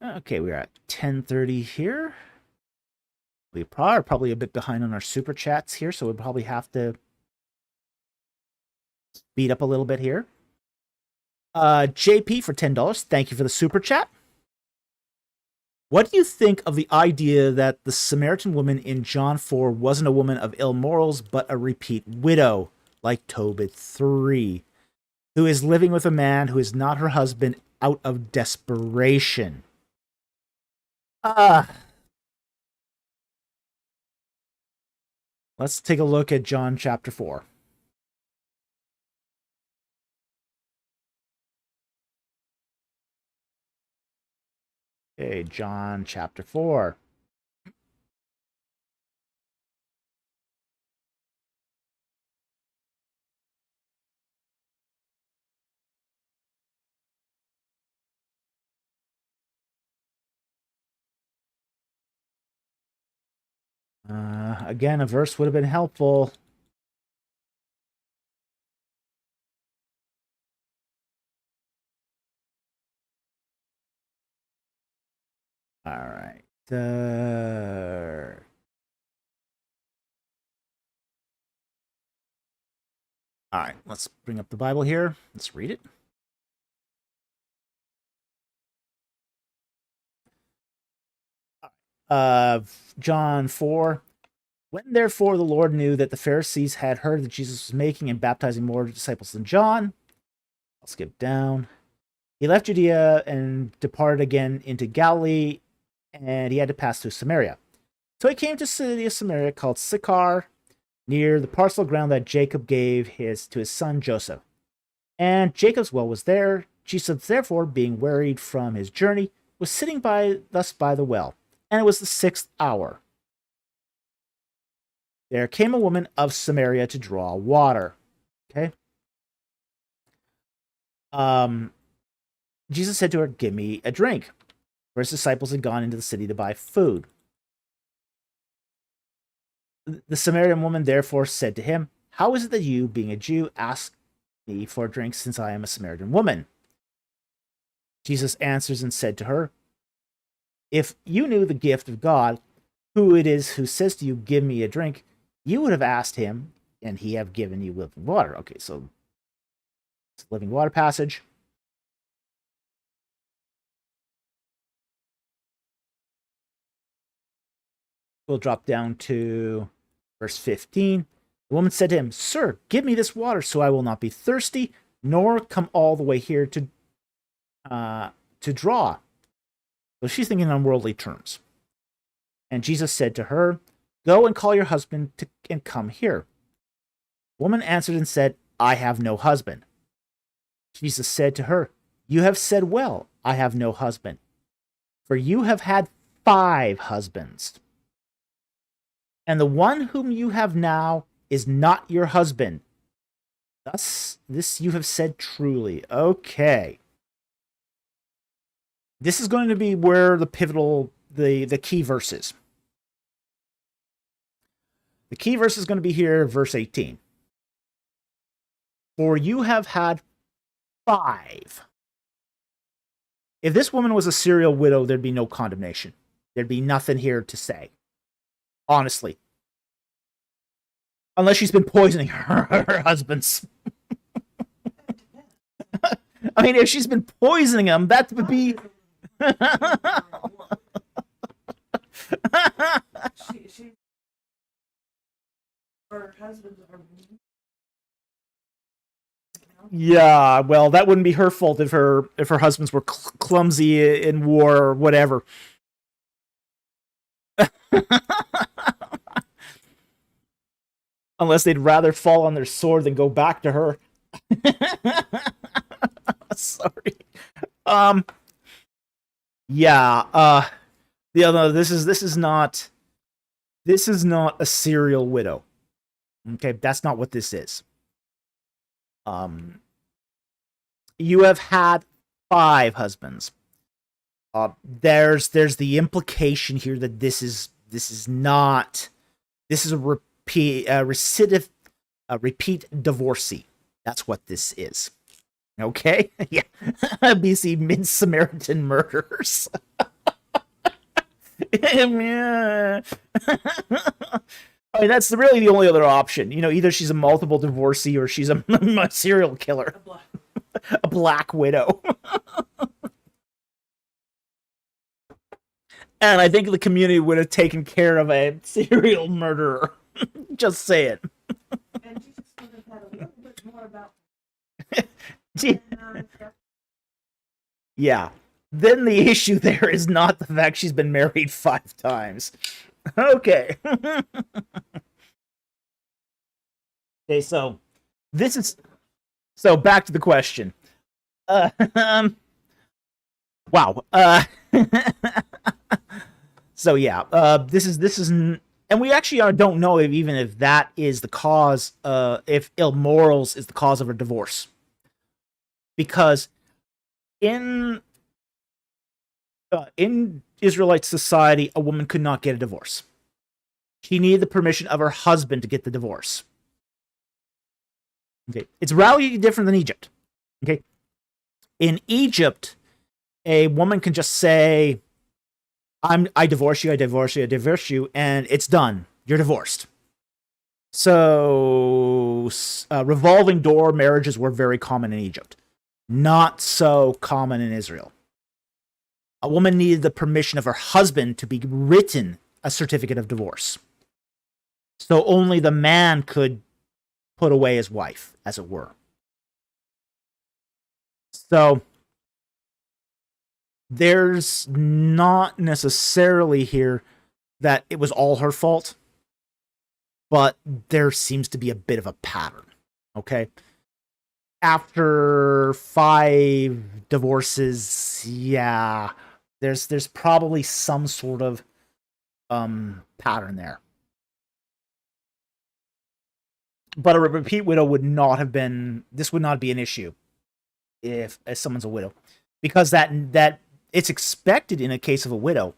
Okay, we're at 10:30 here. We are probably a bit behind on our super chats here, so we'll probably have to speed up a little bit here. JP for $10. Thank you for the super chat. What do you think of the idea that the Samaritan woman in John 4 wasn't a woman of ill morals, but a repeat widow, like Tobit 3, who is living with a man who is not her husband out of desperation? Let's take a look at John chapter 4. Okay, John chapter 4. Again, a verse would have been helpful. All right. All right, let's bring up the Bible here. Let's read it. John 4. When therefore the Lord knew that the Pharisees had heard that Jesus was making and baptizing more disciples than John, I'll skip down. He left Judea and departed again into Galilee, and he had to pass through Samaria. So he came to a city of Samaria called Sychar, near the parcel of ground that Jacob gave to his son Joseph. And Jacob's well was there. Jesus, therefore, being wearied from his journey, was sitting thus by the well, and it was the 6th hour. There came a woman of Samaria to draw water. Okay. Jesus said to her, "Give me a drink." For his disciples had gone into the city to buy food. The Samaritan woman therefore said to him, "How is it that you, being a Jew, ask me for a drink, since I am a Samaritan woman?" Jesus answers and said to her, "If you knew the gift of God, who it is who says to you, 'Give me a drink,' you would have asked him, and he have given you living water." Okay, so it's a living water passage. We'll drop down to verse 15. The woman said to him, "Sir, give me this water so I will not be thirsty, nor come all the way here to draw." So she's thinking on worldly terms. And Jesus said to her, "Go and call your husband and come here." The woman answered and said, "I have no husband." Jesus said to her, "You have said well, I have no husband. For you have had 5 husbands. And the one whom you have now is not your husband. Thus, this you have said truly." Okay. This is going to be where the pivotal, the key verse is. The key verse is going to be here, verse 18. For you have had 5. If this woman was a serial widow, there'd be no condemnation. There'd be nothing here to say. Honestly. Unless she's been poisoning her husbands. I mean, if she's been poisoning them, that would be... Her husband are... Yeah, well, that wouldn't be her fault if her husbands were clumsy in war or whatever. Unless they'd rather fall on their sword than go back to her. Sorry. Yeah, no, this is not a serial widow. Okay, that's not what this is. You have had 5 husbands. There's the implication here that this is a repeat divorcee. That's what this is. Okay? Yeah. BC mid-Samaritan murders. Yeah. I mean, that's really the only other option. You know, either she's a multiple divorcee or she's a serial killer. A black widow. And I think the community would have taken care of a serial murderer. Just saying. And Jesus would have had a little bit more about... Yeah. Then the issue there is not the fact she's been married 5 times. Okay. Okay, so this is... So back to the question. Wow. So yeah, this is, and we actually don't know if that is the cause, if ill morals is the cause of her divorce, because in Israelite society, a woman could not get a divorce. She needed the permission of her husband to get the divorce. Okay, it's radically different than Egypt. Okay, in Egypt, a woman can just say, I divorce you, I divorce you, I divorce you, and it's done. You're divorced. So, revolving door marriages were very common in Egypt. Not so common in Israel. A woman needed the permission of her husband to be written a certificate of divorce. So only the man could put away his wife, as it were. So there's not necessarily here that it was all her fault, but there seems to be a bit of a pattern, okay? After 5 divorces, yeah, there's probably some sort of pattern there. But a repeat widow would not have been, this would not be an issue if someone's a widow, because that it's expected in a case of a widow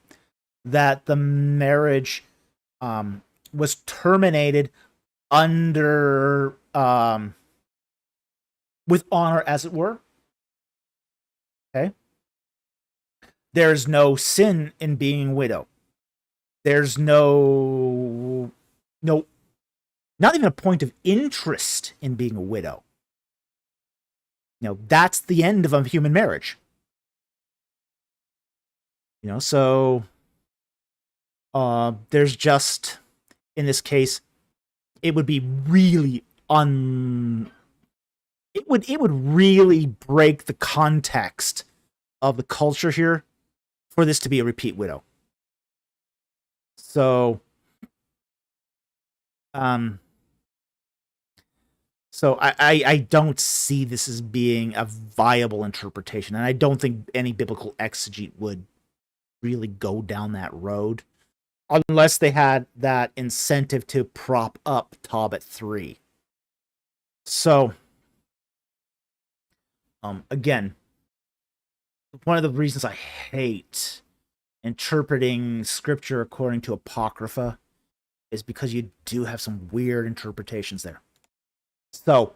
that the marriage was terminated under with honor, as it were. Okay, there's no sin in being a widow. There's no, not even a point of interest in being a widow. That's the end of a human marriage. So there's just, in this case, it would be really it would really break the context of the culture here for this to be a repeat widow. So I don't see this as being a viable interpretation, and I don't think any biblical exegete would really go down that road unless they had that incentive to prop up Tobit 3. So, again, one of the reasons I hate interpreting scripture according to Apocrypha is because you do have some weird interpretations there. So,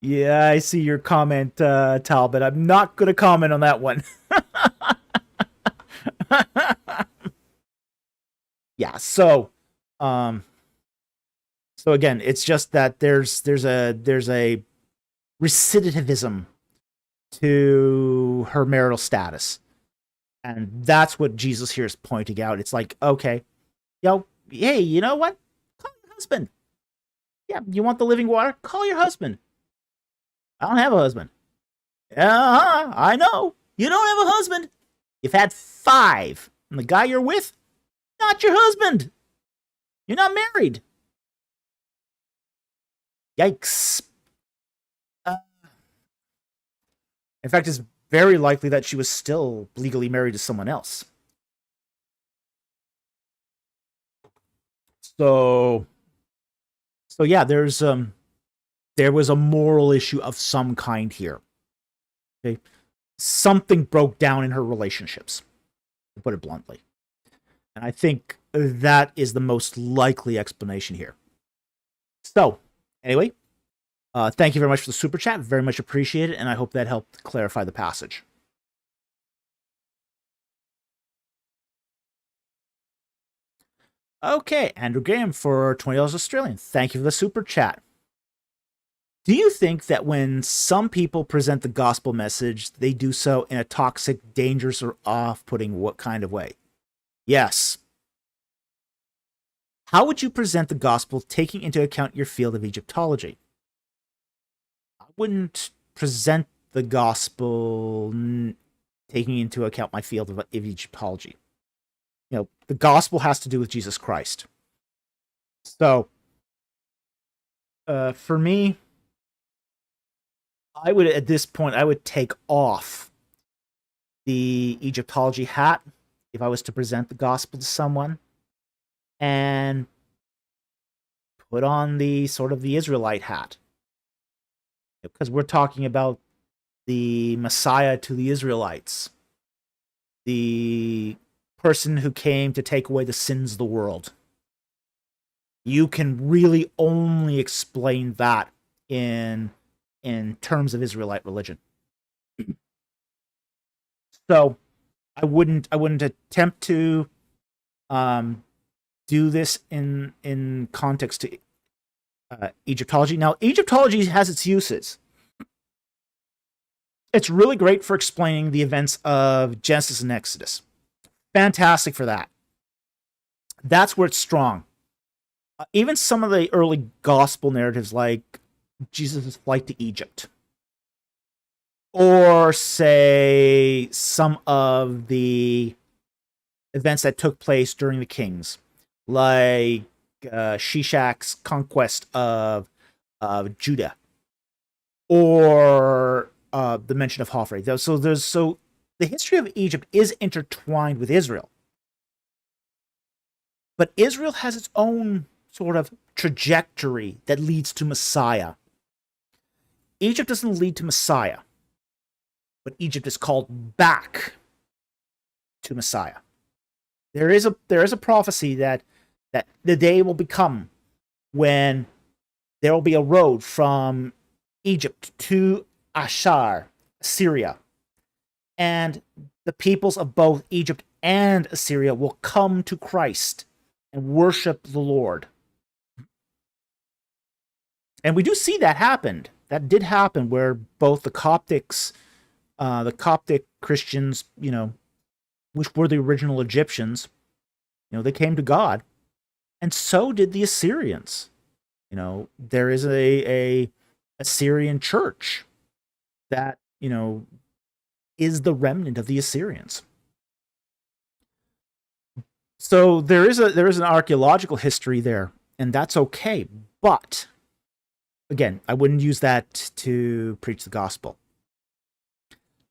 yeah, I see your comment, Talbot. I'm not going to comment on that one. Yeah, so again, it's just that there's a recidivism to her marital status. And that's what Jesus here is pointing out. It's like, okay, hey, you know what? Call your husband. Yeah, you want the living water? Call your husband. I don't have a husband. Yeah, I know. You don't have a husband. You've had 5. And the guy you're with, not your husband. You're not married. Yikes. In fact, it's very likely that she was still legally married to someone else. So yeah, there was a moral issue of some kind here. Okay, something broke down in her relationships, to put it bluntly, and I think that is the most likely explanation here. So, anyway, thank you very much for the super chat. Very much appreciated, and I hope that helped clarify the passage. Okay, Andrew Graham for $20 Australian. Thank you for the super chat. Do you think that when some people present the gospel message, they do so in a toxic, dangerous, or off-putting what kind of way? Yes. How would you present the gospel taking into account your field of Egyptology? I wouldn't present the gospel taking into account my field of Egyptology. The gospel has to do with Jesus Christ. So, for me, at this point, I would take off the Egyptology hat if I was to present the gospel to someone, and put on the sort of the Israelite hat. Because we're talking about the Messiah to the Israelites, the person who came to take away the sins of the world. You can really only explain that in terms of Israelite religion. So I wouldn't attempt to do this in context to Egyptology. Now, Egyptology has its uses. It's really great for explaining the events of Genesis and Exodus. Fantastic for that. That's where it's strong. Even some of the early gospel narratives, like Jesus' flight to Egypt, or say some of the events that took place during the kings, like Shishak's conquest of Judah, or the mention of Hophre. So the history of Egypt is intertwined with Israel, but Israel has its own sort of trajectory that leads to Messiah. Egypt doesn't lead to Messiah, but Egypt is called back to Messiah. There is a prophecy that the day will become when there will be a road from Egypt to Ashar, Assyria, and the peoples of both Egypt and Assyria will come to Christ and worship the Lord. And we do see that happened. That did happen, where both the Coptic Christians, which were the original Egyptians, they came to God, and so did the Assyrians. There is a Assyrian church that is the remnant of the Assyrians. So there is an archaeological history there, and that's okay. But again, I wouldn't use that to preach the gospel.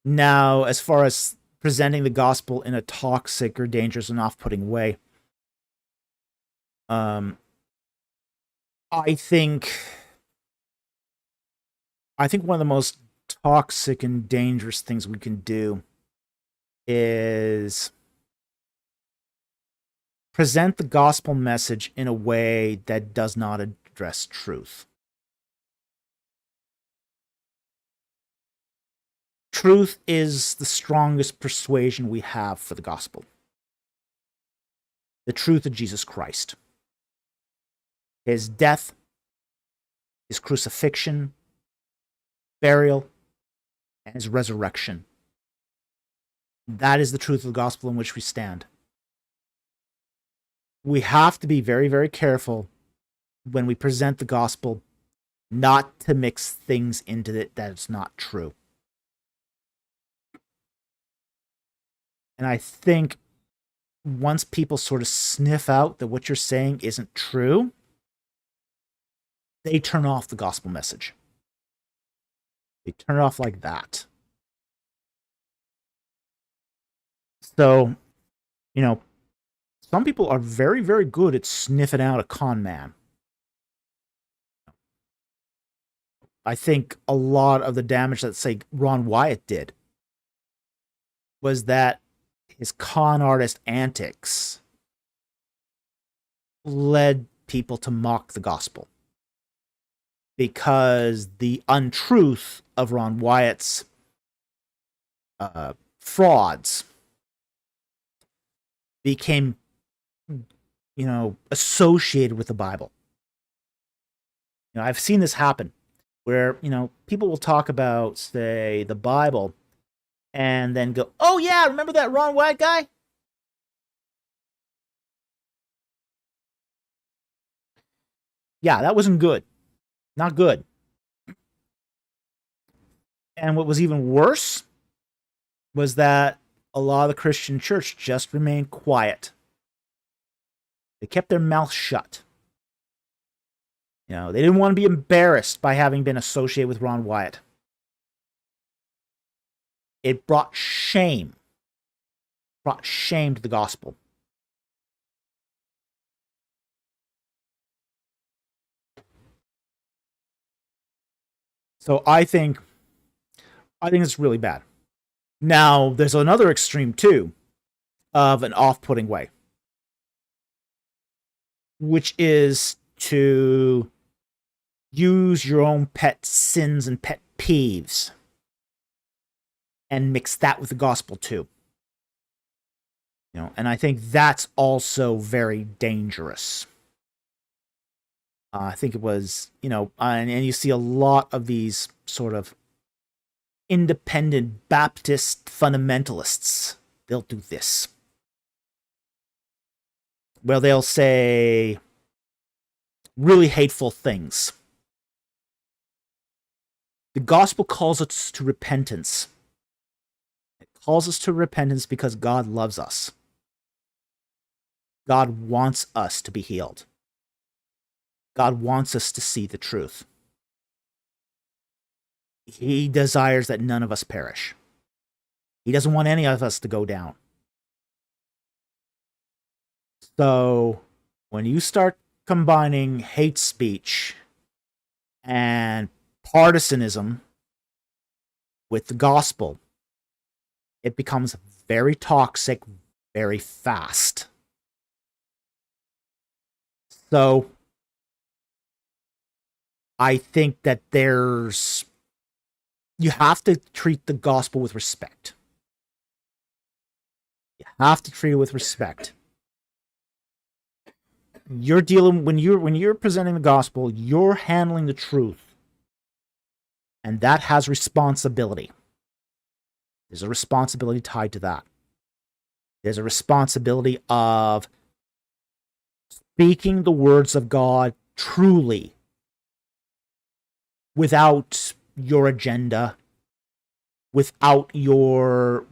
Now, as far as presenting the gospel in a toxic or dangerous and off-putting way, I think one of the most toxic and dangerous things we can do is present the gospel message in a way that does not address truth. Truth is the strongest persuasion we have for the gospel. The truth of Jesus Christ. His death, his crucifixion, burial, and his resurrection. That is the truth of the gospel in which we stand. We have to be very, very careful when we present the gospel not to mix things into it that it's not true. And I think once people sort of sniff out that what you're saying isn't true, they turn off the gospel message. They turn it off like that. So, some people are very, very good at sniffing out a con man. I think a lot of the damage that, say, Ron Wyatt did was that his con artist antics led people to mock the gospel, because the untruth of Ron Wyatt's frauds became, associated with the Bible. I've seen this happen where, people will talk about, say, the Bible and then go, oh yeah, remember that Ron Wyatt guy? Yeah, that wasn't good. Not good. And what was even worse was that a lot of the Christian church just remained quiet. They kept their mouth shut. They didn't want to be embarrassed by having been associated with Ron Wyatt. It brought shame. Brought shame to the gospel. So I think it's really bad. Now, there's another extreme too, of an off-putting way, which is to use your own pet sins and pet peeves and mix that with the gospel too. And I think that's also very dangerous. I think it was, and you see a lot of these sort of independent Baptist fundamentalists. They'll do this. Well, they'll say really hateful things. The gospel calls us to repentance. It calls us to repentance because God loves us. God wants us to be healed. God wants us to see the truth. He desires that none of us perish. He doesn't want any of us to go down. So when you start combining hate speech and partisanism with the gospel, it becomes very toxic very fast. So I think that you have to treat the gospel with respect. You have to treat it with respect. You're dealing when you're presenting the gospel, you're handling the truth. And that has responsibility. There's a responsibility tied to that. There's a responsibility of speaking the words of God truly, without your agenda, without your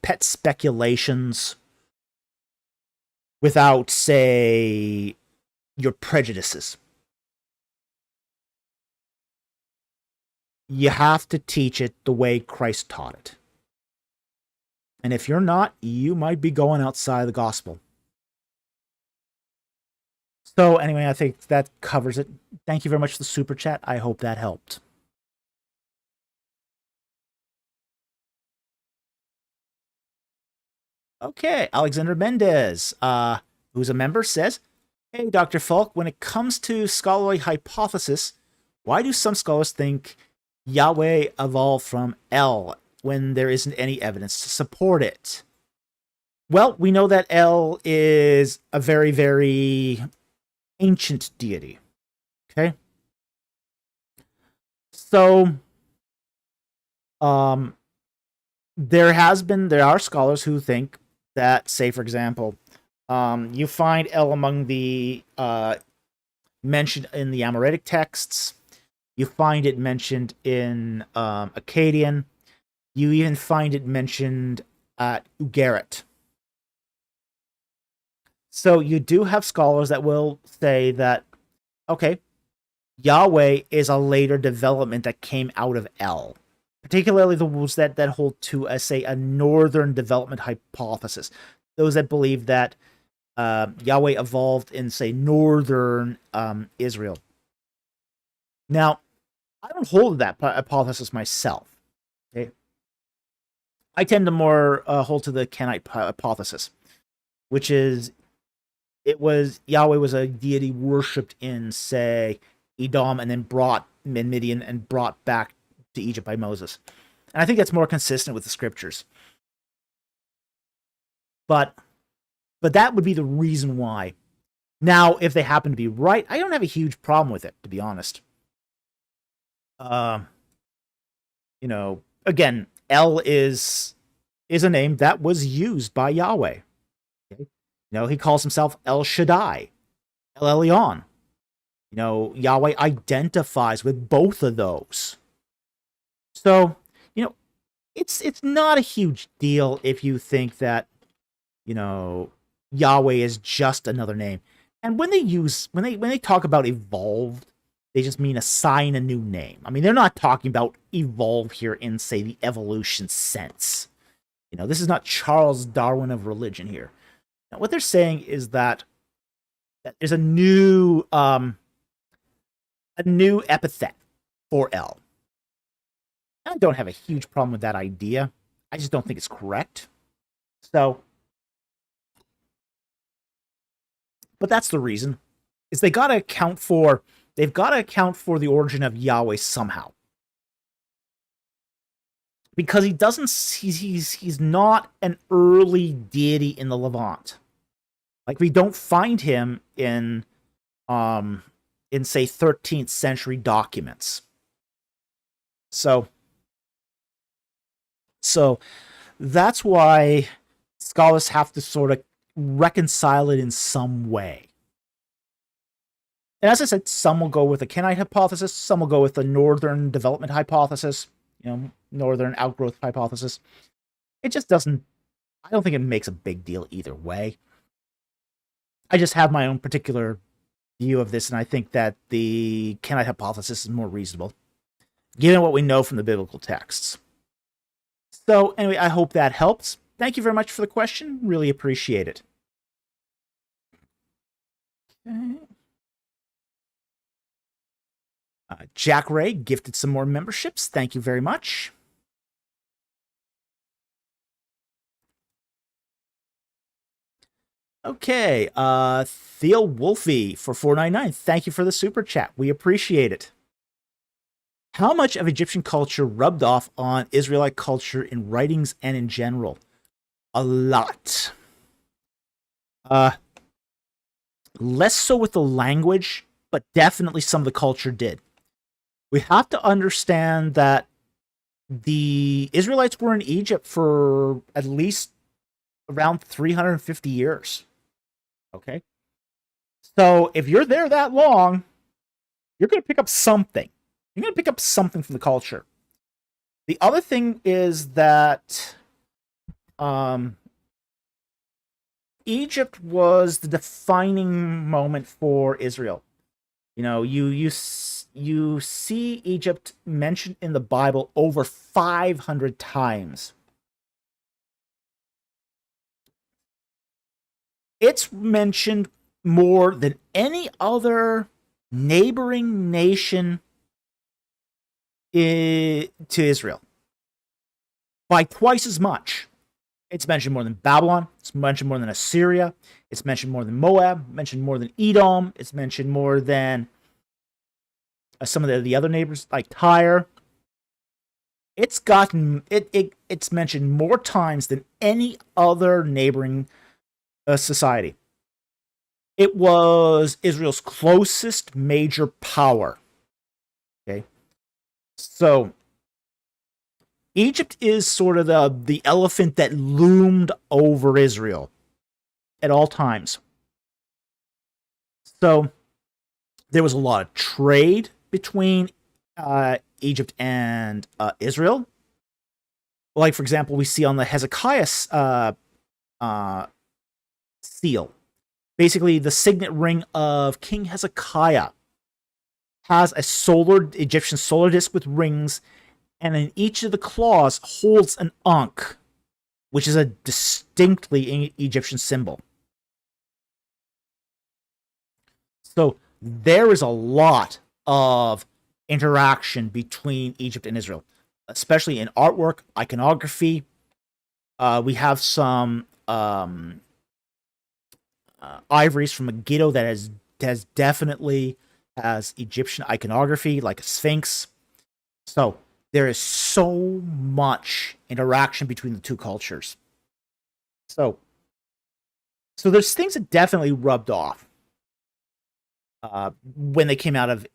pet speculations, without, say, your prejudices. You have to teach it the way Christ taught it. And if you're not, you might be going outside the gospel. So anyway, I think that covers it. Thank you very much for the super chat. I hope that helped. Okay, Alexander Mendez, who's a member, says, "Hey, Dr. Falk, when it comes to scholarly hypothesis, why do some scholars think Yahweh evolved from El when there isn't any evidence to support it?" Well, we know that El is a very, very ancient deity. Okay? So, there are scholars who think that, say, for example, you find El among the mentioned in the Amoritic texts. You find it mentioned in Akkadian. You even find it mentioned at Ugarit. So you do have scholars that will say that, okay, Yahweh is a later development that came out of El. Particularly those that hold to, say, a northern development hypothesis. Those that believe that Yahweh evolved in, say, northern Israel. Now, I don't hold that hypothesis myself. Okay, I tend to more hold to the Kenite hypothesis, which is Yahweh was a deity worshipped in, say, Edom, and then brought in Midian and brought back to Egypt by Moses. And I think that's more consistent with the scriptures. But that would be the reason why. Now, if they happen to be right, I don't have a huge problem with it, to be honest. Again, El is a name that was used by Yahweh. Okay? He calls himself El Shaddai, El Elyon. Yahweh identifies with both of those. So, it's not a huge deal if you think that, Yahweh is just another name. And when they talk about evolved, they just mean assign a new name. I mean, they're not talking about evolve here in, say, the evolution sense. This is not Charles Darwin of religion here. Now, what they're saying is that there's a new epithet for El. I don't have a huge problem with that idea. I just don't think it's correct. So, but that's the reason, is they've got to account for the origin of Yahweh somehow. Because he's not an early deity in the Levant. Like, we don't find him in say 13th century documents. So that's why scholars have to sort of reconcile it in some way. And as I said, some will go with the Kenite hypothesis, some will go with the northern development hypothesis, northern outgrowth hypothesis. It just doesn't, I don't think it makes a big deal either way. I just have my own particular view of this, and I think that the Kenite hypothesis is more reasonable, given what we know from the biblical texts. So anyway, I hope that helps. Thank you very much for the question. Really appreciate it. Okay. Jack Ray gifted some more memberships. Thank you very much. Okay, Theo Wolfie for $4.99. Thank you for the super chat. We appreciate it. How much of Egyptian culture rubbed off on Israelite culture in writings and in general? A lot. Less so with the language, but definitely some of the culture did. We have to understand that the Israelites were in Egypt for at least around 350 years. Okay? So if you're there that long, you're going to pick up something. You're going to pick up something from the culture. The other thing is that Egypt was the defining moment for Israel. You see Egypt mentioned in the Bible over 500 times. It's mentioned more than any other neighboring nation to Israel. By twice as much. It's mentioned more than Babylon. It's mentioned more than Assyria. It's mentioned more than Moab. Mentioned more than Edom. It's mentioned more than some of the other neighbors like Tyre. It's mentioned more times than any other neighboring society. It was Israel's closest major power. Okay, so Egypt is sort of the elephant that loomed over Israel at all times. So there was a lot of trade between Egypt and Israel. Like, for example, we see on the Hezekiah seal, basically the signet ring of King Hezekiah has a Egyptian solar disk with rings, and in each of the claws holds an ankh, which is a distinctly Egyptian symbol. So there is a lot of interaction between Egypt and Israel, especially in artwork, iconography. We have some ivories from Megiddo that has definitely has Egyptian iconography, like a sphinx. So there is so much interaction between the two cultures. So there's things that definitely rubbed off. When they came out of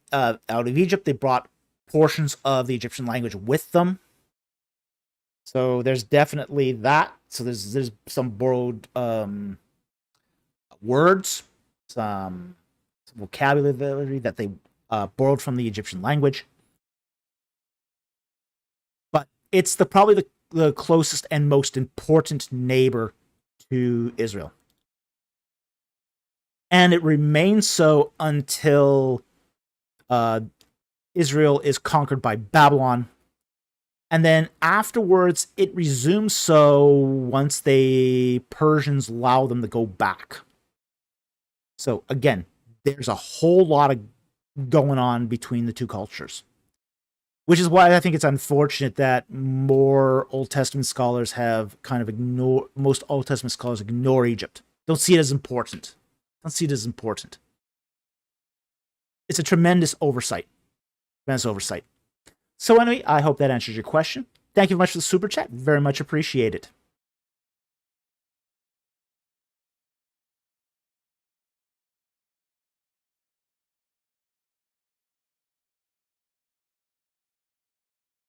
Egypt, they brought portions of the Egyptian language with them. So there's definitely that. So there's some borrowed words, some vocabulary that they borrowed from the Egyptian language. But it's probably the closest and most important neighbor to Israel. And it remains so until Israel is conquered by Babylon. And then afterwards, it resumes so once the Persians allow them to go back. So again, there's a whole lot of going on between the two cultures. Which is why I think it's unfortunate that more Old Testament scholars have kind of ignored, most Old Testament scholars ignore Egypt. Don't see it as important. Don't see it as important. It's a tremendous oversight. Tremendous oversight. So anyway, I hope that answers your question. Thank you very much for the super chat. Very much appreciated.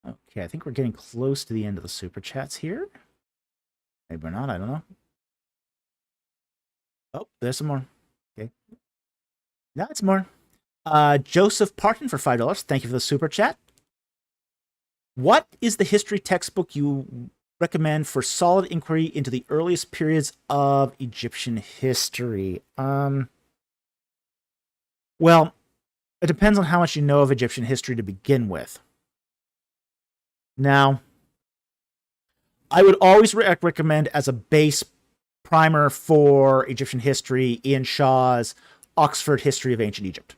Okay, I think we're getting close to the end of the super chats here. Maybe we're not, I don't know. Oh, there's some more. Okay. No, it's more. Joseph Parton for $5. Thank you for the super chat. What is the history textbook you recommend for solid inquiry into the earliest periods of Egyptian history? Well, it depends on how much you know of Egyptian history to begin with. Now, I would always recommend as a base primer for Egyptian history Ian Shaw's Oxford History of Ancient Egypt.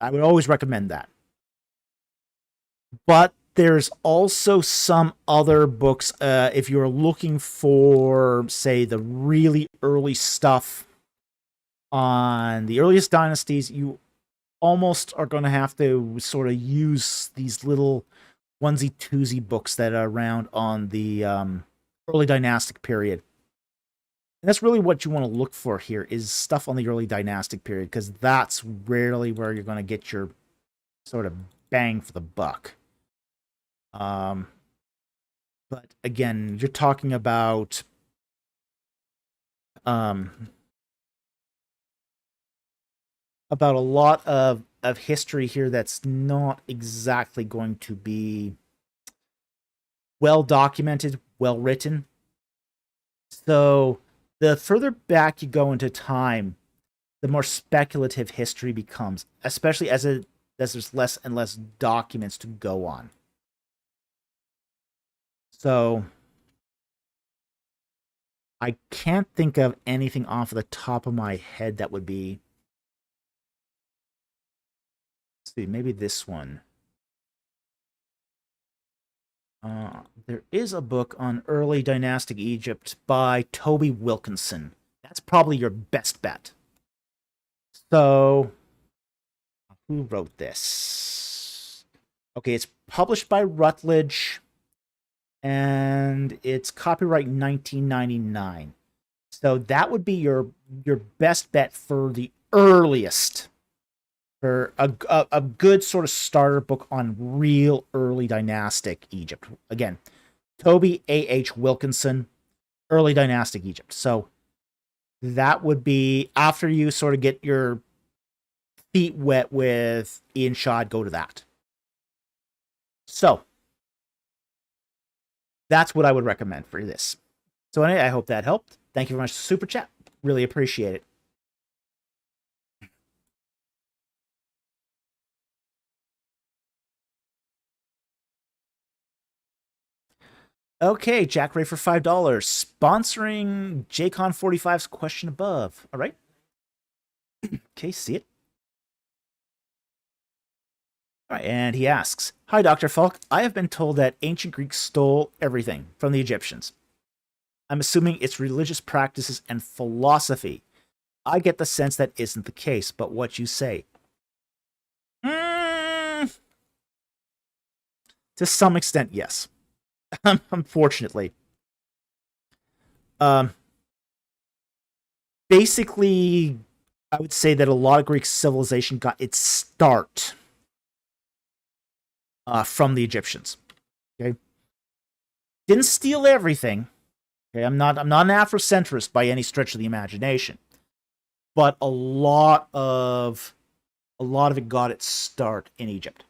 I would always recommend that. But there's also some other books, if you're looking for, say, the really early stuff on the earliest dynasties, you almost are going to have to sort of use these little onesie-twosie books that are around on the early dynastic period. And that's really what you want to look for here, is stuff on the early dynastic period, because that's rarely where you're going to get your sort of bang for the buck. But again, you're talking about a lot of history here that's not exactly going to be well documented, well written. So the further back you go into time, the more speculative history becomes, especially as there's less and less documents to go on. So I can't think of anything off the top of my head that would be... Let's see, maybe this one. There is a book on early dynastic Egypt by Toby Wilkinson. That's probably your best bet. So, who wrote this? Okay, it's published by Routledge, and it's copyright 1999. So that would be your best bet for the earliest, for a good sort of starter book on real early dynastic Egypt. Again, Toby A.H. Wilkinson, early dynastic Egypt. So that would be, after you sort of get your feet wet with Ian Shaw, I'd go to that. So that's what I would recommend for this. So anyway, I hope that helped. Thank you very much for Super Chat. Really appreciate it. Okay, Jack Ray for $5. Sponsoring JCon45's question above. All right. Okay, see it. All right, and he asks, "Hi, Dr. Falk. I have been told that ancient Greeks stole everything from the Egyptians. I'm assuming it's religious practices and philosophy. I get the sense that isn't the case, but what you say?" To some extent, yes. Unfortunately. Basically, I would say that a lot of Greek civilization got its start from the Egyptians. Okay, didn't steal everything. Okay, I'm not an Afrocentrist by any stretch of the imagination, but a lot of it got its start in Egypt.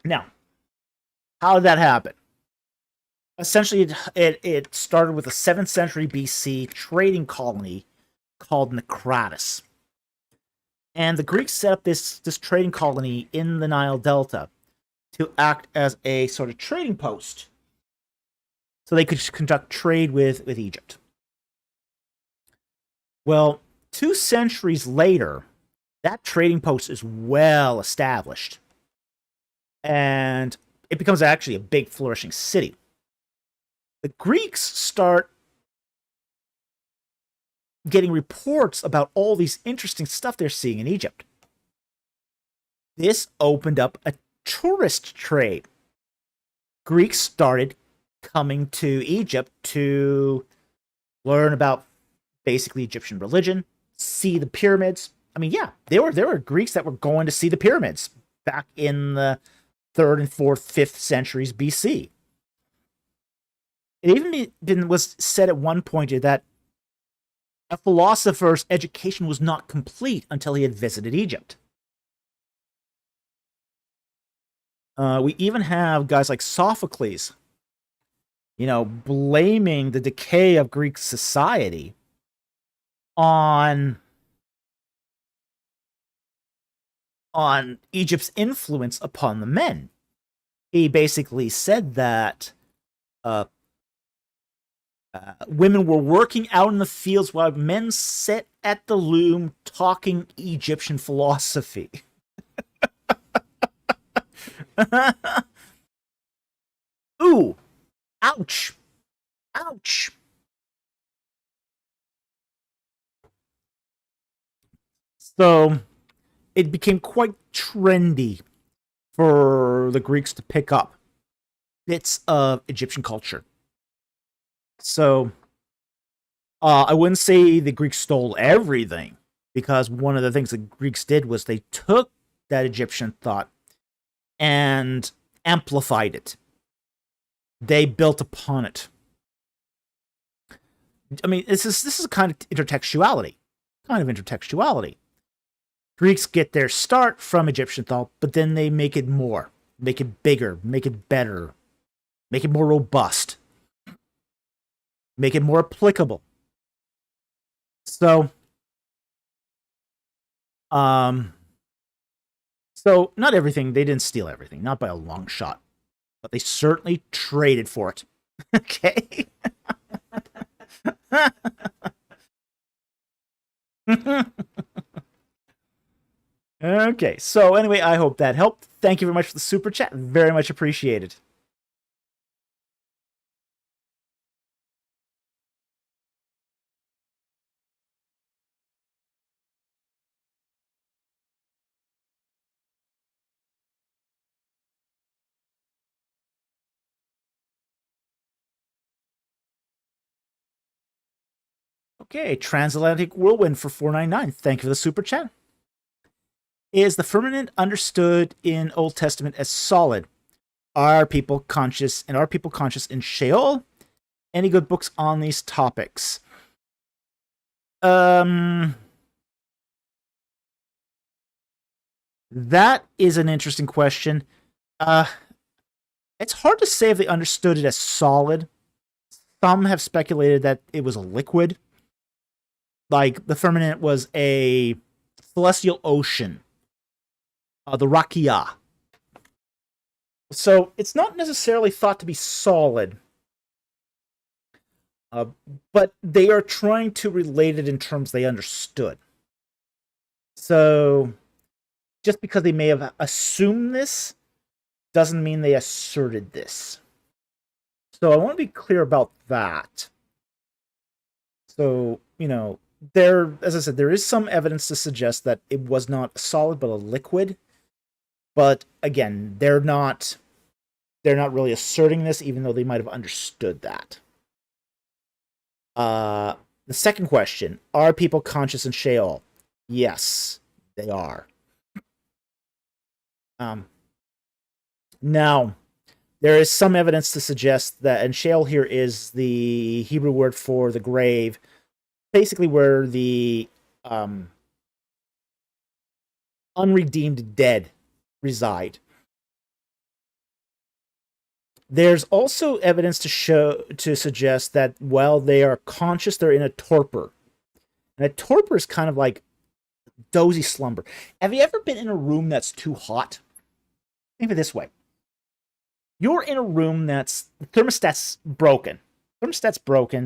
Now, how did that happen? Essentially, it started with a 7th century BC trading colony called Naucratis. And the Greeks set up this trading colony in the Nile Delta to act as a sort of trading post, so they could conduct trade with Egypt. Well, 2 centuries later, that trading post is well established. And it becomes actually a big flourishing city. The Greeks start getting reports about all these interesting stuff they're seeing in Egypt. This opened up a tourist trade. Greeks started coming to Egypt to learn about basically Egyptian religion, see the pyramids. I mean, yeah, there were Greeks that were going to see the pyramids back in the 3rd and 4th, 5th centuries BC. It even was said at one point that a philosopher's education was not complete until he had visited Egypt. We even have guys like Sophocles, blaming the decay of Greek society on Egypt's influence upon the men. He basically said that women were working out in the fields while men sat at the loom talking Egyptian philosophy. Ooh, ouch, ouch. So it became quite trendy for the Greeks to pick up bits of Egyptian culture. So I wouldn't say the Greeks stole everything, because one of the things the Greeks did was they took that Egyptian thought and amplified it. They built upon it. I mean, this is a kind of intertextuality. Greeks get their start from Egyptian thought, but then they make it more, make it bigger, make it better, make it more robust, make it more applicable. So, not everything, they didn't steal everything, not by a long shot, but they certainly traded for it. Okay? Okay, so anyway, I hope that helped. Thank you very much for the super chat. Very much appreciated. Okay, Transatlantic Whirlwind for 499. Thank you for the super chat. Is the firmament understood in Old Testament as solid? Are people conscious in Sheol? Any good books on these topics? That is an interesting question. It's hard to say if they understood it as solid. Some have speculated that it was a liquid. Like, the firmament was a celestial ocean. The Rakia. So, it's not necessarily thought to be solid. But they are trying to relate it in terms they understood. So, just because they may have assumed this, doesn't mean they asserted this. So, I want to be clear about that. So, as I said, there is some evidence to suggest that it was not a solid but a liquid. But again, they're not really asserting this, even though they might have understood that. The second question: are people conscious in Sheol? Yes, they are. Now, there is some evidence to suggest that, and Sheol here is the Hebrew word for the grave, basically where the unredeemed dead reside. There's also evidence to suggest that while they are conscious, they're in a torpor. And a torpor is kind of like dozy slumber. Have you ever been in a room that's too hot? Think of it this way. You're in a room that's, the thermostat's broken.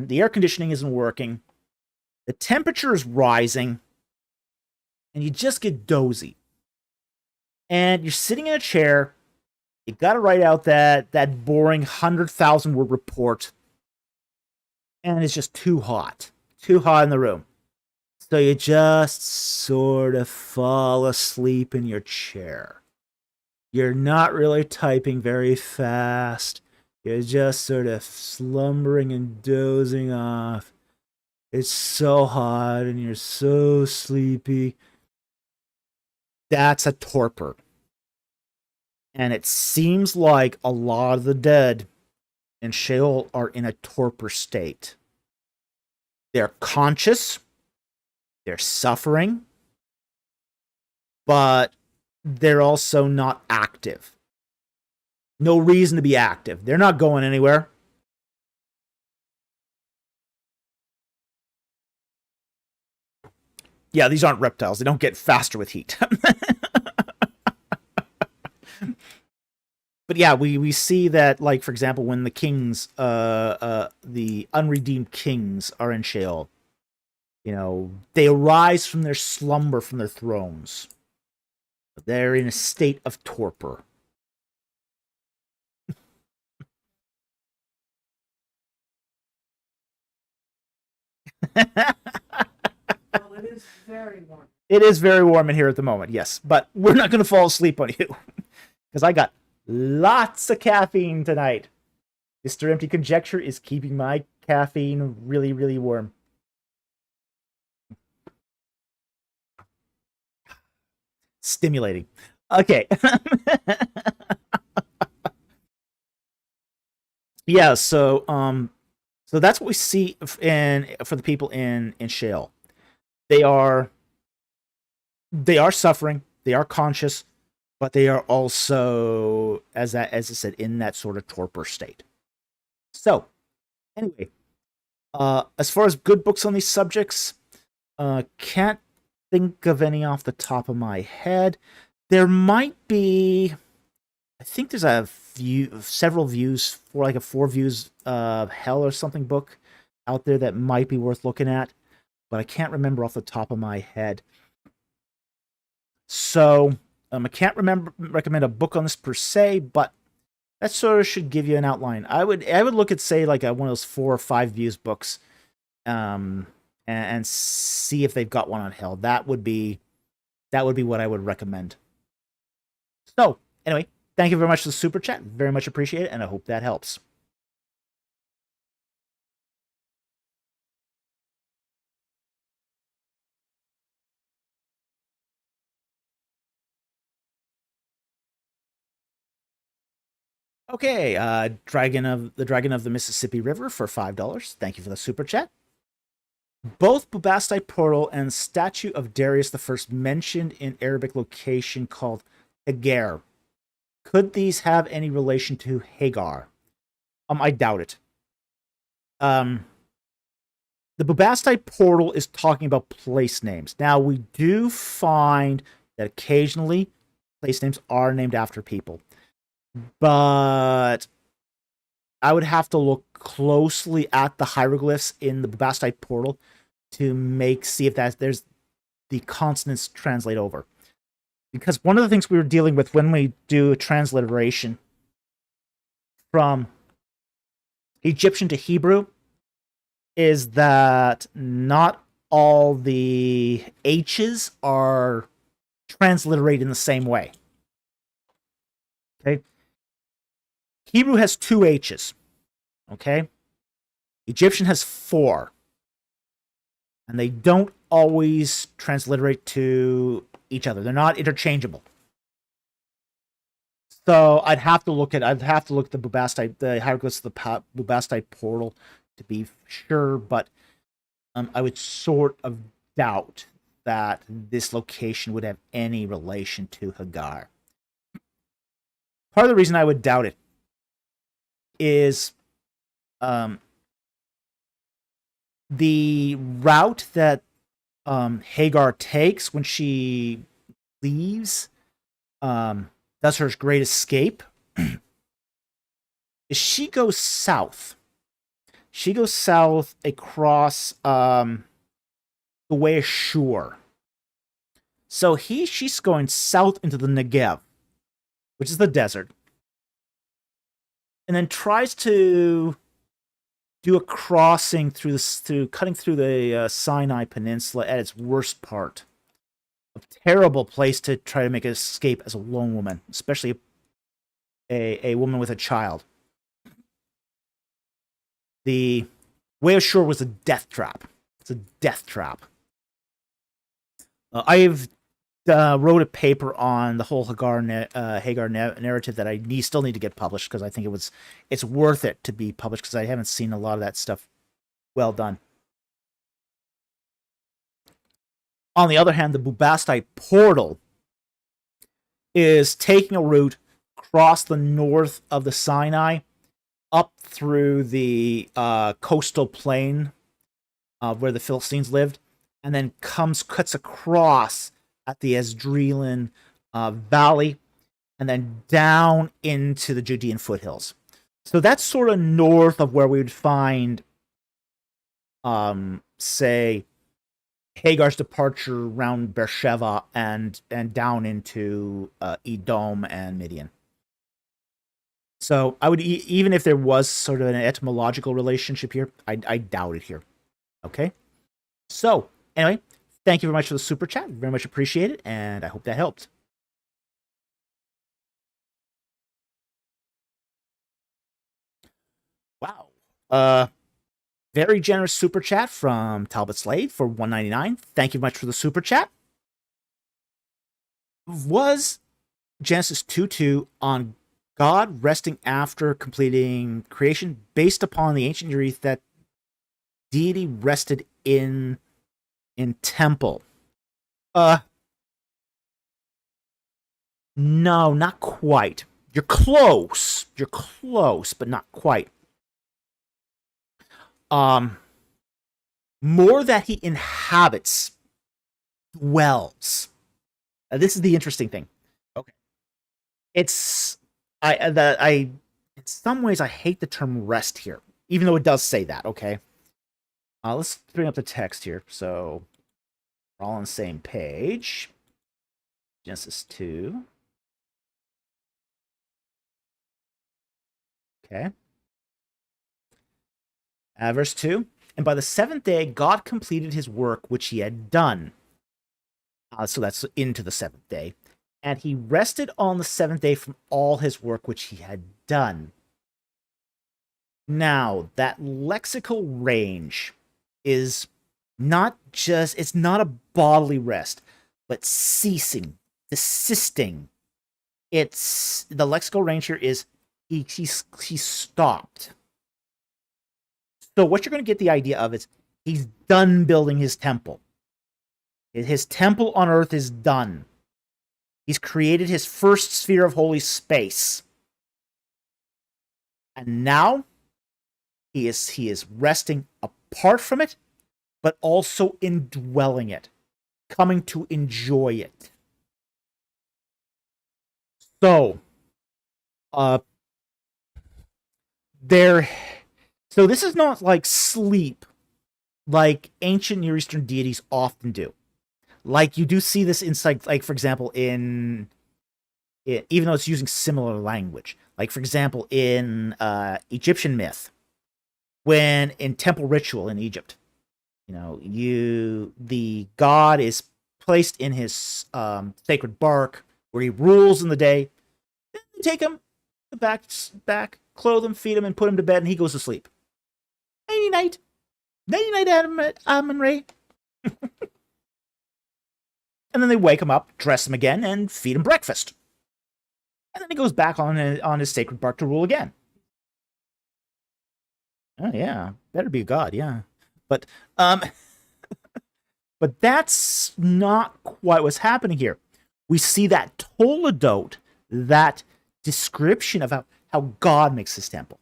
The air conditioning isn't working. The temperature is rising. and you just get dozy. And you're sitting in a chair, you got to write out that boring 100,000 word report, and it's just too hot in the room. So you just sort of fall asleep in your chair. You're not really typing very fast. You're just sort of slumbering and dozing off. It's so hot and you're so sleepy. That's a torpor. And it seems like a lot of the dead in Sheol are in a torpor state. They're conscious, they're suffering, but they're also not active. No reason to be active. They're not going anywhere. Yeah, these aren't reptiles. They don't get faster with heat. But yeah, we see that, like, for example, when the kings, the unredeemed kings are in Sheol, you know, they arise from their slumber from their thrones. They're in a state of torpor. Well, it is very warm. It is very warm in here at the moment, yes. But we're not going to fall asleep on you. Because I got lots of caffeine tonight. Mr. Empty Conjecture is keeping my caffeine really, really warm. Stimulating. Okay. Yeah, so that's what we see for the people in Sheol. They are suffering, they are conscious, but they are also, as I said, in that sort of torpor state. So, anyway, as far as good books on these subjects, can't think of any off the top of my head. There might be, I think there's several views for like a 4 views of hell or something book out there that might be worth looking at, but I can't remember off the top of my head. So I can't recommend a book on this per se, but that sort of should give you an outline. I would look at, say, like one of those 4 or 5 views books, and see if they've got one on hell. That would be what I would recommend. So anyway, thank you very much for the super chat. Very much appreciate it, and I hope that helps. Okay, Dragon of the Mississippi River for $5. Thank you for the super chat. Both Bubastite Portal and statue of Darius I mentioned in Arabic location called Hagar. Could these have any relation to Hagar? I doubt it. The Bubastite Portal is talking about place names. Now, we do find that occasionally place names are named after people, but I would have to look closely at the hieroglyphs in the Bubastite Portal to see if there's the consonants translate over. Because one of the things we were dealing with when we do a transliteration from Egyptian to Hebrew is that not all the H's are transliterated in the same way. Okay? Hebrew has 2 H's. Okay? Egyptian has 4. And they don't always transliterate to each other. They're not interchangeable. So I'd have to look at the Bubastite, the hieroglyphs of the Bubastite Portal to be sure, but I would sort of doubt that this location would have any relation to Hagar. Part of the reason I would doubt it is the route that Hagar takes when she leaves, that's her great escape, is she goes south. She goes south across the way of Shur. So she's going south into the Negev, which is the desert, and then tries to do a crossing through cutting through the Sinai Peninsula at its worst part. A terrible place to try to make an escape as a lone woman, especially a woman with a child. The way ashore was a death trap. It's a death trap. I've wrote a paper on the whole Hagar narrative that I still need to get published because I think it's worth it to be published because I haven't seen a lot of that stuff well done. On the other hand, the Bubastite portal is taking a route across the north of the Sinai up through the coastal plain where the Philistines lived, and then cuts across at the Esdrelon Valley, and then down into the Judean foothills. So that's sort of north of where we would find, say, Hagar's departure around Beersheba and down into Edom and Midian. So I would even if there was sort of an etymological relationship here, I doubt it here. Okay. So anyway, thank you very much for the super chat. Very much appreciate it, and I hope that helped. Wow. Very generous super chat from Talbot Slade for $1.99. Thank you much for the super chat. Was Genesis 2:2 on God resting after completing creation based upon the ancient Near East that deity rested in temple? No, not quite. You're close. You're close, but not quite. More that he inhabits, dwells. This is the interesting thing. Okay. It's in some ways I hate the term rest here, even though it does say that, okay? Let's bring up the text here so we're all on the same page. Genesis 2. Okay. Verse 2. And by the seventh day, God completed his work which he had done. So that's into the seventh day. And he rested on the seventh day from all his work which he had done. Now, that lexical range is not just, it's not a bodily rest, but ceasing, desisting. It's, the lexical range here is he stopped. So what you're going to get the idea of is he's done building his temple. His temple on earth is done. He's created his first sphere of holy space. And now he is resting apart from it, but also indwelling it, coming to enjoy it. So, so this is not like sleep, like ancient Near Eastern deities often do. Like you do see this inside, like for example, even though it's using similar language, like for example in Egyptian myth, when in temple ritual in Egypt, the god is placed in his sacred bark where he rules in the day. Then they take him back, clothe him, feed him, and put him to bed, and he goes to sleep. Nighty night, Amun-Re. And then they wake him up, dress him again, and feed him breakfast. And then he goes back on his sacred bark to rule again. Oh yeah, better be a god, yeah. But but that's not quite what's happening here. We see that Toledote, that description of how God makes his temple.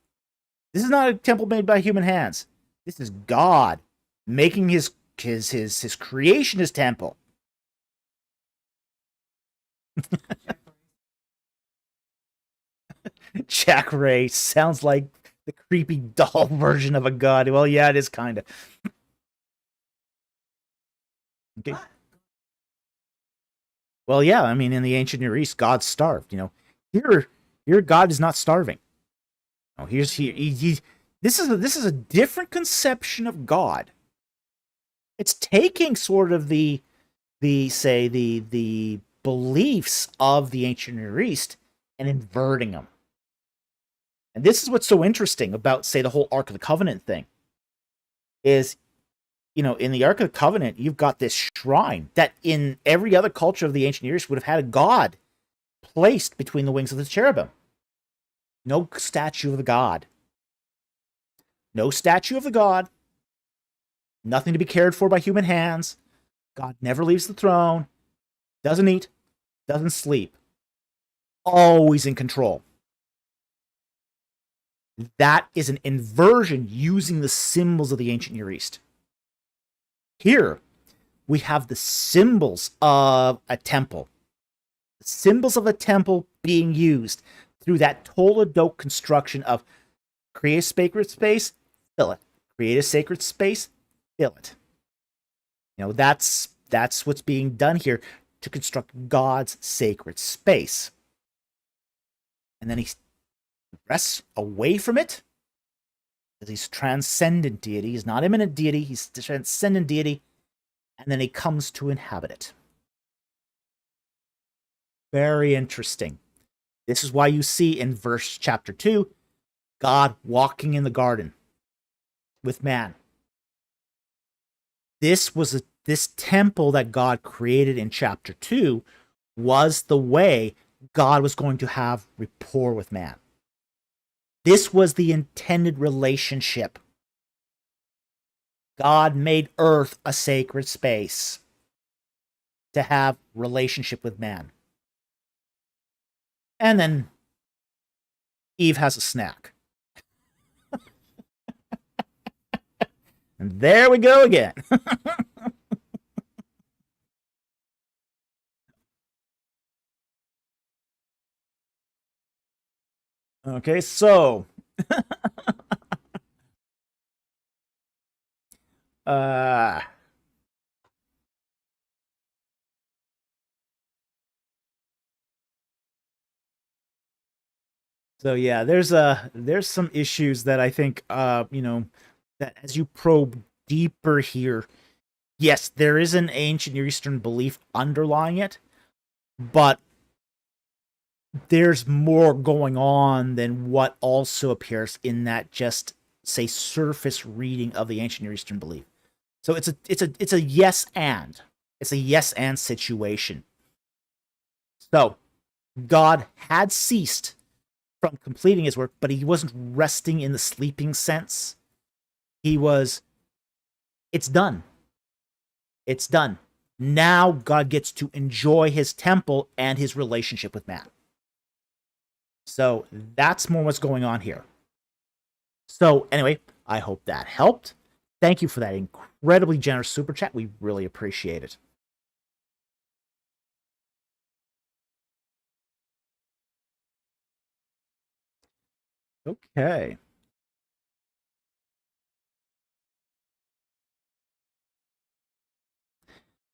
This is not a temple made by human hands. This is God making his creation his temple. Jack Ray sounds like the creepy doll version of a god. Well, yeah, it is kind of. Okay. Well, yeah, I mean, in the ancient Near East, God starved. Here, God is not starving. No, this is a different conception of God. It's taking sort of the beliefs of the ancient Near East and inverting them. And this is what's so interesting about, say, the whole Ark of the Covenant thing. Is, in the Ark of the Covenant, you've got this shrine that in every other culture of the ancient Near East would have had a god placed between the wings of the cherubim. No statue of the god. No statue of the god. Nothing to be cared for by human hands. God never leaves the throne. Doesn't eat. Doesn't sleep. Always in control. That is an inversion using the symbols of the ancient Near East. Here, we have the symbols of a temple. The symbols of a temple being used through that Toledo construction of create a sacred space, fill it. Create a sacred space, fill it. That's what's being done here to construct God's sacred space. And then he rests away from it because he's transcendent deity. He's not immanent deity. He's transcendent deity. And then he comes to inhabit it. Very interesting. This is why you see in chapter 2, God walking in the garden with man. This temple that God created in chapter 2 was the way God was going to have rapport with man. This was the intended relationship. God made earth a sacred space to have relationship with man. And then Eve has a snack. And there we go again. Okay, so yeah, there's some issues that I think that as you probe deeper here, yes, there is an ancient Near Eastern belief underlying it, but there's more going on than what also appears in that just, say, surface reading of the ancient Near Eastern belief. So it's a yes and. It's a yes and situation. So God had ceased from completing his work, but he wasn't resting in the sleeping sense. It's done. It's done. Now God gets to enjoy his temple and his relationship with man. So that's more what's going on here. So anyway, I hope that helped. Thank you for that incredibly generous super chat. We really appreciate it. Okay.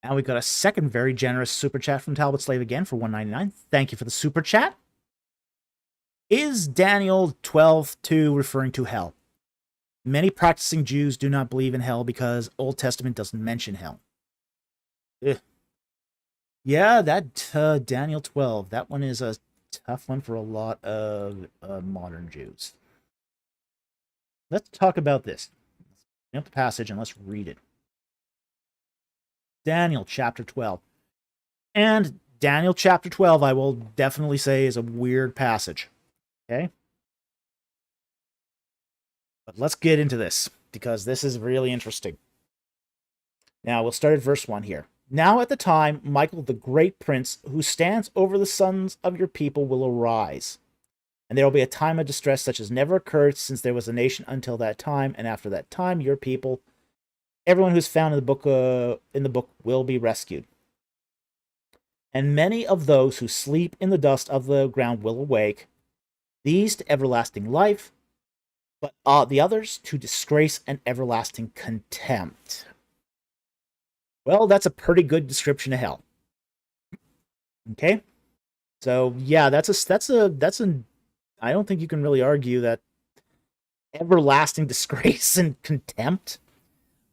And we got a second very generous super chat from Talbot Slave again for $1.99. Thank you for the super chat. Is Daniel 12:2 referring to hell? Many practicing Jews do not believe in hell because Old Testament doesn't mention hell. Ugh. Yeah, that Daniel 12, that one is a tough one for a lot of modern Jews. Let's talk about this. Let's bring up the passage and let's read it. Daniel chapter 12. And Daniel chapter 12, I will definitely say, is a weird passage. Okay? But let's get into this, because this is really interesting. Now, we'll start at verse 1 here. Now at the time, Michael, the great prince, who stands over the sons of your people, will arise. And there will be a time of distress such as never occurred since there was a nation until that time, and after that time, your people, everyone who's found in the book will be rescued. And many of those who sleep in the dust of the ground will awake, these to everlasting life, but the others to disgrace and everlasting contempt. Well, that's a pretty good description of hell. Okay, so yeah, that's an. I don't think you can really argue that everlasting disgrace and contempt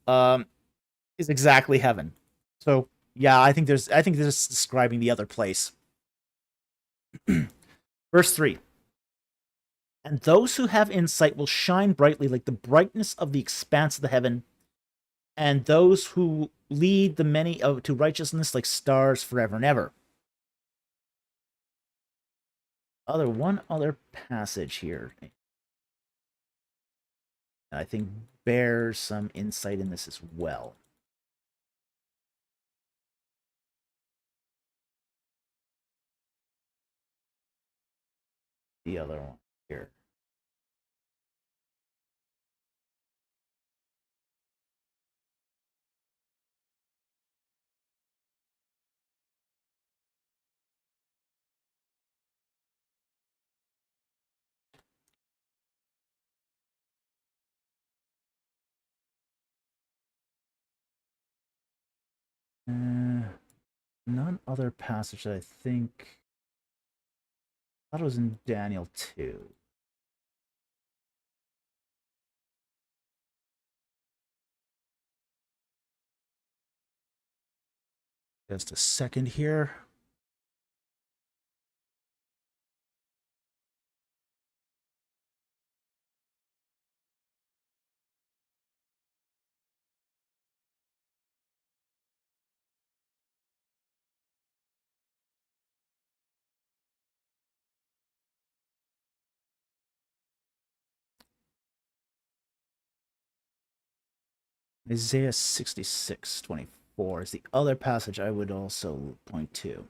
um, is exactly heaven. So yeah, I think this is describing the other place. Verse 3. And those who have insight will shine brightly like the brightness of the expanse of the heaven, and those who lead the many to righteousness like stars forever and ever. One other passage here I think bears some insight in this as well. The other one here. None other passage that I think. I thought it was in Daniel 2. Just a second here. Isaiah 66:24 is the other passage I would also point to.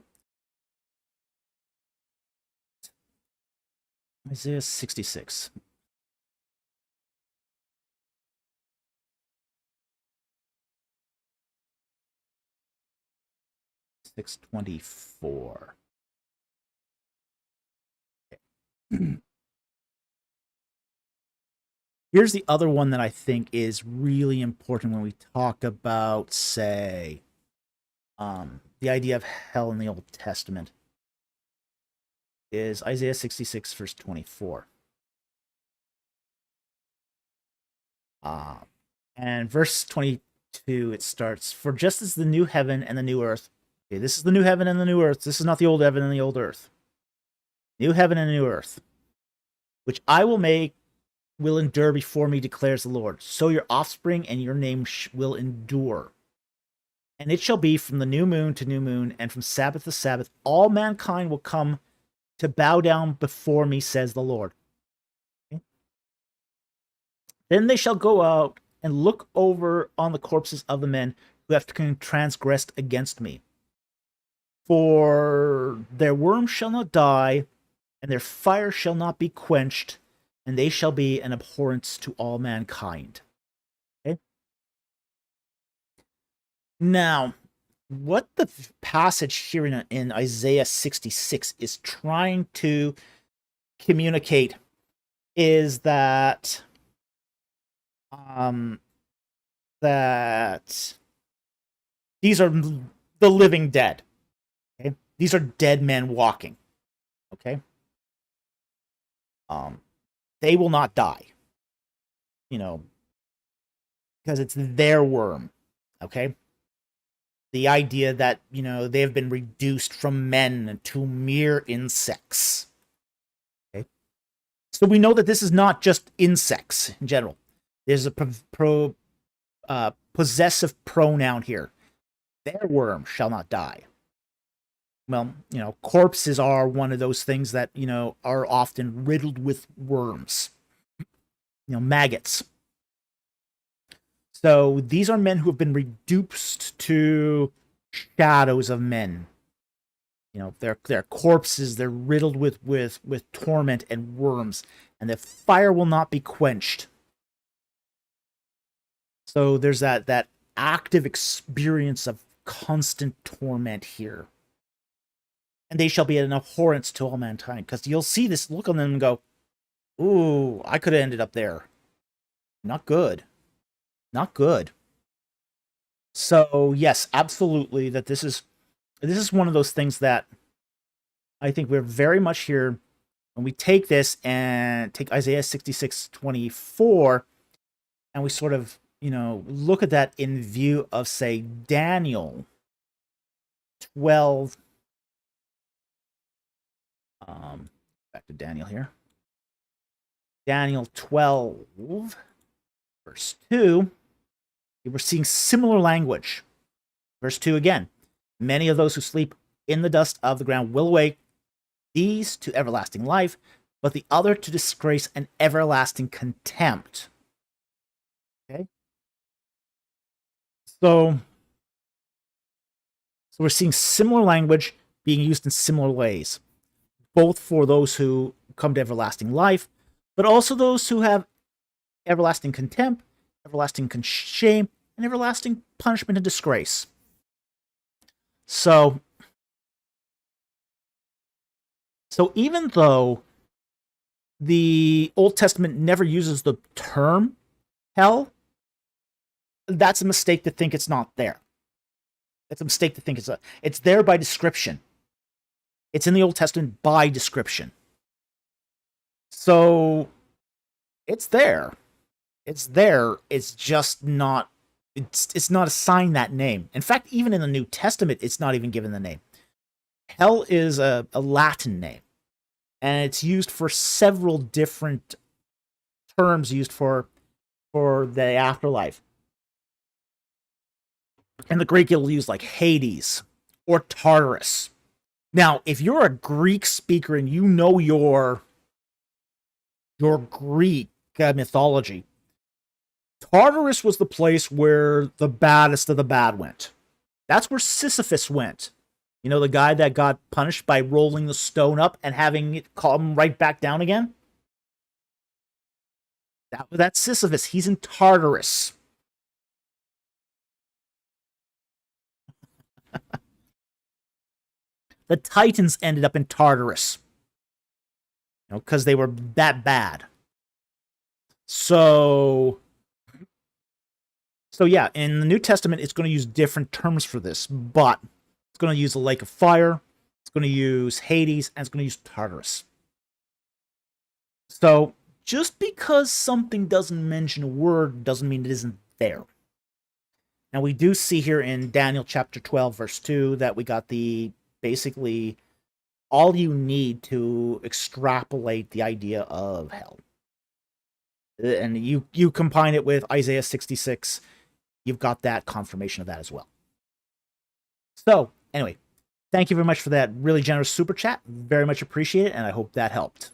Isaiah 66. Six 24. Here's the other one that I think is really important when we talk about, say, the idea of hell in the Old Testament. Is Isaiah 66, verse 24. And verse 22, it starts, For just as the new heaven and the new earth. Okay, this is the new heaven and the new earth. This is not the old heaven and the old earth. New heaven and new earth, which I will make, will endure before me, declares the Lord. So your offspring and your name will endure. And it shall be from the new moon to new moon, and from Sabbath to Sabbath, all mankind will come to bow down before me, says the Lord. Okay? Then they shall go out and look over on the corpses of the men who have transgressed against me. For their worm shall not die, and their fire shall not be quenched, and they shall be an abhorrence to all mankind. Okay? Now, what the passage here in Isaiah 66 is trying to communicate is that that these are the living dead. Okay? These are dead men walking. Okay? They will not die. Because it's their worm. Okay? The idea that, they have been reduced from men to mere insects. Okay? So we know that this is not just insects in general. There's a possessive pronoun here. Their worm shall not die. Well, corpses are one of those things that, are often riddled with worms. Maggots. So these are men who have been reduced to shadows of men. Their corpses, they're riddled with torment and worms, and the fire will not be quenched. So there's that active experience of constant torment here. And they shall be an abhorrence to all mankind. Because you'll see this, look on them and go, ooh, I could have ended up there. Not good. Not good. So, yes, absolutely, that this is one of those things that I think we're very much here when we take this and take Isaiah 66:24, and we sort of, look at that in view of, say, Daniel 12. Back to Daniel here. Daniel 12, verse 2. We're seeing similar language. Verse 2 again. Many of those who sleep in the dust of the ground will awake, these to everlasting life, but the other to disgrace and everlasting contempt. Okay? So we're seeing similar language being used in similar ways, both for those who come to everlasting life, but also those who have everlasting contempt, everlasting shame, and everlasting punishment and disgrace. So even though the Old Testament never uses the term hell, that's a mistake to think it's not there. It's a mistake to think it's there by description. It's in the Old Testament by description. So it's there. It's there. It's just not. It's not assigned that name. In fact, even in the New Testament, it's not even given the name. Hell is a Latin name, and it's used for several different terms used for the afterlife. And the Greek, it'll use like Hades or Tartarus. Now, if you're a Greek speaker and you know your Greek mythology, Tartarus was the place where the baddest of the bad went. That's where Sisyphus went. You know, the guy that got punished by rolling the stone up and having it come right back down again? That's Sisyphus. He's in Tartarus. The Titans ended up in Tartarus, because they were that bad. So yeah, in the New Testament, it's going to use different terms for this, but it's going to use the lake of fire, it's going to use Hades, and it's going to use Tartarus. So just because something doesn't mention a word doesn't mean it isn't there. Now, we do see here in Daniel chapter 12, verse 2, that we got basically all you need to extrapolate the idea of hell. And you combine it with Isaiah 66, you've got that confirmation of that as well. So, anyway, thank you very much for that really generous super chat. Very much appreciate it, and I hope that helped.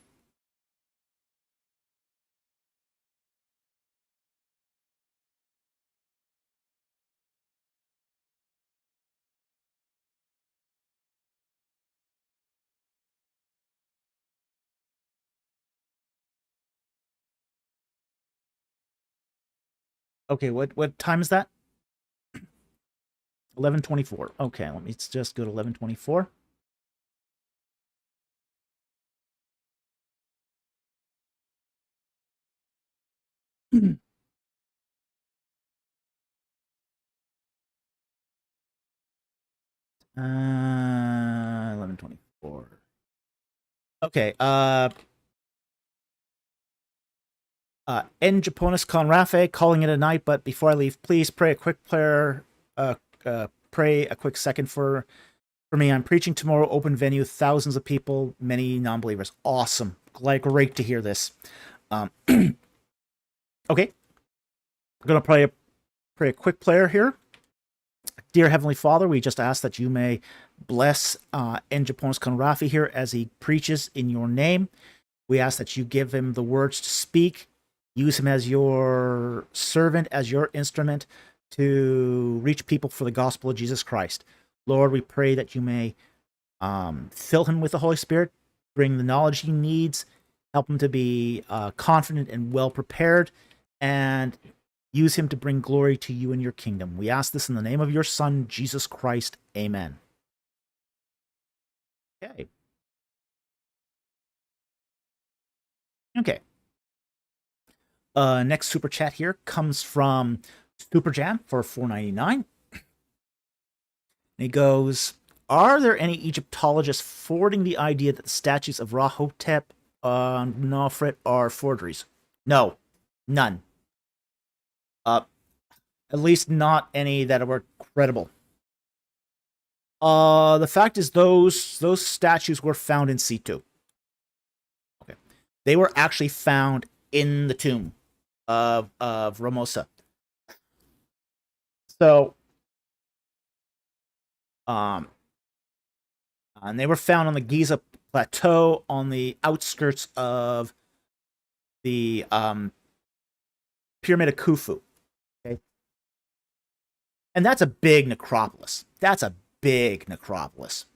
Okay, what time is that? 11:24. Okay, let me just go to 11:24. Uh, 11:24. Okay. En Japonis con Rafe, calling it a night. But before I leave, please pray a quick prayer. Pray a quick second for me. I'm preaching tomorrow, open venue, thousands of people, many non-believers. Awesome. Great to hear this. Okay. I'm gonna pray a quick prayer here. Dear Heavenly Father, we just ask that you may bless En Japonis con Rafe here as he preaches in your name. We ask that you give him the words to speak. Use him as your servant, as your instrument to reach people for the gospel of Jesus Christ. Lord, we pray that you may fill him with the Holy Spirit, bring the knowledge he needs, help him to be confident and well prepared, and use him to bring glory to you and your kingdom. We ask this in the name of your Son, Jesus Christ. Amen. Okay. Next super chat here comes from Superjam for $4.99. He goes, are there any Egyptologists forwarding the idea that the statues of Rahotep and Nofret are forgeries? No, none. At least not any that were credible. The fact is those statues were found in situ. Okay. They were actually found in the tomb of Ramosa. So and they were found on the Giza plateau on the outskirts of the Pyramid of Khufu. Okay. And that's a big necropolis. That's a big necropolis.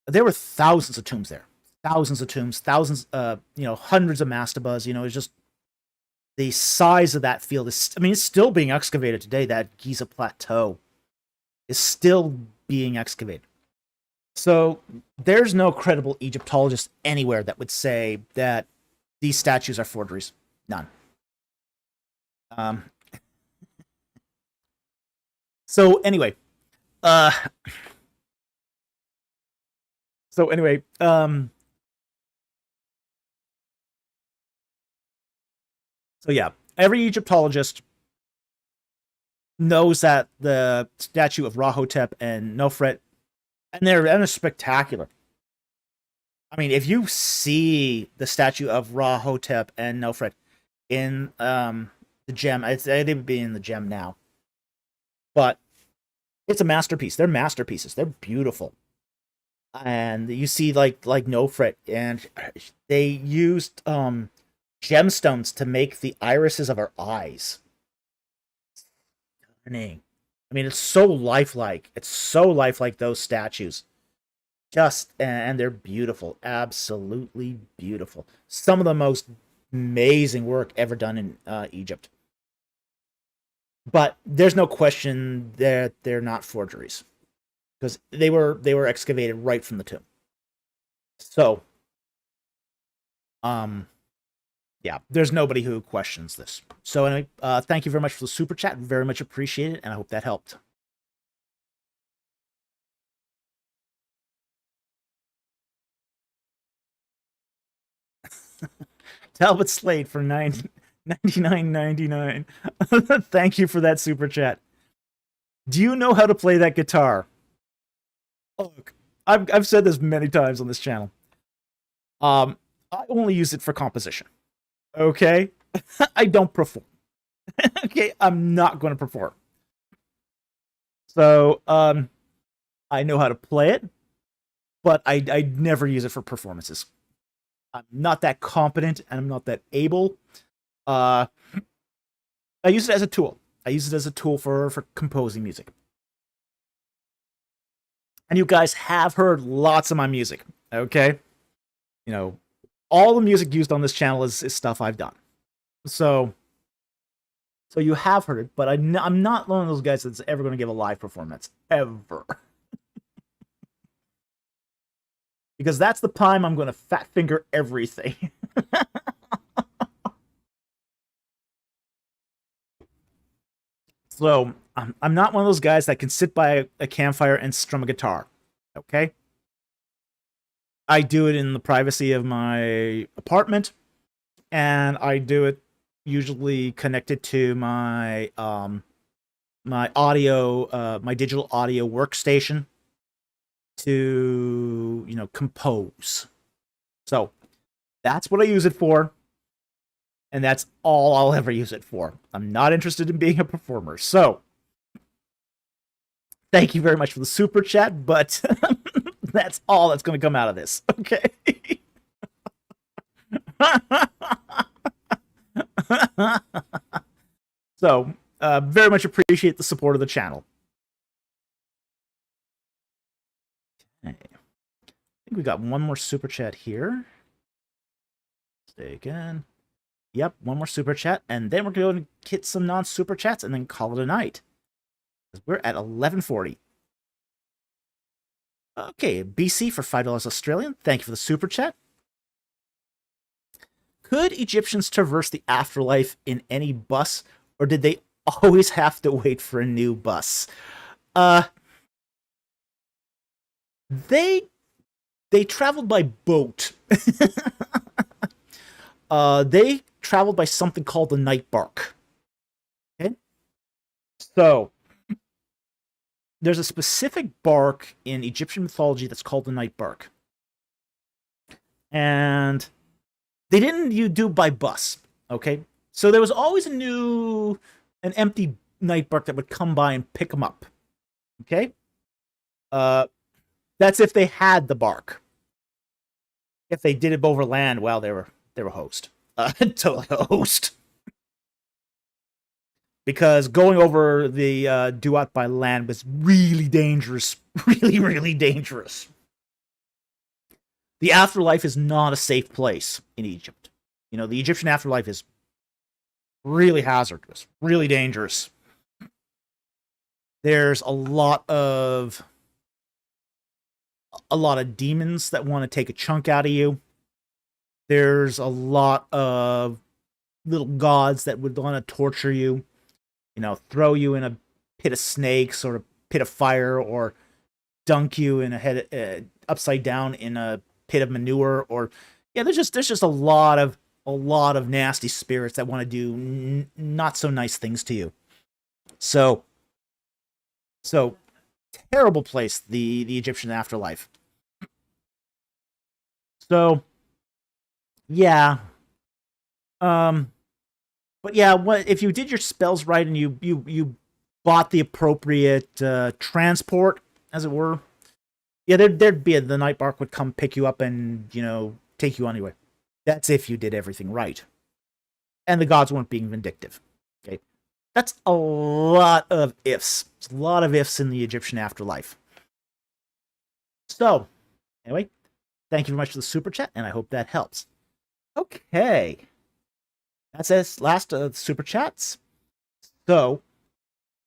There were thousands of tombs there. Thousands of tombs, thousands, hundreds of mastabas. It's just the size of that field is, it's still being excavated today. That Giza plateau is still being excavated. So there's no credible Egyptologist anywhere that would say that these statues are forgeries. None. So anyway, so yeah, every Egyptologist knows that the statue of Rahotep and Nofret, and they're spectacular. If you see the statue of Rahotep and Nofret in the gem, they would be in the gem now, but it's a masterpiece. They're masterpieces. They're beautiful. And you see like Nofret, and they used gemstones to make the irises of her eyes. Stunning. It's so lifelike. It's so lifelike, those statues. And they're beautiful. Absolutely beautiful. Some of the most amazing work ever done in Egypt. But there's no question that they're not forgeries, because they were excavated right from the tomb. So, yeah, there's nobody who questions this. So anyway, thank you very much for the super chat. Very much appreciated, and I hope that helped. Talbot Slade for $99.99. Thank you for that super chat. Do you know how to play that guitar? Look, I've said this many times on this channel. I only use it for composition. Okay? I don't perform. Okay? I'm not going to perform. So, I know how to play it, but I never use it for performances. I'm not that competent, and I'm not that able. I use it as a tool. I use it as a tool for composing music. And you guys have heard lots of my music, okay? All the music used on this channel is stuff I've done. So you have heard it, but I'm not one of those guys that's ever going to give a live performance. Ever. Because that's the time I'm going to fat finger everything. So, I'm not one of those guys that can sit by a campfire and strum a guitar. Okay? I do it in the privacy of my apartment, and I do it usually connected to my my digital audio workstation to compose. So that's what I use it for, and that's all I'll ever use it for. I'm not interested in being a performer. So thank you very much for the super chat, but that's all that's going to come out of this. Okay. So very much appreciate the support of the channel. Okay. I think we got one more super chat here. Stay again. Yep, one more super chat, and then we're going to get some non-super chats and then call it a night. We're at 11:40. Okay, BC for $5 Australian. Thank you for the super chat. Could Egyptians traverse the afterlife in any bus, or did they always have to wait for a new bus? They traveled by boat. They traveled by something called the night bark. Okay? So, there's a specific bark in Egyptian mythology that's called the night bark. And they didn't do by bus, okay? So there was always an empty night bark that would come by and pick them up, okay? That's if they had the bark. If they did it over land, well, they were host. Totally a host. Because going over the Duat by land was really dangerous. Really, really dangerous. The afterlife is not a safe place in Egypt. You know, the Egyptian afterlife is really hazardous, really dangerous. There's a lot of demons that want to take a chunk out of you. There's a lot of little gods that would want to torture you. You know, throw you in a pit of snakes or a pit of fire, or dunk you in a head upside down in a pit of manure. Or yeah, there's just a lot of nasty spirits that want to do not so nice things to you. So terrible place, the Egyptian afterlife. So yeah, but yeah, if you did your spells right and you bought the appropriate transport, as it were, yeah, there'd be the night bark would come pick you up and, you know, take you anyway. That's if you did everything right, and the gods weren't being vindictive. Okay, that's a lot of ifs. It's a lot of ifs in the Egyptian afterlife. So, anyway, thank you very much for the super chat, and I hope that helps. Okay. That's it. Last super chats. So,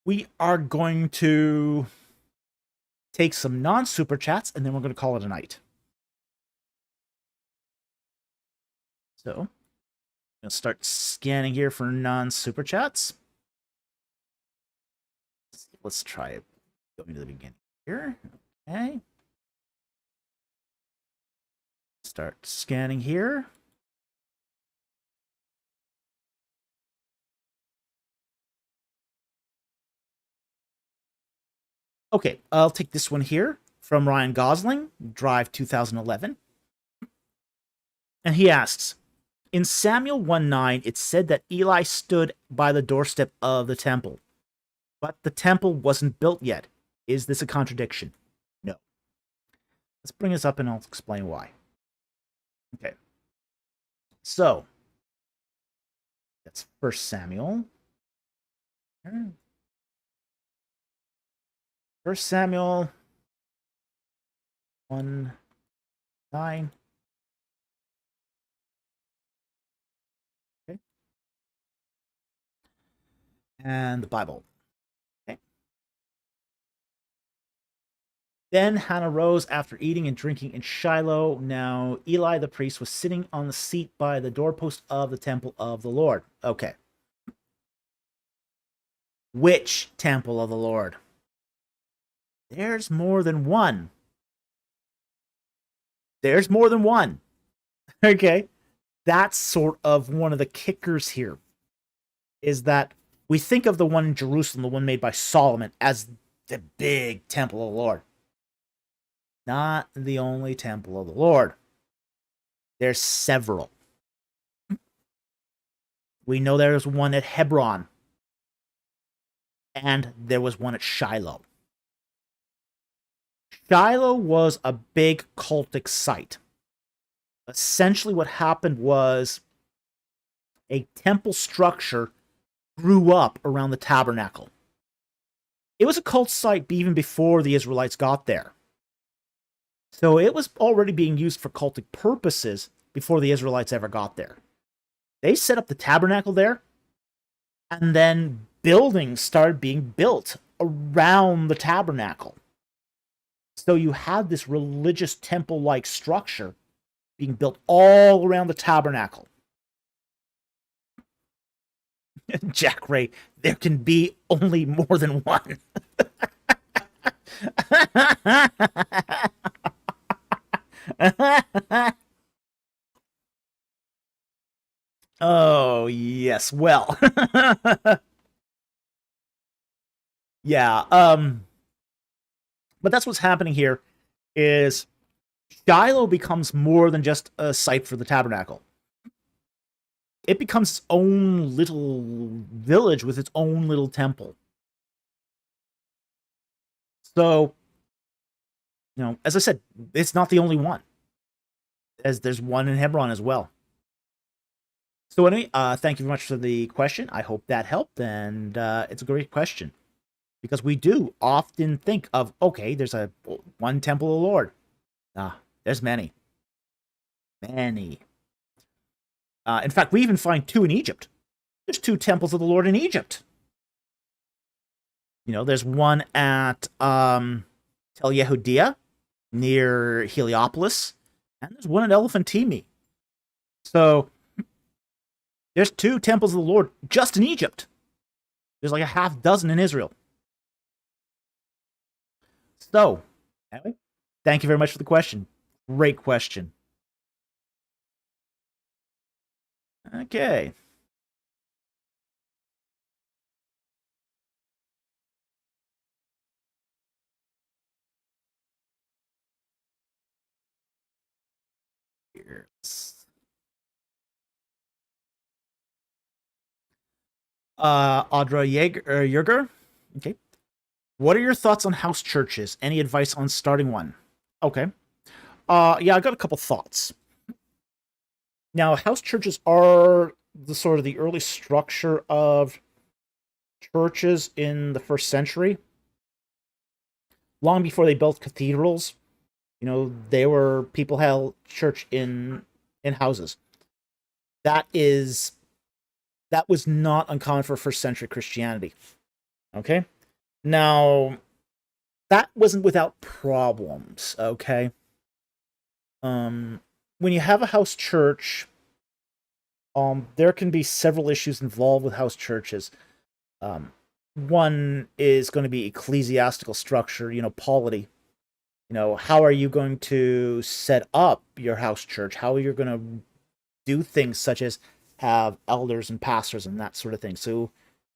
we are going to take some non-super chats, and then we're going to call it a night. So, I'm going to start scanning here for non-super chats. Let's try it. Going to the beginning here. Okay. Start scanning here. Okay, I'll take this one here from Ryan Gosling, Drive 2011. And he asks, in Samuel 1:9, it said that Eli stood by the doorstep of the temple, but the temple wasn't built yet. Is this a contradiction? No. Let's bring this up and I'll explain why. Okay. So, that's 1 Samuel. 1 Samuel 1:9. Okay. And the Bible. Okay. Then Hannah rose after eating and drinking in Shiloh. Now Eli the priest was sitting on the seat by the doorpost of the temple of the Lord. Okay. Which temple of the Lord? There's more than one. There's more than one. Okay. That's sort of one of the kickers here, is that we think of the one in Jerusalem, the one made by Solomon, as the big temple of the Lord. Not the only temple of the Lord. There's several. We know there's one at Hebron, and there was one at Shiloh. Shiloh was a big cultic site. Essentially what happened was a temple structure grew up around the tabernacle. It was a cult site even before the Israelites got there. So it was already being used for cultic purposes before the Israelites ever got there. They set up the tabernacle there, and then buildings started being built around the tabernacle. So you had this religious temple-like structure being built all around the tabernacle. Jack Ray, there can be only more than one. Oh, yes. Well. Yeah. But that's what's happening here is Shiloh becomes more than just a site for the tabernacle. It becomes its own little village with its own little temple. So, as I said, it's not the only one, as there's one in Hebron as well. So anyway, thank you very much for the question. I hope that helped, and it's a great question. Because we do often think of, okay, there's one temple of the Lord. There's many. Many. In fact, we even find two in Egypt. There's two temples of the Lord in Egypt. There's one at Tel Yehudia, near Heliopolis, and there's one at Elephantimi. So, there's two temples of the Lord just in Egypt. There's like a half dozen in Israel. So, anyway, thank you very much for the question. Great question. Okay. Here's Audra Yeager. Okay. What are your thoughts on house churches? Any advice on starting one? Okay. Yeah, I got a couple thoughts. Now, house churches are the sort of the early structure of churches in the first century. Long before they built cathedrals, they were people held church in houses. That was not uncommon for first century Christianity. Okay? Now, that wasn't without problems, okay? When you have a house church, there can be several issues involved with house churches. One is going to be ecclesiastical structure, polity. How are you going to set up your house church? How are you going to do things such as have elders and pastors and that sort of thing? So,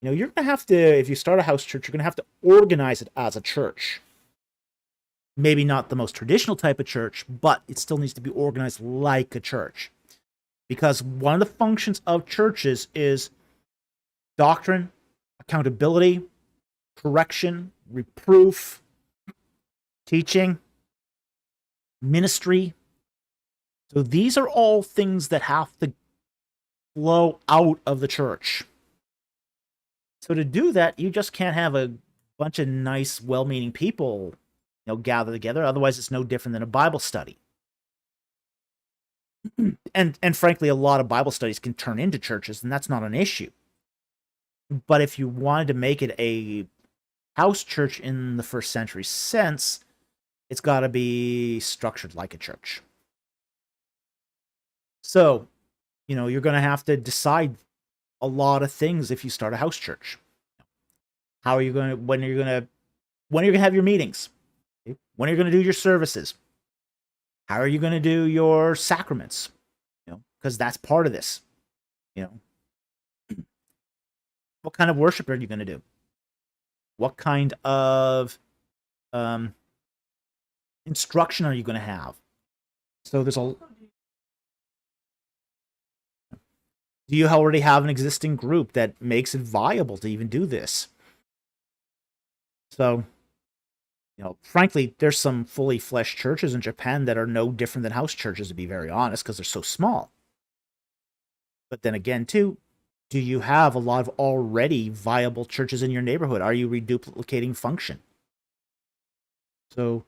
you're going to have to, if you start a house church, you're going to have to organize it as a church. Maybe not the most traditional type of church, but it still needs to be organized like a church. Because one of the functions of churches is doctrine, accountability, correction, reproof, teaching, ministry. So these are all things that have to flow out of the church. So to do that, you just can't have a bunch of nice, well-meaning people, gather together. Otherwise, it's no different than a Bible study. And frankly, a lot of Bible studies can turn into churches, and that's not an issue. But if you wanted to make it a house church in the first century sense, it's got to be structured like a church. So, you're going to have to decide a lot of things if you start a house church. How are you going to, when are you going to have your meetings? When are you going to do your services? How are you going to do your sacraments? Because that's part of this. What kind of worship are you going to do? What kind of instruction are you going to have? So there's a. Do you already have an existing group that makes it viable to even do this? So, frankly, there's some fully fleshed churches in Japan that are no different than house churches, to be very honest, because they're so small. But then again, too, do you have a lot of already viable churches in your neighborhood? Are you reduplicating function? So,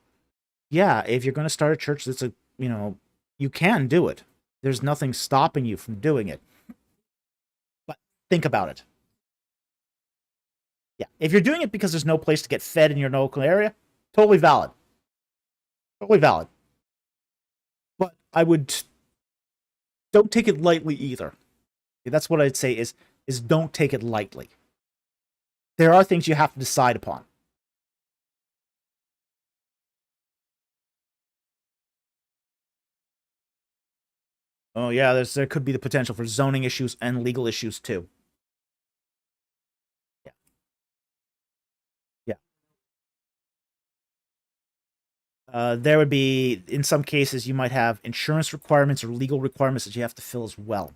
yeah, if you're going to start a church that's you can do it. There's nothing stopping you from doing it. But think about it. Yeah, if you're doing it because there's no place to get fed in your local area, totally valid. Totally valid. But I would don't take it lightly either. That's what I'd say is don't take it lightly. There are things you have to decide upon. Oh yeah, there could be the potential for zoning issues and legal issues too. Yeah. Yeah. There would be, in some cases, you might have insurance requirements or legal requirements that you have to fill as well.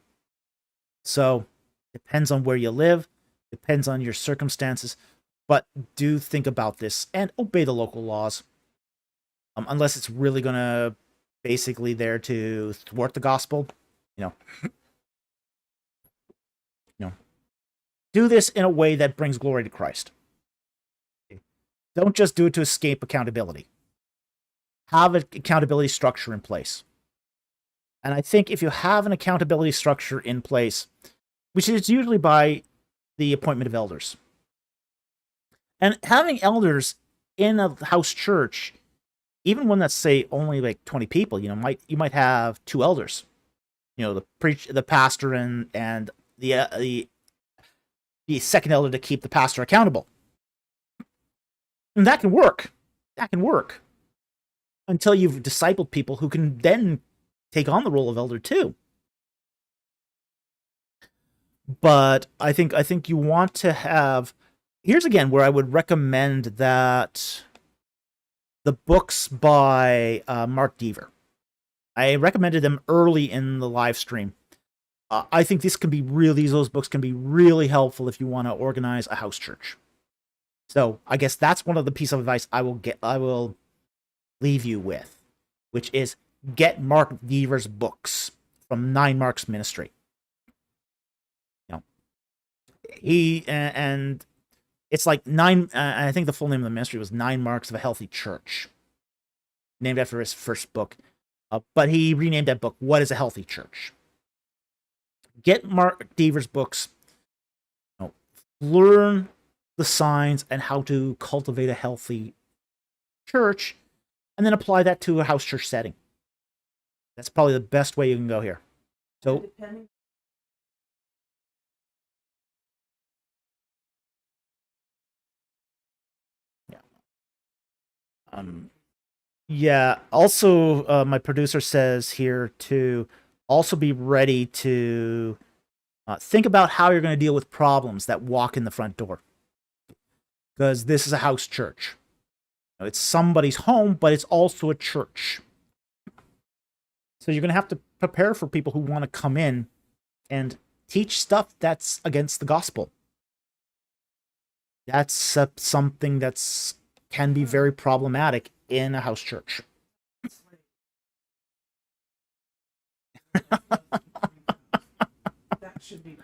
So, depends on where you live, depends on your circumstances, but do think about this and obey the local laws. Unless it's really going to basically there to thwart the gospel, you know. Do this in a way that brings glory to Christ. Don't just do it to escape accountability. Have an accountability structure in place. And I think if you have an accountability structure in place, which is usually by the appointment of elders, and having elders in a house church, even one that's say only like 20 people, you might have 2 elders, the pastor and the second elder to keep the pastor accountable. And that can work. That can work. Until you've discipled people who can then take on the role of elder too. But I think you want to have... Here's again where I would recommend that the books by Mark Deaver. I recommended them early in the live stream. I think those books can be really helpful if you want to organize a house church. So I guess that's one of the pieces of advice I will leave you with, which is get Mark Deaver's books from 9 Marks Ministry. And it's like 9. I think the full name of the ministry was 9 Marks of a Healthy Church, named after his first book. But he renamed that book "What is a Healthy Church." Get Mark Deaver's books. Learn the signs and how to cultivate a healthy church, and then apply that to a house church setting. That's probably the best way you can go here. So, yeah. Also, my producer says here to also be ready to think about how you're going to deal with problems that walk in the front door. Because this is a house church. It's somebody's home, but it's also a church. So you're going to have to prepare for people who want to come in and teach stuff that's against the gospel. That's something that's can be very problematic in a house church. That should be.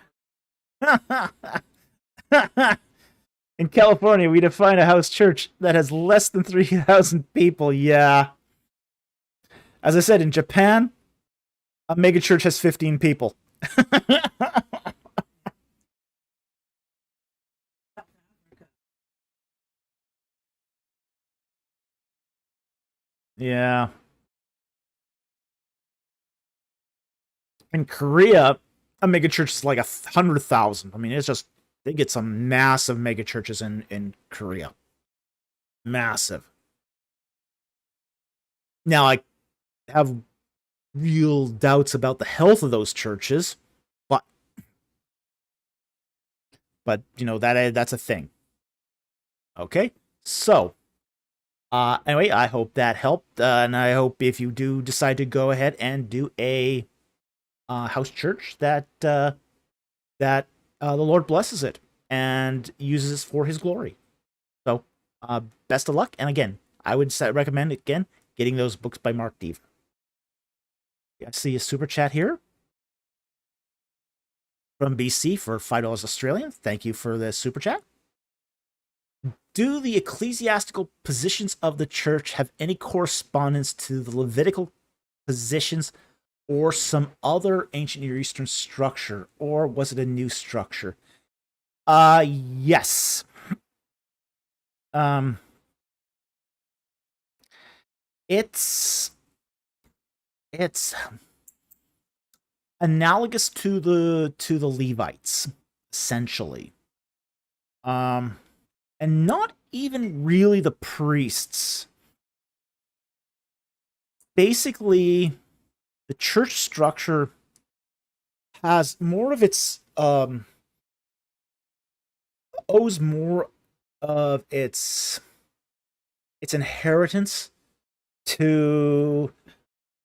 In California, we define a house church that has less than 3,000 people. Yeah. As I said, in Japan, a megachurch has 15 people. Yeah. In Korea, a megachurch is like 100,000. I mean, it's just, they get some massive megachurches in Korea. Massive. Now, I have real doubts about the health of those churches, but that's a thing. Okay, so anyway, I hope that helped, and I hope if you do decide to go ahead and do a house church that the Lord blesses it and uses it for His glory. So, best of luck, and again, I would recommend again getting those books by Mark Deaver. I see a super chat here from BC for $5 Australian. Thank you for the super chat. Do the ecclesiastical positions of the church have any correspondence to the Levitical positions or some other ancient Near Eastern structure, or was it a new structure? Yes. It's analogous to the Levites, essentially. And not even really the priests. Basically, the church structure has more of its owes more of its inheritance to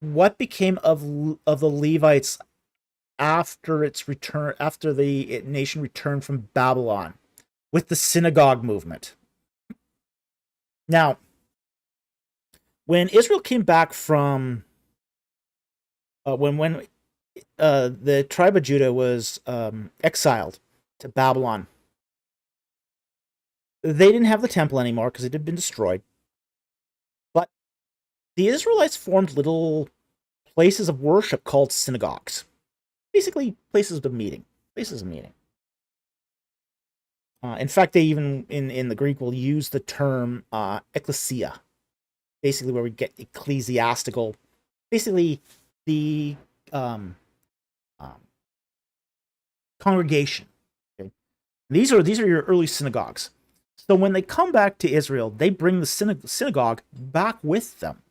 what became of the Levites after its return, after the nation returned from Babylon, with the synagogue movement. Now, when Israel came back from when the tribe of Judah was exiled to Babylon, they didn't have the temple anymore because it had been destroyed. But the Israelites formed little places of worship called synagogues. Basically, places of meeting. In fact, they even, in the Greek, will use the term ecclesia, basically where we get ecclesiastical, basically the congregation. Okay? These are your early synagogues. So when they come back to Israel, they bring the synagogue back with them.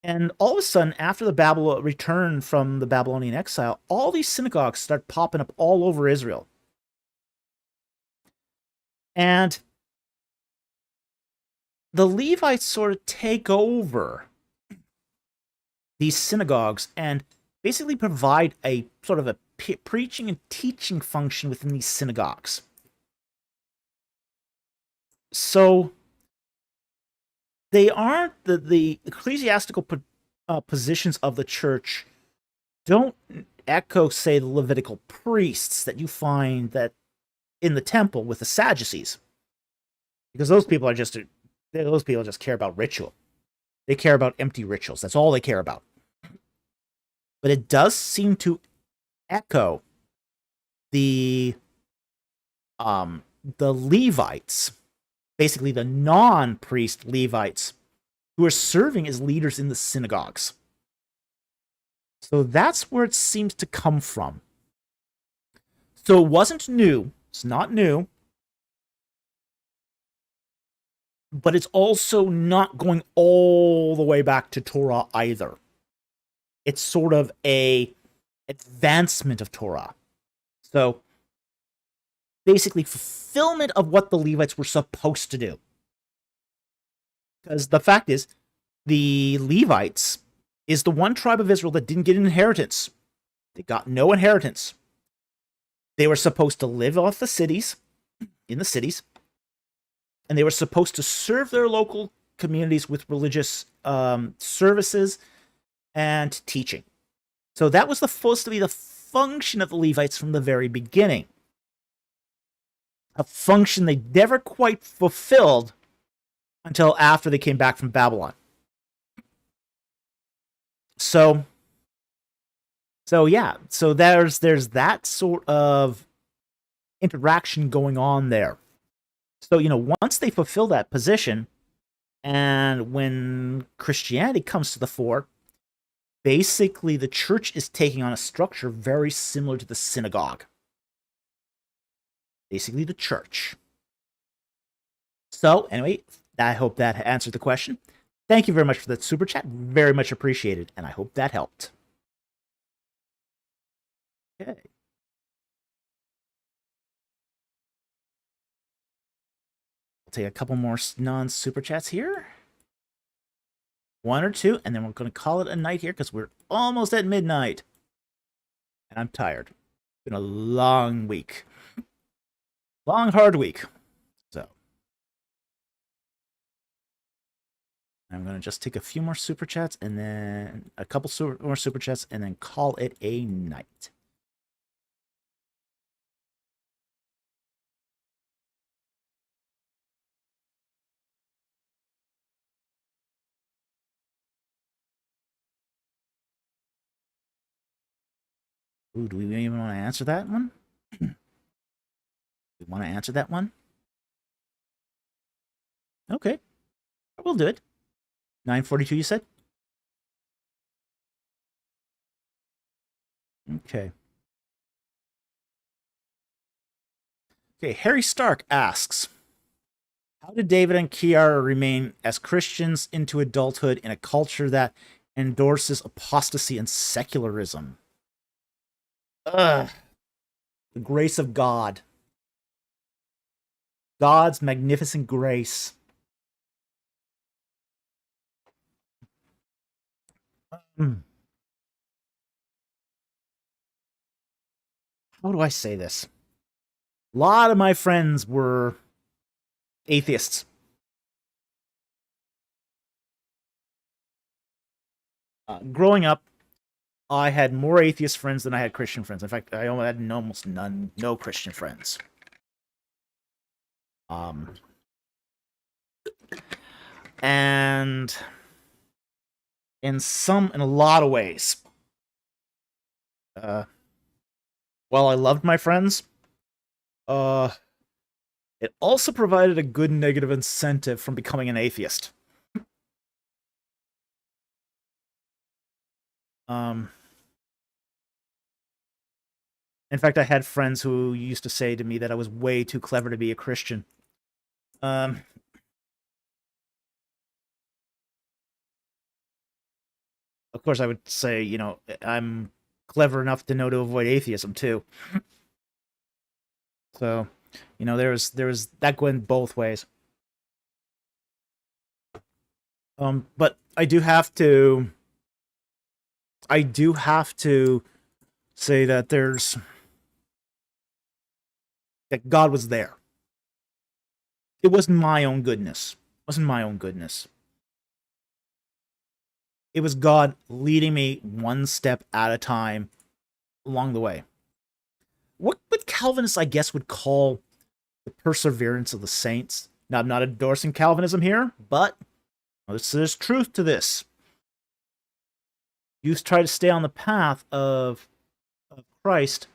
And all of a sudden, after the return from the Babylonian exile, all these synagogues start popping up all over Israel. And the Levites sort of take over these synagogues and basically provide a sort of a preaching and teaching function within these synagogues. So they aren't the ecclesiastical positions of the church don't echo, say, the Levitical priests that you find that in the temple with the Sadducees, because those people just care about ritual. They care about empty rituals. That's all they care about. But it does seem to echo the Levites, basically the non-priest Levites, who are serving as leaders in the synagogues. So that's where it seems to come from. So it wasn't new. It's not new. But it's also not going all the way back to Torah either. It's sort of a advancement of Torah. So basically fulfillment of what the Levites were supposed to do. Because the fact is, the Levites is the one tribe of Israel that didn't get an inheritance. They got no inheritance. They were supposed to live off the cities, in the cities, and they were supposed to serve their local communities with religious services and teaching. So that was supposed to be the function of the Levites from the very beginning. A function they never quite fulfilled until after they came back from Babylon. So yeah, so there's that sort of interaction going on there. So, once they fulfill that position, and when Christianity comes to the fore, basically the church is taking on a structure very similar to the synagogue. Basically the church. So, anyway, I hope that answered the question. Thank you very much for that super chat. Very much appreciated, and I hope that helped. Okay. I'll take a couple more non-super chats here. One or two, and then we're going to call it a night here because we're almost at midnight. And I'm tired. It's been a long week. Long, hard week. So I'm going to just take a few more super chats and then a couple more super chats and then call it a night. Ooh, do we even want to answer that one? We want to answer that one? Okay. We'll do it. 9:42, you said? Okay. Okay, Harry Stark asks, how did David and Kiara remain as Christians into adulthood in a culture that endorses apostasy and secularism? Ugh. The grace of God. God's magnificent grace. How do I say this? A lot of my friends were atheists. Growing up, I had more atheist friends than I had Christian friends. In fact, I had almost no Christian friends. And in a lot of ways, while I loved my friends, it also provided a good negative incentive from becoming an atheist. In fact, I had friends who used to say to me that I was way too clever to be a Christian. Of course, I would say, you know, I'm clever enough to know to avoid atheism too. So, you know, there's that going both ways. But I do have to say that that God was there. It wasn't my own goodness. It wasn't my own goodness. It was God leading me one step at a time along the way. What Calvinists, I guess, would call the perseverance of the saints. Now, I'm not endorsing Calvinism here, but there's truth to this. You try to stay on the path of Christ,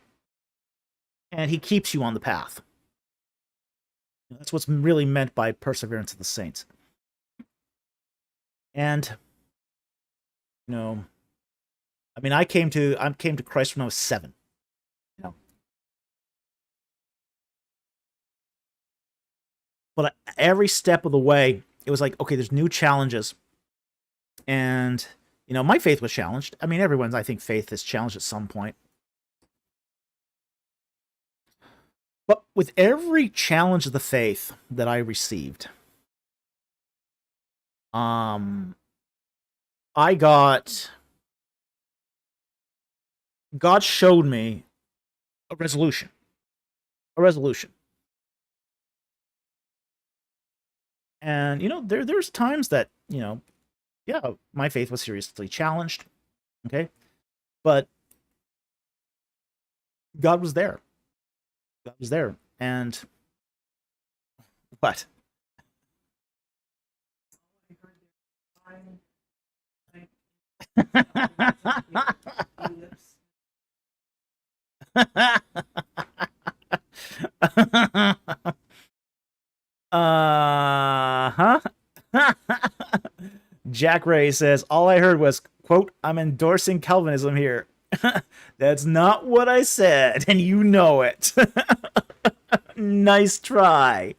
and he keeps you on the path. That's what's really meant by perseverance of the saints. And, you know, I mean, I came to Christ when I was 7. You know, but every step of the way, it was like, okay, there's new challenges, and you know, my faith was challenged. I mean, everyone's, I think, faith is challenged at some point. But with every challenge of the faith that I received, I got God showed me a resolution. A resolution. And you know, there's times that, you know, yeah, my faith was seriously challenged. Okay? But God was there. God was there. And what? Huh? Jack Ray says, all I heard was, quote, I'm endorsing Calvinism here. That's not what I said, and you know it. Nice try.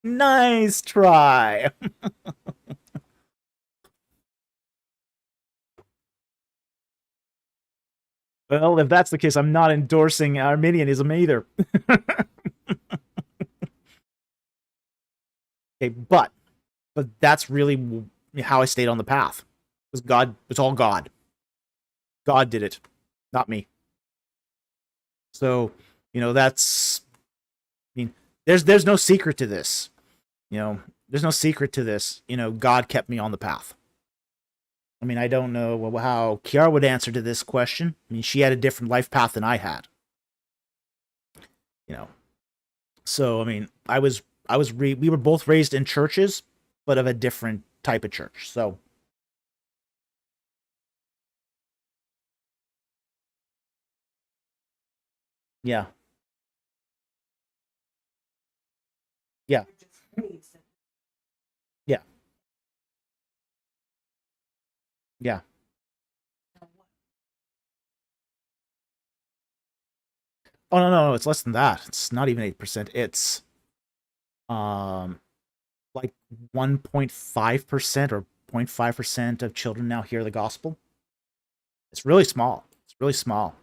Nice try. Well, if that's the case, I'm not endorsing Arminianism either. Okay, but that's really how I stayed on the path. It was God. It's all God. God did it, not me. So, you know, that's. I mean, there's no secret to this. You know, there's no secret to this. You know, God kept me on the path. I mean, I don't know how Kiara would answer to this question. I mean, she had a different life path than I had. You know, so I mean, we were both raised in churches, but of a different type of church. So, yeah, yeah, yeah, yeah. Oh no, it's less than that. It's not even 8%. It's um like 1.5% or 0.5% of children now hear the gospel. It's really small. It's really small.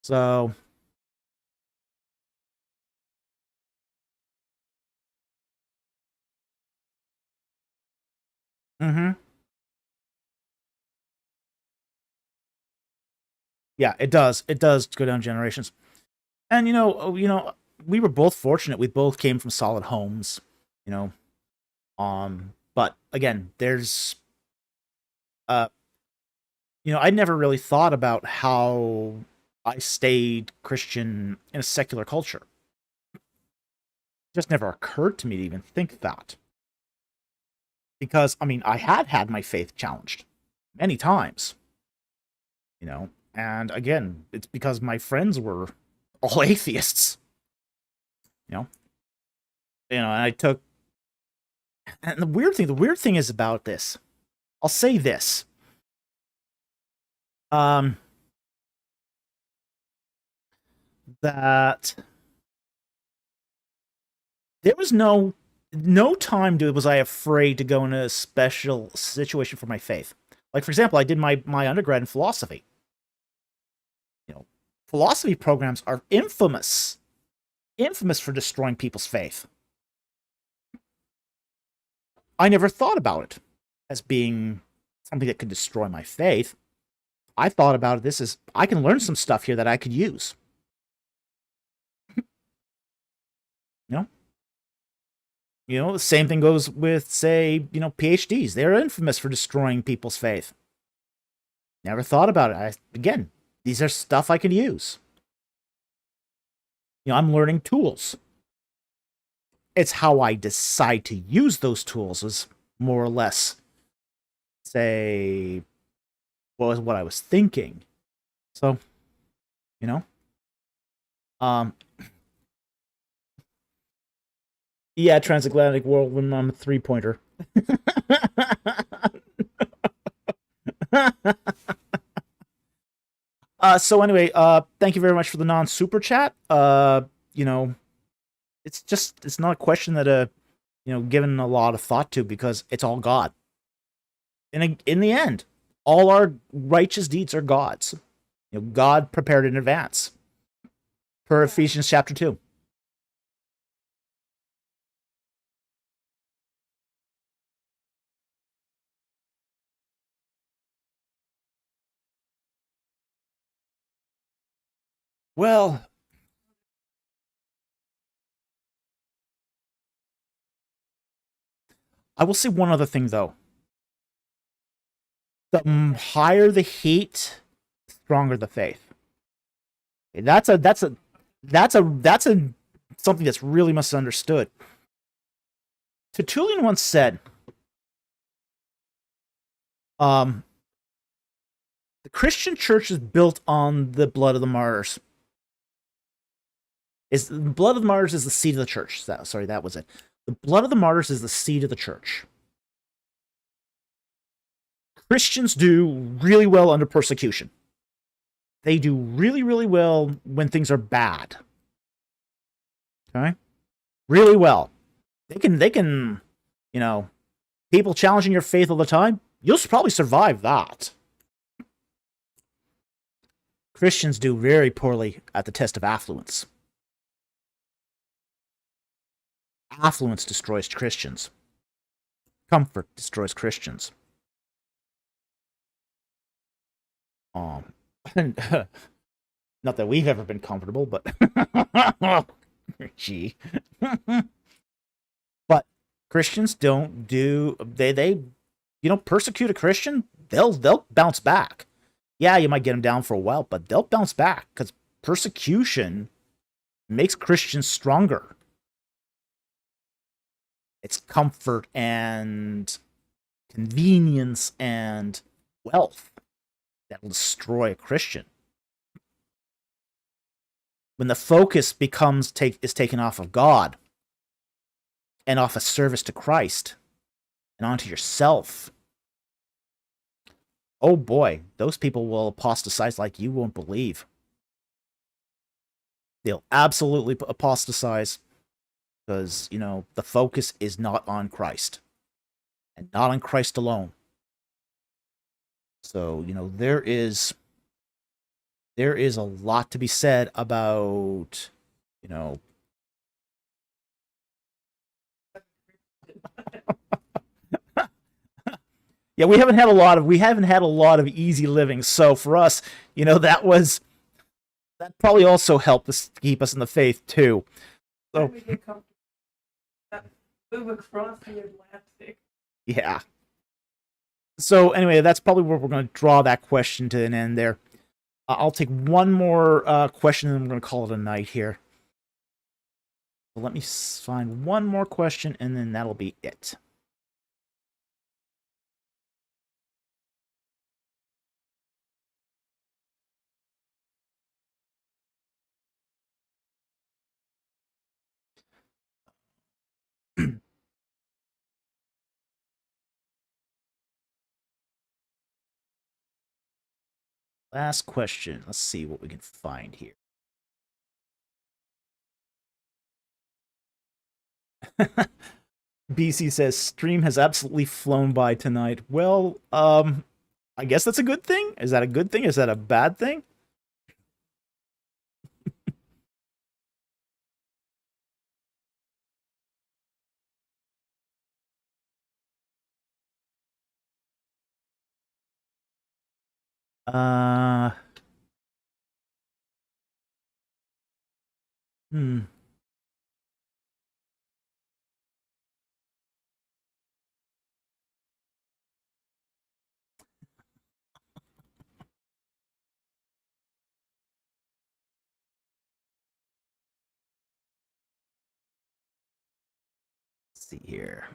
So, mm-hmm. Yeah, it does. It does go down generations. And we were both fortunate. We both came from solid homes, you know. But again, there's uh I never really thought about how I stayed Christian in a secular culture. It just never occurred to me to even think that. Because I mean, I had my faith challenged many times, and again, it's because my friends were all atheists, you know. And I took and the weird thing is about this. I'll say this. Um that there was no time was I afraid to go in a special situation for my faith. Like, for example, I did my undergrad in philosophy. Philosophy programs are infamous for destroying people's faith. I never thought about it as being something that could destroy my faith. I thought about this as I can learn some stuff here that I could use. The same thing goes with, say, PhDs. They're infamous for destroying people's faith. Never thought about it. Again, these are stuff I can use. I'm learning tools. It's how I decide to use those tools is more or less, say, what I was thinking. So, yeah, transatlantic world when I'm a 3-pointer. So anyway, thank you very much for the non-super chat. It's not a question that given a lot of thought to, because it's all God. In the end, all our righteous deeds are God's. God prepared in advance. Per Ephesians chapter 2. Well, I will say one other thing though. The higher the heat, the stronger the faith. That's something that's really misunderstood. Tertullian once said, the Christian church is built on the blood of the martyrs. The blood of the martyrs is the seed of the church. That was it. The blood of the martyrs is the seed of the church. Christians do really well under persecution. They do really, really well when things are bad. Okay? Really well. They can, people challenging your faith all the time, you'll probably survive that. Christians do very poorly at the test of affluence. Affluence destroys Christians. Comfort destroys Christians. Not that we've ever been comfortable, but gee. But Christians don't do they persecute a Christian, they'll bounce back. Yeah, you might get them down for a while, but they'll bounce back because persecution makes Christians stronger. It's comfort and convenience and wealth that will destroy a Christian. When the focus is taken off of God and off of service to Christ and onto yourself, oh boy, those people will apostatize like you won't believe. They'll absolutely apostatize because, the focus is not on Christ and not on Christ alone. So, there is there is a lot to be said about, you know, yeah, we haven't had a lot of easy living. So for us, that probably also helped us keep us in the faith too. So we get comfortable. Move across the Atlantic. yeah. So anyway, that's probably where we're going to draw that question to an end there. I'll take one more question, and I'm going to call it a night here. So let me find one more question, and then that'll be it. Last question. Let's see what we can find here. BC says, stream has absolutely flown by tonight. Well, I guess that's a good thing. Is that a good thing? Is that a bad thing? Hmm. Let's see here.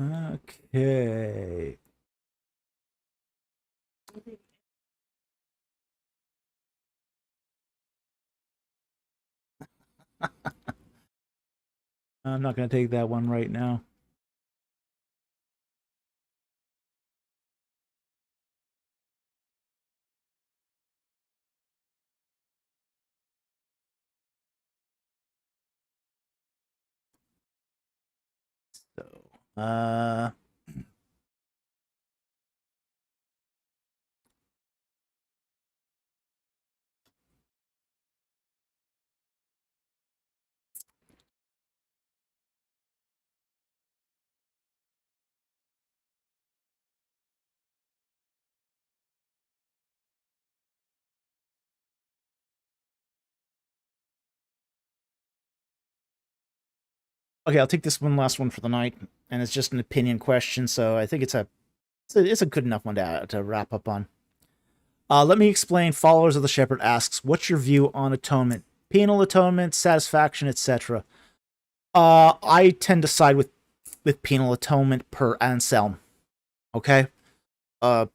Okay. I'm not going to take that one right now. So, okay, I'll take this one last one for the night, and it's just an opinion question, so I think it's a good enough one to wrap up on. Let me explain. Followers of the Shepherd asks, what's your view on atonement? Penal atonement, satisfaction, etc. I tend to side with penal atonement per Anselm. Okay? I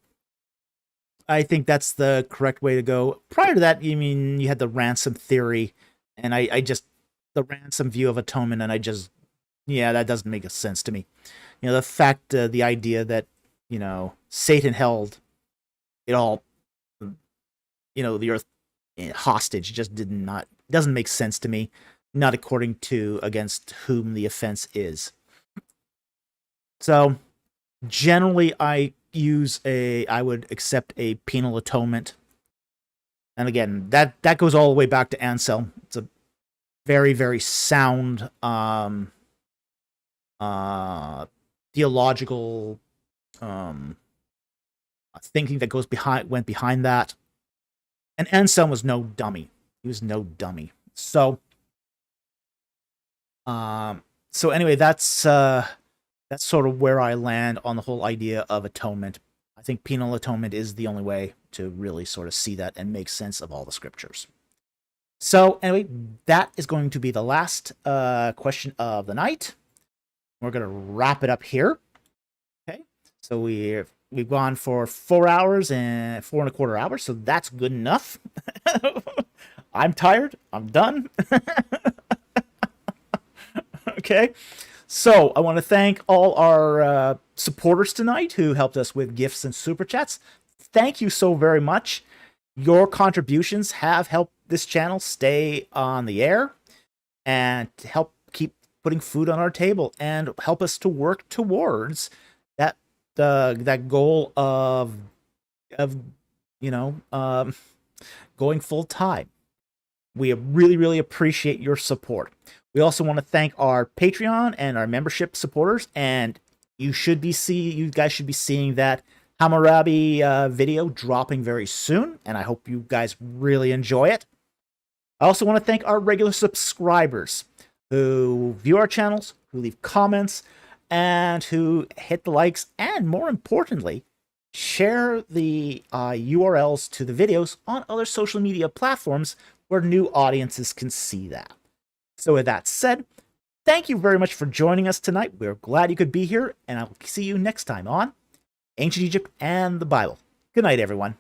think that's the correct way to go. Prior to that, you had the ransom theory, and I just, the ransom view of atonement, and that doesn't make sense to me. The fact, the idea that, Satan held it all, the earth hostage just doesn't make sense to me. Not according to against whom the offense is. So generally I would accept a penal atonement. And again, that goes all the way back to Anselm. It's a very, very sound theological thinking that went behind that. And Anselm was no dummy. He was no dummy. So anyway, that's sort of where I land on the whole idea of atonement. I think penal atonement is the only way to really sort of see that and make sense of all the scriptures. So anyway, that is going to be the last question of the night. We're going to wrap it up here. Okay, so we've gone for 4 hours and 4.25 hours, so that's good enough. I'm tired. I'm done. Okay, so I want to thank all our supporters tonight who helped us with gifts and super chats. Thank you so very much. Your contributions have helped this channel stay on the air and help keep putting food on our table and help us to work towards that goal of going full time. We really, really appreciate your support. We also want to thank our Patreon and our membership supporters, and you guys should be seeing that Hammurabi video dropping very soon, and I hope you guys really enjoy it. I also want to thank our regular subscribers who view our channels, who leave comments, and who hit the likes, and more importantly, share the URLs to the videos on other social media platforms where new audiences can see that. So with that said, thank you very much for joining us tonight. We're glad you could be here, and I'll see you next time on Ancient Egypt and the Bible. Good night, everyone.